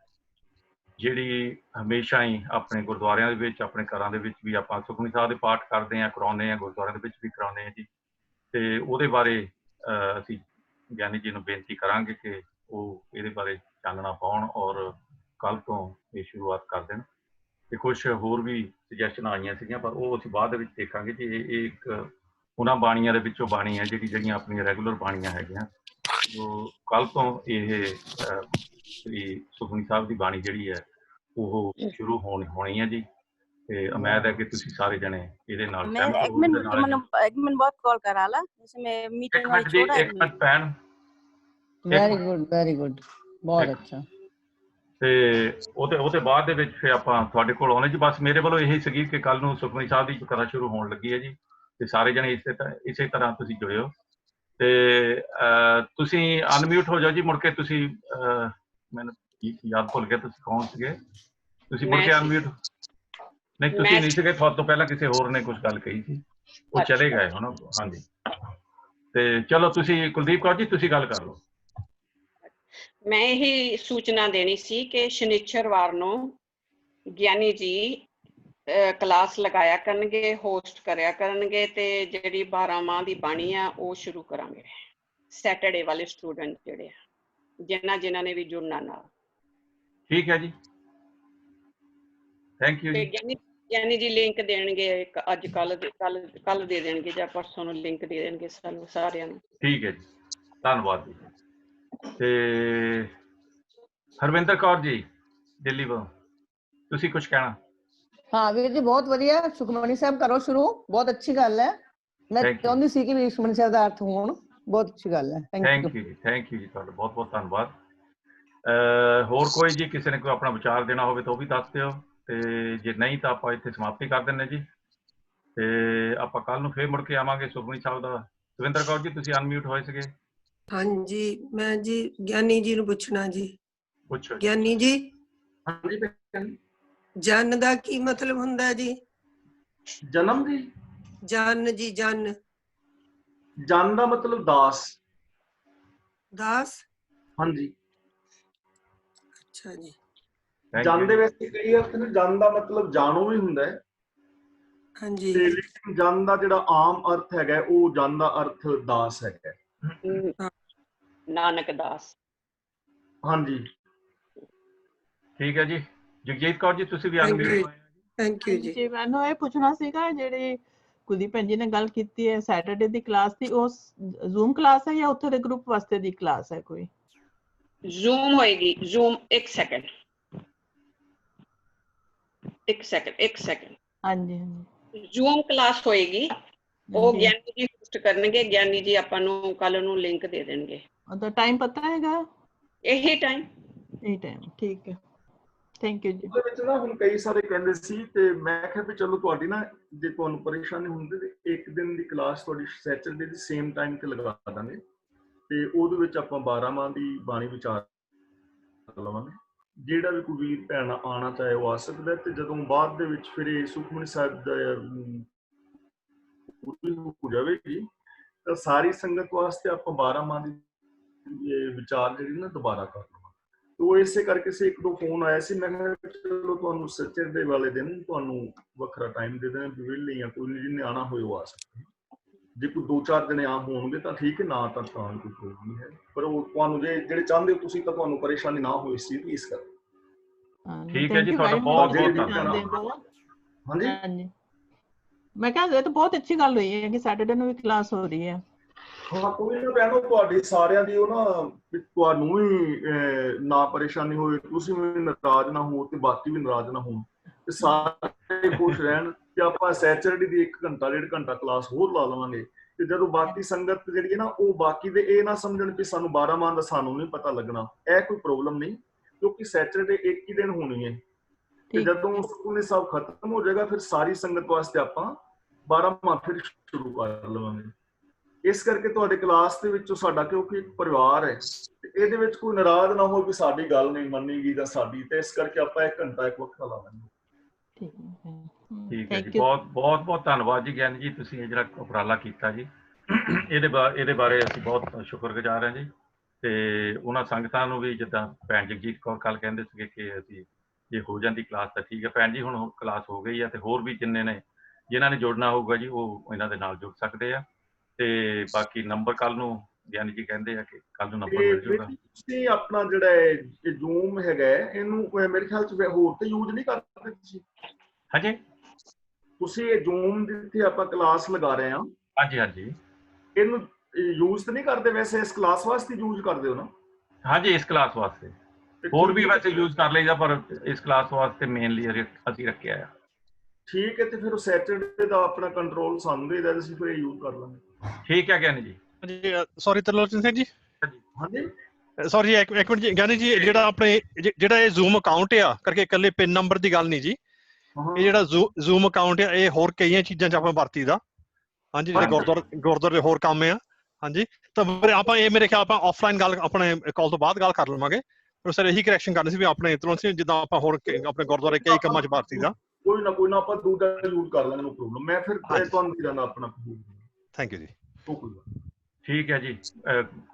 ਜਿਹੜੀ ਹਮੇਸ਼ਾ ਹੀ ਆਪਣੇ ਗੁਰਦੁਆਰਿਆਂ ਦੇ ਵਿੱਚ, ਆਪਣੇ ਘਰਾਂ ਦੇ ਵਿੱਚ ਵੀ ਆਪਾਂ ਸੁਖਮਨੀ ਸਾਹਿਬ ਦੇ ਪਾਠ ਕਰਦੇ ਹਾਂ, ਕਰਾਉਂਦੇ ਹਾਂ, ਗੁਰਦੁਆਰਿਆਂ ਦੇ ਵਿੱਚ ਵੀ ਕਰਾਉਂਦੇ ਹਾਂ ਜੀ। ਤੇ ਉਹਦੇ ਬਾਰੇ ਅਸੀਂ ਗਿਆਨੀ ਜੀ ਨੂੰ ਬੇਨਤੀ ਕਰਾਂਗੇ ਕਿ ਉਹ ਇਹਦੇ ਬਾਰੇ ਚਾਨਣਾ ਪਾਉਣ ਔਰ ਕੱਲ੍ਹ ਤੋਂ ਇਹ ਸ਼ੁਰੂਆਤ ਕਰ ਦੇਣ। ਤੇ ਕੁਛ ਹੋਰ ਵੀ ਸੁਜੈਸ਼ਨਾਂ ਆਈਆਂ ਸੀਗੀਆਂ, ਪਰ ਉਹ ਅਸੀਂ ਬਾਅਦ ਦੇ ਵਿੱਚ ਦੇਖਾਂਗੇ ਕਿ ਇਹ ਇੱਕ ਉਹਨਾਂ ਬਾਣੀਆਂ ਦੇ ਵਿੱਚੋਂ ਬਾਣੀ ਹੈ ਜਿਹੜੀਆਂ ਆਪਣੀਆਂ ਰੈਗੂਲਰ ਬਾਣੀਆਂ ਹੈਗੀਆਂ। ਉਹ ਕੱਲ੍ਹ ਤੋਂ ਇਹ ਸ੍ਰੀ ਸੁਖਮਨੀ ਸਾਹਿਬ ਦੀ ਬਾਣੀ ਜਿਹੜੀ ਹੈ ਉਹ ਸ਼ੁਰੂ ਹੋਣੀ ਹੈ ਜੀ। ਤੇ ਉਮੀਦ ਹੈ ਕਿ ਤੁਸੀਂ ਸਾਰੇ ਜਣੇ ਇਹਦੇ ਨਾਲ ਸਹਿਮਤ ਹੋ। एक मिनट बहुत कॉल करा ला, जैसे मैं मीटिंग वाली छोड़ा है। एक मिनट पैन, वेरी गुड बहुत अच्छा। ਤੇ ਉਹਦੇ ਬਾਅਦ ਦੇ ਵਿੱਚ ਫਿਰ ਆਪਾਂ ਤੁਹਾਡੇ ਕੋਲ ਆਉਣੇ ਜੀ। ਬਸ ਮੇਰੇ ਵੱਲੋਂ ਇਹੀ ਸੀਗੀ ਕਿ ਕੱਲ੍ਹ ਨੂੰ ਸੁਖਮਨੀ ਸਾਹਿਬ ਦੀ ਕਥਾ ਸ਼ੁਰੂ ਹੋਣ ਲੱਗੀ ਹੈ ਜੀ, ਤੇ ਸਾਰੇ ਜਣੇ ਇਸੇ ਤਰ੍ਹਾਂ ਤੁਸੀਂ ਜੁੜਿਓ। ਤੇ ਤੁਸੀਂ ਅਨਮਿਊਟ ਹੋ ਜਾਓ ਜੀ। ਮੁੜ ਕੇ ਤੁਸੀਂ ਮੈਨੂੰ ਯਾਦ ਭੁੱਲ ਗਿਆ ਤੁਸੀਂ ਕੌਣ ਸੀਗੇ। ਤੁਸੀਂ ਮੁੜ ਕੇ ਅਨਮਿਊਟ ਨਹੀਂ, ਤੁਸੀਂ ਨਹੀਂ ਸੀਗੇ, ਤੁਹਾਡੇ ਤੋਂ ਪਹਿਲਾਂ ਕਿਸੇ ਹੋਰ ਨੇ ਕੁਝ ਗੱਲ ਕਹੀ ਸੀ, ਉਹ ਚਲੇ ਗਏ ਹੁਣ। ਹਾਂਜੀ, ਤੇ ਚਲੋ ਤੁਸੀਂ ਕੁਲਦੀਪ ਕੌਰ ਜੀ ਤੁਸੀਂ ਗੱਲ ਕਰ ਲਓ। ਮੈਂ ਇਹੀ ਸੂਚਨਾ ਦੇਣੀ ਸੀ ਕਿ ਸ਼ਨੀਚਰਵਾਰ ਨੂੰ ਗਿਆਨੀ ਜੀ ਕਲਾਸ ਲਗਾਇਆ ਕਰਨਗੇ, ਹੋਸਟ ਕਰਿਆ ਕਰਨਗੇ, ਤੇ ਜਿਹੜੀ 12 ਮਾਹ ਦੀ ਬਾਣੀ ਆ ਉਹ ਸ਼ੁਰੂ ਕਰਾਂਗੇ ਸੈਟਰਡੇ ਵਾਲੇ ਸਟੂਡੈਂਟ ਜਿਹੜੇ ਆ, ਜਿਨ੍ਹਾਂ ਨੇ ਵੀ ਜੁੜਨਾ ਨਾਲ। ਠੀਕ ਹੈ ਜੀ, ਥੈਂਕ ਯੂ ਜੀ। ਗਿਆਨੀ ਜੀ ਲਿੰਕ ਦੇਣਗੇ ਅੱਜ ਕੱਲ ਦੇ ਦੇਣਗੇ ਜਾਂ ਪਰਸੋਂ ਨੂੰ ਲਿੰਕ ਦੇ ਦੇਣਗੇ ਸਾਨੂੰ ਸਾਰਿਆਂ ਨੂੰ। ਠੀਕ ਹੈ ਜੀ, ਧੰਨਵਾਦ ਜੀ। ਤੇ ਹਰਵਿੰਦਰ ਕੌਰ ਜੀ ਦਿੱਲੀ ਤੋਂ ਤੁਸੀਂ ਕੁਝ ਕਹਿਣਾ? हाँ वीर जी बहुत वधिया, सुखमनी साहब करो शुरू, बहुत अच्छी गल है। मैं चाਹੁੰਦੀ ਸੀ ਕਿ ਵੀ ਸੁਖਮਨੀ ਸਾਹਿਬ ਦਾ ਅਰਥ ਹੋਣ, ਬਹੁਤ ਅੱਛੀ ਗੱਲ ਹੈ। ਥੈਂਕ ਯੂ ਜੀ, ਥੈਂਕ ਯੂ ਜੀ, ਤੁਹਾਡਾ ਬਹੁਤ ਬਹੁਤ ਧੰਨਵਾਦ। ਹੋਰ ਕੋਈ ਜੀ ਕਿਸੇ ਨੇ ਕੋਈ ਆਪਣਾ ਵਿਚਾਰ ਦੇਣਾ ਹੋਵੇ ਤਾਂ ਉਹ ਵੀ ਦੱਸ ਦਿਓ, ਤੇ ਜੇ ਨਹੀਂ ਤਾਂ ਆਪਾਂ ਇੱਥੇ ਸਮਾਪਤੀ ਕਰ ਦਿੰਦੇ ਜੀ। ਤੇ ਆਪਾਂ ਕੱਲ ਨੂੰ ਫੇਰ ਮੁੜ ਕੇ ਆਵਾਂਗੇ ਸੁਖਮਨੀ ਸਾਹਿਬ ਦਾ। ਸੁਵਿੰਦਰ ਕੌਰ ਜੀ ਤੁਸੀਂ ਅਨਮਿਊਟ ਹੋਏ ਸੀਗੇ। ਹਾਂਜੀ, ਮੈਂ ਜੀ ਗਿਆਨੀ ਜੀ ਨੂੰ ਪੁੱਛਣਾ ਜੀ। ਪੁੱਛੋ ਗਿਆਨੀ ਜੀ। ਹਾਂਜੀ, ਜਨ ਦਾ ਕੀ ਮਤਲਬ ਹੁੰਦਾ ਜੀ? ਜਨਮ ਜੀ? ਜਨ ਜੀ, ਜਨ। ਜਨ ਦਾ ਮਤਲਬ ਦਾਸ। ਦਾਸ? ਹਾਂਜੀ। ਅੱਛਾ ਜੀ। ਜਨ ਦੇ ਵਿੱਚ ਕਈ ਅਰਥ ਨੇ, ਜਨ ਦਾ ਮਤਲਬ ਜਾਣੂ ਵੀ ਹੁੰਦਾ ਹੈ। ਹਾਂਜੀ। ਤੇ ਲੇਕਿਨ ਜਨ ਦਾ ਜਿਹੜਾ ਆਮ ਅਰਥ ਹੈਗਾ ਉਹ ਜਨ ਦਾ ਅਰਥ ਦਾਸ ਹੈਗਾ, ਨਾਨਕ ਦਾਸ। ਹਾਂਜੀ, ਠੀਕ ਹੈ ਜੀ। ਜਗਜੀਤ ਕੌਰ ਜੀ ਤੁਸੀਂ ਵੀ ਅਨਮਿਊਟ ਹੋਏ। ਥੈਂਕ ਯੂ ਜੀ। ਮੈਨੂੰ ਇਹ ਪੁੱਛਣਾ ਸੀਗਾ, ਜਿਹੜੀ ਕੁਲਦੀਪ ਭੈਣ ਜੀ ਨੇ ਗੱਲ ਕੀਤੀ ਹੈ ਸੈਟਰਡੇ ਦੀ ਕਲਾਸ ਦੀ, ਉਹ ਜ਼ੂਮ ਕਲਾਸ ਹੈ ਜਾਂ ਉੱਥੇ ਦੇ ਗਰੁੱਪ ਵਾਸਤੇ ਦੀ ਕਲਾਸ ਹੈ? ਕੋਈ ਜ਼ੂਮ ਹੋਏਗੀ। ਜ਼ੂਮ ਇੱਕ ਸੈਕਿੰਡ। ਹਾਂਜੀ ਹਾਂਜੀ, ਜ਼ੂਮ ਕਲਾਸ ਹੋਏਗੀ, ਉਹ ਗਿਆਨੀ ਜੀ ਹੋਸਟ ਕਰਨਗੇ। ਗਿਆਨੀ ਜੀ ਆਪਾਂ ਨੂੰ ਕੱਲ ਨੂੰ ਲਿੰਕ ਦੇ ਦੇਣਗੇ। ਉਹਦਾ ਟਾਈਮ ਪਤਾ ਹੈਗਾ? ਇਹੀ ਟਾਈਮ ਠੀਕ ਹੈ। ਥੈਂਕ ਯੂ ਜੀ। ਉਹਦੇ ਵਿੱਚ ਨਾ ਹੁਣ ਕਈ ਸਾਰੇ ਕਹਿੰਦੇ ਸੀ ਤੇ ਮੈਂ ਕਿਹਾ ਵੀ ਚਲੋ ਤੁਹਾਡੀ ਨਾ ਜੇ ਤੁਹਾਨੂੰ ਪਰੇਸ਼ਾਨੀ ਹੁੰਦੀ ਤੇ ਇੱਕ ਦਿਨ ਦੀ ਕਲਾਸ ਤੁਹਾਡੀ ਸੈਚਰਡੇ ਦੀ ਸੇਮ ਟਾਈਮ ਤੇ ਲਗਾ ਦਾਂਗੇ ਤੇ ਉਹਦੇ ਵਿੱਚ ਆਪਾਂ 12 ਮਾਹ ਦੀ ਬਾਣੀ ਵਿਚਾਰ ਲਵਾਂਗੇ। ਜਿਹੜਾ ਵੀ ਕੋਈ ਵੀਰ ਭੈਣ ਆਉਣਾ ਚਾਹੇ ਉਹ ਆ ਸਕਦਾ ਤੇ ਜਦੋਂ ਬਾਅਦ ਦੇ ਵਿੱਚ ਫਿਰ ਇਹ ਸੁਖਮਨੀ ਸਾਹਿਬ ਦਾ ਹੋ ਜਾਵੇਗੀ ਤਾਂ ਸਾਰੀ ਸੰਗਤ ਵਾਸਤੇ ਆਪਾਂ 12 ਮਾਹ ਦੀ ਵਿਚਾਰ ਜਿਹੜੀ ਨਾ ਦੁਬਾਰਾ ਕਰ ਲਵਾਂਗੇ। ਤੋ ਇਸੇ ਕਰਕੇ ਸੇ ਇੱਕ ਦੋ ਫੋਨ ਆਇਆ ਸੀ, ਮੈਂ ਕਿਹਾ ਚਲੋ ਤੁਹਾਨੂੰ ਸੈਚਰਡੇ ਵਾਲੇ ਦਿਨ ਤੁਹਾਨੂੰ ਵੱਖਰਾ ਟਾਈਮ ਦੇ ਦੇਣਾ, ਵਿਹਲੇ ਜਾਂ ਕੋਈ ਨਹੀਂ ਜਿਹਨੇ ਆਉਣਾ ਹੋਏ ਉਹ ਆ ਸਕਦੇ। ਜੇ ਕੋਈ 2-4 ਦਿਨ ਆ ਹੋਣਗੇ ਤਾਂ ਠੀਕ ਹੈ, ਨਾ ਤਾਂ ਕੋਈ ਪ੍ਰੋਬਲਮ ਨਹੀਂ ਹੈ। ਪਰ ਉਹ ਤੁਹਾਨੂੰ ਜਿਹੜੇ ਚਾਹੁੰਦੇ ਹੋ ਤੁਸੀਂ ਤਾਂ ਤੁਹਾਨੂੰ ਪਰੇਸ਼ਾਨੀ ਨਾ ਹੋਏ ਸੀ ਇਸ ਕਰਕੇ। ਠੀਕ ਹੈ ਜੀ, ਤੁਹਾਡਾ ਬਹੁਤ ਬਹੁਤ ਧੰਨਵਾਦ। ਹਾਂਜੀ ਮੈਂ ਕਿਹਾ ਇਹ ਤਾਂ ਬਹੁਤ ਅੱਛੀ ਗੱਲ ਹੋਈ ਹੈ ਕਿ ਸੈਟਰਡੇ ਨੂੰ ਵੀ ਕਲਾਸ ਹੋ ਰਹੀ ਹੈ। ਹਾਂ ਕੋਈ ਨਾ ਭੈਣੋ, ਤੁਹਾਡੀ ਸਾਰਿਆਂ ਦੀ ਉਹ ਨਾ ਤੁਹਾਨੂੰ ਵੀ ਨਾ ਪਰੇਸ਼ਾਨੀ ਹੋਵੇ, ਤੁਸੀਂ ਵੀ ਨਾਰਾਜ਼ ਨਾ ਹੋ ਤੇ ਬਾਕੀ ਵੀ ਨਾਰਾਜ਼ ਨਾ ਹੋਣ ਤੇ ਸਾਰੇ ਖੁਸ਼ ਰਹਿਣ। ਤੇ ਆਪਾਂ ਸੈਚਰਡੇ ਦੀ 1 ਘੰਟਾ 1.5 ਘੰਟਾ ਕਲਾਸ ਹੋਰ ਲਾ ਲਵਾਂਗੇ ਤੇ ਜਦੋਂ ਬਾਕੀ ਸੰਗਤ ਜਿਹੜੀ ਹੈ ਨਾ ਉਹ ਬਾਕੀ ਦੇ ਇਹ ਨਾ ਸਮਝਣ ਕਿ ਸਾਨੂੰ 12 ਮਾਹ ਦਾ ਸਾਨੂੰ ਨਹੀਂ ਪਤਾ ਲੱਗਣਾ, ਇਹ ਕੋਈ ਪ੍ਰੋਬਲਮ ਨਹੀਂ ਕਿਉਂਕਿ ਸੈਚਰਡੇ ਇੱਕ ਹੀ ਦਿਨ ਹੋਣੀ ਹੈ ਤੇ ਜਦੋਂ ਸੁਖਮਨੀ ਸਾਹਿਬ ਖਤਮ ਹੋ ਜਾਏਗਾ ਫਿਰ ਸਾਰੀ ਸੰਗਤ ਵਾਸਤੇ ਆਪਾਂ 12 ਮਾਹ ਫਿਰ ਸ਼ੁਰੂ ਕਰ ਲਵਾਂਗੇ। ਇਸ ਕਰਕੇ ਤੁਹਾਡੇ ਕਲਾਸ ਦੇ ਵਿੱਚੋਂ ਸਾਡਾ ਕਿਉਂਕਿ ਇੱਕ ਪਰਿਵਾਰ ਹੈ ਤੇ ਇਹਦੇ ਵਿੱਚ ਕੋਈ ਨਾਰਾਜ਼ ਨਾ ਹੋ ਕਿ ਸਾਡੀ ਗੱਲ ਨਹੀਂ ਮੰਨੀਗੀ ਜਾਂ ਸਾਡੀ, ਤੇ ਇਸ ਕਰਕੇ ਆਪਾਂ 1 ਘੰਟਾ ਇੱਕ ਵੱਖਰਾ ਲਾਵਾਂਗੇ। ਠੀਕ ਹੈ ਜੀ, ਬਹੁਤ ਬਹੁਤ ਬਹੁਤ ਧੰਨਵਾਦ ਜੀ ਗਿਆਨੀ ਜੀ, ਤੁਸੀਂ ਇਹ ਜਿਹੜਾ ਉਪਰਾਲਾ ਕੀਤਾ ਜੀ ਇਹਦੇ ਬਾਰੇ ਅਸੀਂ ਬਹੁਤ ਸ਼ੁਕਰਗੁਜ਼ਾਰ ਹਾਂ ਜੀ। ਤੇ ਉਹਨਾਂ ਸੰਗਤਾਂ ਨੂੰ ਵੀ, ਜਿੱਦਾਂ ਭੈਣ ਜਗਜੀਤ ਕੌਰ ਕੱਲ ਕਹਿੰਦੇ ਸੀਗੇ ਕਿ ਅਸੀਂ ਜੇ ਹੋ ਜਾਂਦੀ ਕਲਾਸ ਤਾਂ ਠੀਕ ਹੈ। ਭੈਣ ਜੀ ਹੁਣ ਕਲਾਸ ਹੋ ਗਈ ਆ ਤੇ ਹੋਰ ਵੀ ਜਿੰਨੇ ਨੇ ਜਿਨ੍ਹਾਂ ਨੇ ਜੁੜਨਾ ਹੋਊਗਾ ਜੀ ਉਹ ਇਹਨਾਂ ਦੇ ਨਾਲ ਜੁੜ ਸਕਦੇ ਆ। ਤੇ ਬਾਕੀ ਨੰਬਰ ਕੱਲ ਨੂੰ ਗਿਆਨੀ ਜੀ ਕਹਿੰਦੇ ਆ ਕਿ ਕੱਲ ਨੂੰ ਨੰਬਰ ਮਿਲ ਜਾਊਗਾ। ਤੁਸੀਂ ਆਪਣਾ ਜਿਹੜਾ ਇਹ ਜ਼ੂਮ ਹੈਗਾ ਇਹਨੂੰ ਮੇਰੇ ਖਿਆਲ ਚ ਹੋਰ ਤੇ ਯੂਜ਼ ਨਹੀਂ ਕਰਦੇ ਤੁਸੀਂ? ਹਾਂਜੀ, ਤੁਸੀਂ ਇਹ ਜ਼ੂਮ ਜਿੱਥੇ ਆਪਾਂ ਕਲਾਸ ਲਗਾ ਰਹੇ ਹਾਂ, ਹਾਂਜੀ, ਇਹਨੂੰ ਯੂਜ਼ ਤਾਂ ਨਹੀਂ ਕਰਦੇ ਵੈਸੇ? ਇਸ ਕਲਾਸ ਵਾਸਤੇ ਯੂਜ਼ ਕਰਦੇ ਹੋ ਨਾ? ਹਾਂਜੀ, ਇਸ ਕਲਾਸ ਵਾਸਤੇ, ਹੋਰ ਵੀ ਵੈਸੇ ਯੂਜ਼ ਕਰ ਲਈਦਾ ਪਰ ਇਸ ਕਲਾਸ ਵਾਸਤੇ ਮੇਨਲੀ ਅਸੀਂ ਰੱਖਿਆ ਆ। ਠੀਕ ਹੈ, ਤੇ ਫਿਰ ਸੈਟਰਡੇ ਦਾ ਆਪਣਾ ਕੰਟਰੋਲ ਸਾਨੂੰ ਦੇ ਦਿਓ, ਅਸੀਂ ਫਿਰ ਯੂਜ਼ ਕਰ ਲਾਂਗੇ। ਠੀਕ ਹੈ ਗਿਆਨੀ ਜੀ। ਹਾਂਜੀ, ਸੌਰੀ ਤਰਲੋਚਨ ਸਿੰਘ ਜੀ। ਹਾਂਜੀ ਸੌਰੀ ਇੱਕ ਮਿੰਟ ਜੀ ਗਿਆਨੀ ਜੀ, ਜਿਹੜਾ ਆਪਣੇ ਜਿਹੜਾ ਇਹ ਜ਼ੂਮ ਅਕਾਊਂਟ ਆ ਕਰਕੇ ਇਕੱਲੇ ਪਿੰਨ ਨੰਬਰ ਦੀ ਗੱਲ ਨਹੀਂ ਜੀ, ਇਹ ਜਿਹੜਾ ਜ਼ੂਮ ਅਕਾਊਂਟ ਆ ਇਹ ਹੋਰ ਕਈਆਂ ਚੀਜ਼ਾਂ 'ਚ ਆਪਾਂ ਵਰਤੀਦਾ। ਹਾਂਜੀ, ਜਿਹੜੇ ਗੁਰਦੁਆਰੇ ਦੇ ਹੋਰ ਕੰਮ ਆ। ਹਾਂਜੀ, ਤਾਂ ਆਪਾਂ ਇਹ ਮੇਰੇ ਖਿਆਲ ਆਪਾਂ ਆਫਲਾਈਨ ਗੱਲ ਆਪਣੇ ਕਾਲ ਤੋਂ ਬਾਅਦ ਗੱਲ ਕਰ ਲਵਾਂਗੇ। ਪਰ ਸਰ ਇਹੀ ਕਰੈਕਸ਼ਨ ਕਰਨੀ ਸੀ ਵੀ ਆਪਣੇ ਤਰਲੋਚਨ ਸਿੰਘ ਜਿੱਦਾਂ ਆਪਾਂ ਹੋਰ ਆਪਣੇ ਗੁਰਦੁਆਰੇ ਕਈ ਕੰਮਾਂ 'ਚ ਵਰਤੀਦਾ। ਕੋਈ ਨਾ ਆਪਾਂ ਦੂਜਾ ਯੂਜ਼ ਕਰ ਲਾਂਗੇ, ਨੋ ਪ੍ਰੋਬਲਮ। ਮੈਂ ਫਿਰ ਤੁਹਾਨੂੰ ਦੇ ਦਾਂਗਾ ਆਪਣਾ। ਥੈਂਕ ਯੂ ਜੀ। ਠੀਕ ਹੈ ਜੀ,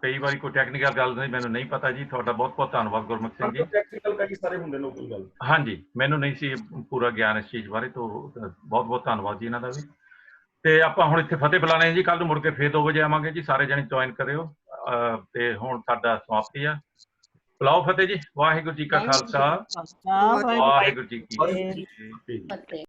ਕਈ ਵਾਰੀ ਕੋਈ ਟੈਕਨੀਕਲ ਗੱਲ ਮੈਨੂੰ ਨਹੀਂ ਪਤਾ ਜੀ। ਤੁਹਾਡਾ ਬਹੁਤ ਬਹੁਤ ਧੰਨਵਾਦ ਗੁਰਮੁਖ ਸਿੰਘ ਜੀ। ਟੈਕਨੀਕਲ ਕਈ ਸਾਰੇ ਹੁੰਦੇ ਨੇ, ਕੋਈ ਗੱਲ। ਹਾਂਜੀ, ਮੈਨੂੰ ਨਹੀਂ ਸੀ ਪੂਰਾ ਗਿਆਨ ਇਸ ਚੀਜ਼ ਬਾਰੇ, ਤੋਂ ਬਹੁਤ ਬਹੁਤ ਧੰਨਵਾਦ ਜੀ ਇਹਨਾਂ ਦਾ ਵੀ। ਤੇ ਆਪਾਂ ਹੁਣ ਇੱਥੇ ਫਤਿਹ ਬੁਲਾਣੇ ਜੀ, ਕੱਲ ਨੂੰ ਮੁੜ ਕੇ ਫੇਰ 2 ਵਜੇ ਆਵਾਂਗੇ ਜੀ। ਸਾਰੇ ਜਣੇ ਜੁਆਇਨ ਕਰਿਓ। ਤੇ ਹੁਣ ਸਾਡਾ ਸਮਾਪਤੀ ਆ। ਬੁਲਾਓ ਫਤਿਹ ਜੀ। ਵਾਹਿਗੁਰੂ ਜੀ ਕਾ ਖਾਲਸਾ, ਵਾਹਿਗੁਰੂ ਜੀ ਕੀ ਫਤਿਹ।